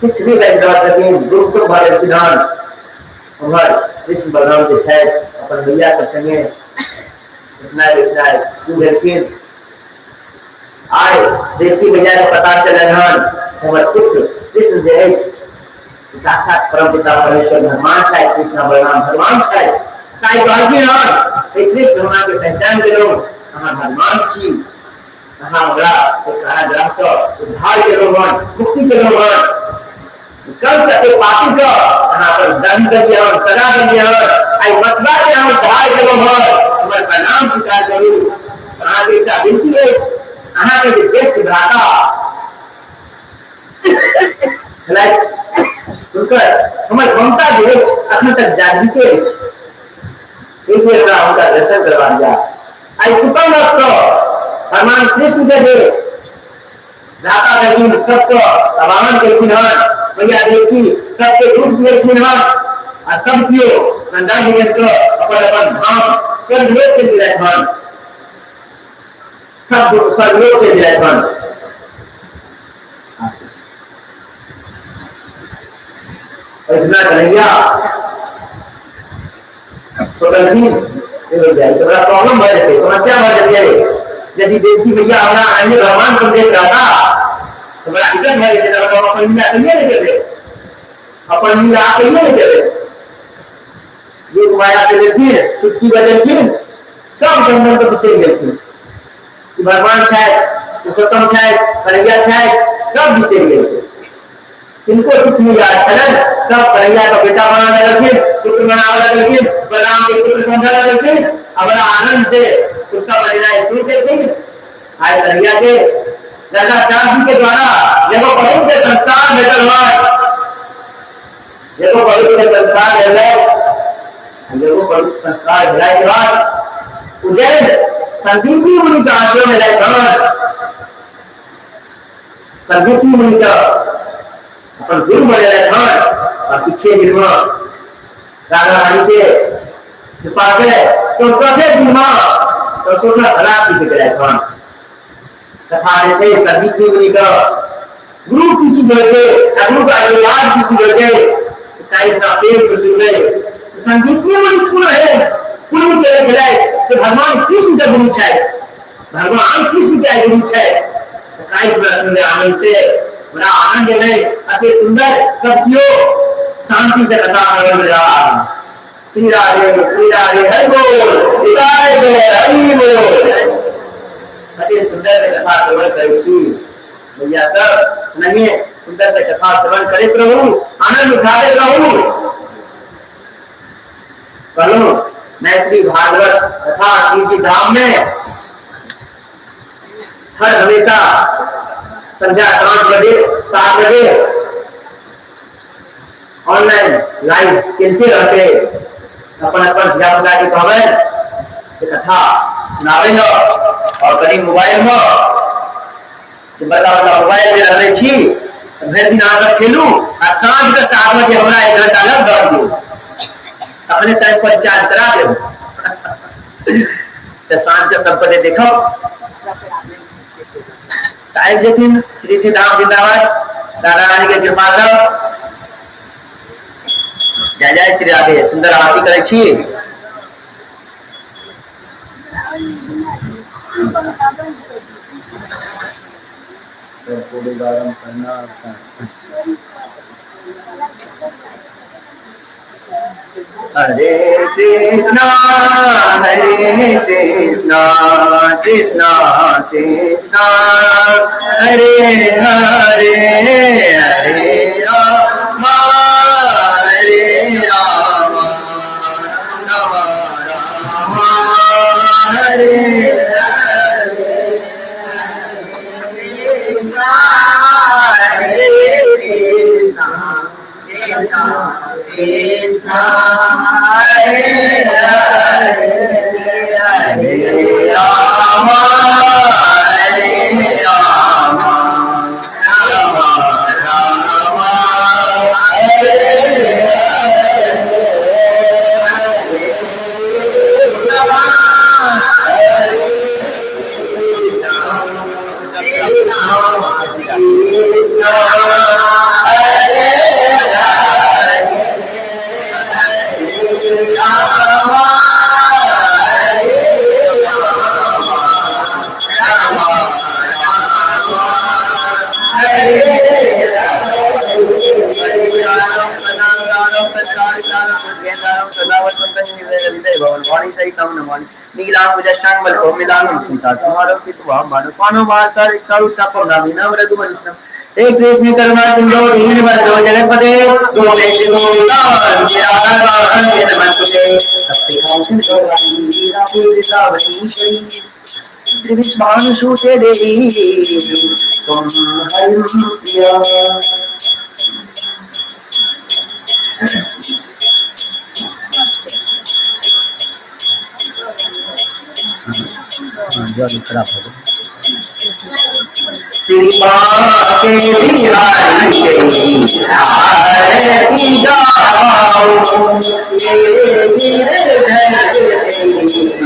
कुछ नहीं कह रहा सके दुख सुख भरे विधान हमार कृष्ण बलराम के छे अपन भैया सब संगे कृष्णा सूर्य के आए देखी भैया को पता चला धन समर्पित कृष्ण जय साक्षात परम पिता परमेश्वर भगवान है कृष्ण बलराम भगवान है ताई कहती है कृष्ण भगवान के पहचान के लोग हमारा भगवान छी हमारा बड़ा काराग्रह से उद्धार के लोग मुक्ति के लोग कर सके पापी का यहाँ पर दंड कर दिया और सजा कर दिया और आई मतबा के हम ढाल के लोग हमारे परिणाम स्वीकार करूँ कहाँ से इतना विनती है यहाँ के ज्येष्ठ भ्राता हमारे ममता जो है अखन तक जागृत है इसलिए उनका दर्शन करवा दिया आई सुतम भगवान कृष्ण के थे राता देखी सबको आवाहन करती है भैया देखी सबके रूप देखी है और सब कियो नंदा जी को अपन अपन धाम स्वर्ग लोक चले जाए धाम सब स्वर्ग लोक चले जाए धाम इतना कन्हैया सोचलखिन हो जाए तो बड़ा प्रॉब्लम बढ़ जाती समस्या बढ़ जाती है यदि देवकी भैया हमारा अन्य भगवान समझे रहता तो बड़ा दिक्कत है कि जब हम अपन लीला कहिए नहीं करते अपन लीला कहिए नहीं करते ये माया से लेती है सुचकी बदलती सब बंधन को किसे लेती कि भगवान शायद पुरुषोत्तम शायद कन्हैया शायद सब किसे लेते इनको कुछ नहीं याद चलन सब कन्हैया का बेटा बनाने लगे पुत्र बनाने लगे बलराम के पुत्र समझने लगे अब आनंद से उसका बलिदान शुरू करते आए कन्हैया के गंगाचार्य जी के द्वारा देखो पवित्र संस्कार भेटल हुआ देखो पवित्र संस्कार देखो पवित्र संस्कार भेला के बाद उज्जैन संदीपनी मुनि का आश्रम में लाए संदीपनी मुनि का अपन गुरु बने रहे और पीछे गिरवा राजा रानी के पास है 64 दिन में 64 हरा सीख गए थे कथा है संदीप मुनि का गुरु की चीज है गुरु का याद की चीज है काई ना प्रेम से सुन ले संदीप मुनि कुल है कुल के चलाए से भगवान कृष्ण का गुरु है भगवान कृष्ण का गुरु है काई प्रश्न में आनंद से बड़ा आनंद है अति सुंदर सब क्यों शांति से कथा कर रहा श्री राधे हरि बोल विदाई दे हरि बोल अति सुंदर से कथा श्रवण करी भैया सब नहीं सुंदर से कथा श्रवण करे प्रभु आनंद उठाते प्रभु कलो मैत्री भागवत तथा श्री जी धाम में हर हमेशा संध्या 5 बजे 7 बजे ऑनलाइन लाइव चलते रहते अपन अपन ध्यान लगा के कहवे कथा सुनावे लो और कहीं मोबाइल में बड़ा बड़ा मोबाइल में रहले छी भर दिन आ सब खेलू और सांझ के 7 बजे हमरा 1 घंटा लग दर दियो अपने टाइम पर चार्ज करा दे तो सांझ के सब बजे देखो टाइम जतिन श्री जी धाम जिंदाबाद दादा रानी के कृपा से जय जय श्री राधे सुंदर आरती करे छी हरे कृष्णा कृष्णा कृष्णा हरे हरे हरे राम राम हरे नीलांग सीता समारोह की तो हम मानो पानो मार सारे चालू चापो नामी नाम रघु वंशनम हे कृष्ण करुणा सिंधु दीन बंधु जगतपते गोपेश गोपिकांत निराकार नमस्ते सत्यकाम गौरांगी राधे वृंदावनीश्वरी श्रीविष्णुसूते देवी त्वं हरिप्रिया श्री माँ के बिहारी के आरती गाओ ये गिरधर तेरी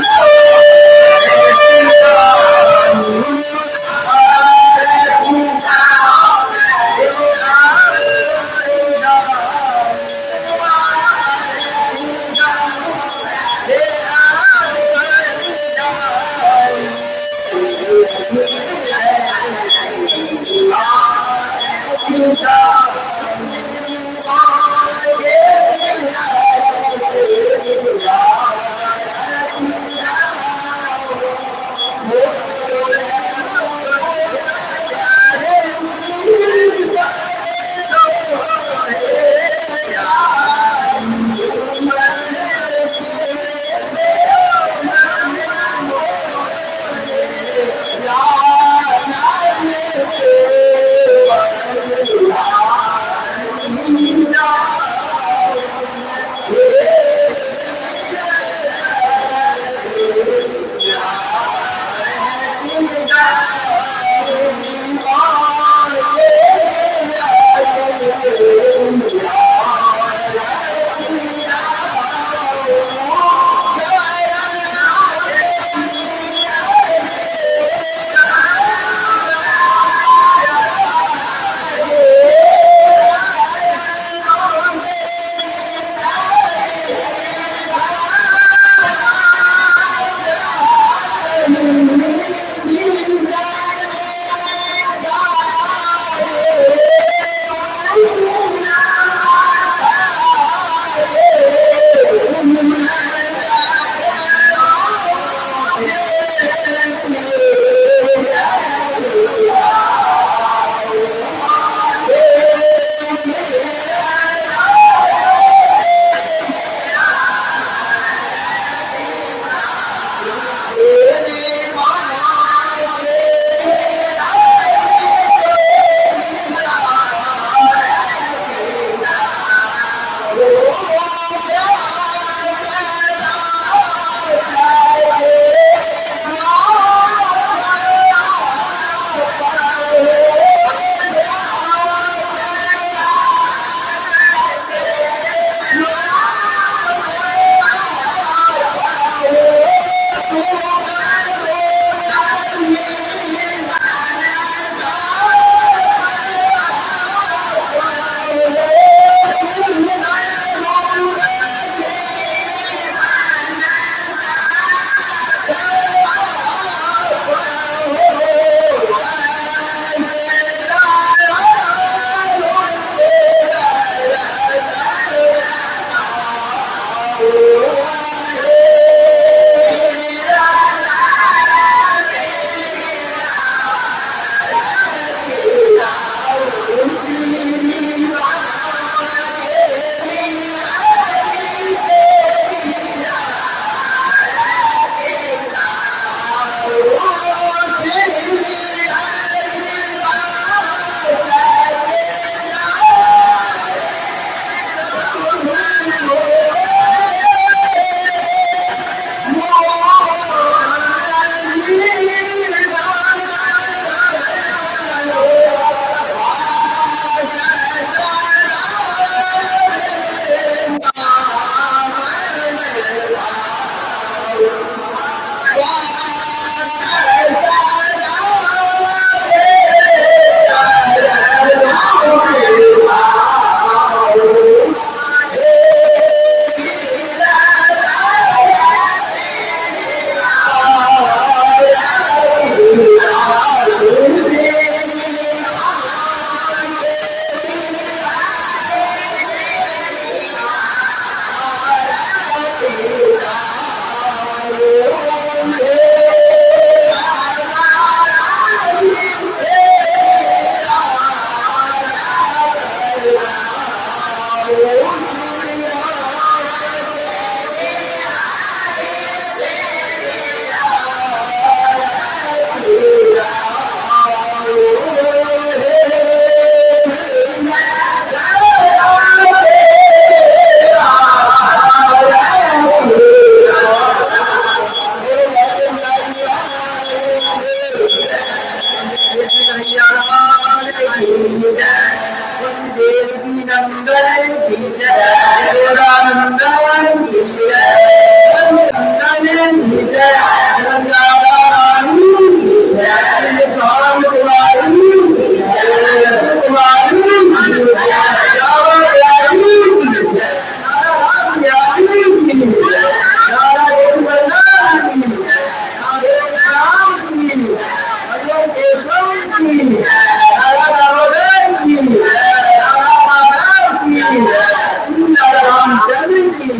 की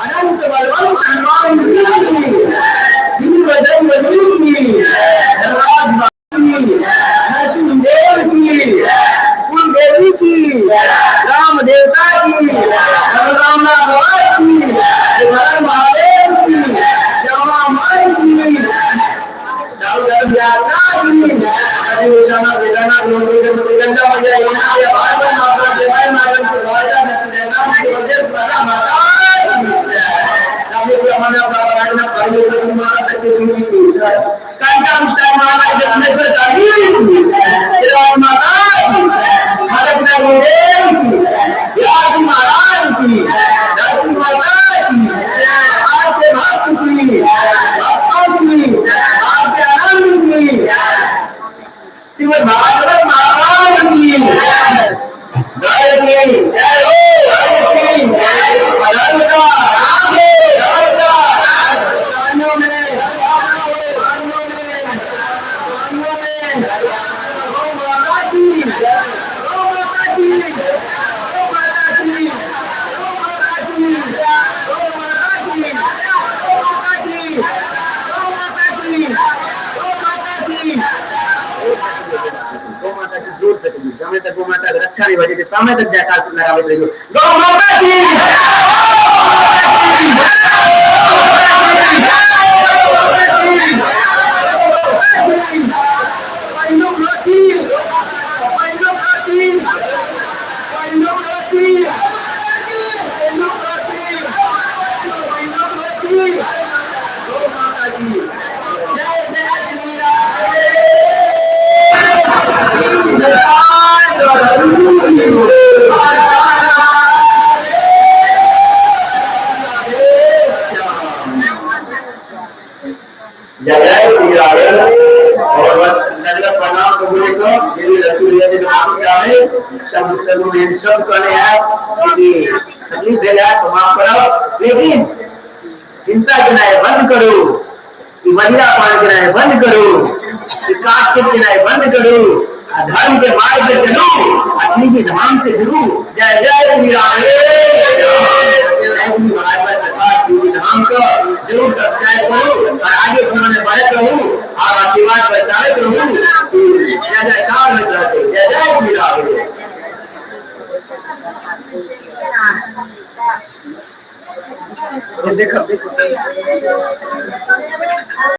अनंत बलवंत हनुमान जी की वीर बजरंग की धर्मराज की नरसिंहदेव की कुल देवी की राम देवता की राम भगवान की हर महादेव की श्यामा माई की चारों तरफ यात्रा की अधिवेशना वेदना लोग गंगा मैया यमुना या भारत माता देवाय माता की द्वारका देवता की वजह बड़ा माता रामेश्वर हमारा प्राणायाम कार्य करने वाला सत्य सुनी की कांटा मुस्तान माता के दर्शन करी श्री राम माता की भारत का गुरुदेव की याद महाराज की धरती माता की आपके भक्त की भक्तों की आपके आनंद की श्रीमद् भागवत महाराज की जय की जय हो जय की अनंता जोर से जमे तक गौ माता की रक्षा नहीं बजे तमे तक जयकार लगावे रहियो गौ माता की जय श्री राम और नजर प्रणाम सब बोले को ये लड़की ले के माफी चाहे सब में सब करने हैं कि तकलीफ दे रहा तो माफ करो लेकिन हिंसा गिनाए बंद करो कि मदिरा पान गिनाए बंद करो कि काट के गिनाए बंद करो धर्म के मार्ग पे चलो असली जी धाम से जुड़ो जय जय श्री राम धाम को जरूर सब्सक्राइब करो और आगे जीवन में बढ़ते रहो और आशीर्वाद बरसाते रहो जय जयकार में रहते जय जय श्री राम देखो देखो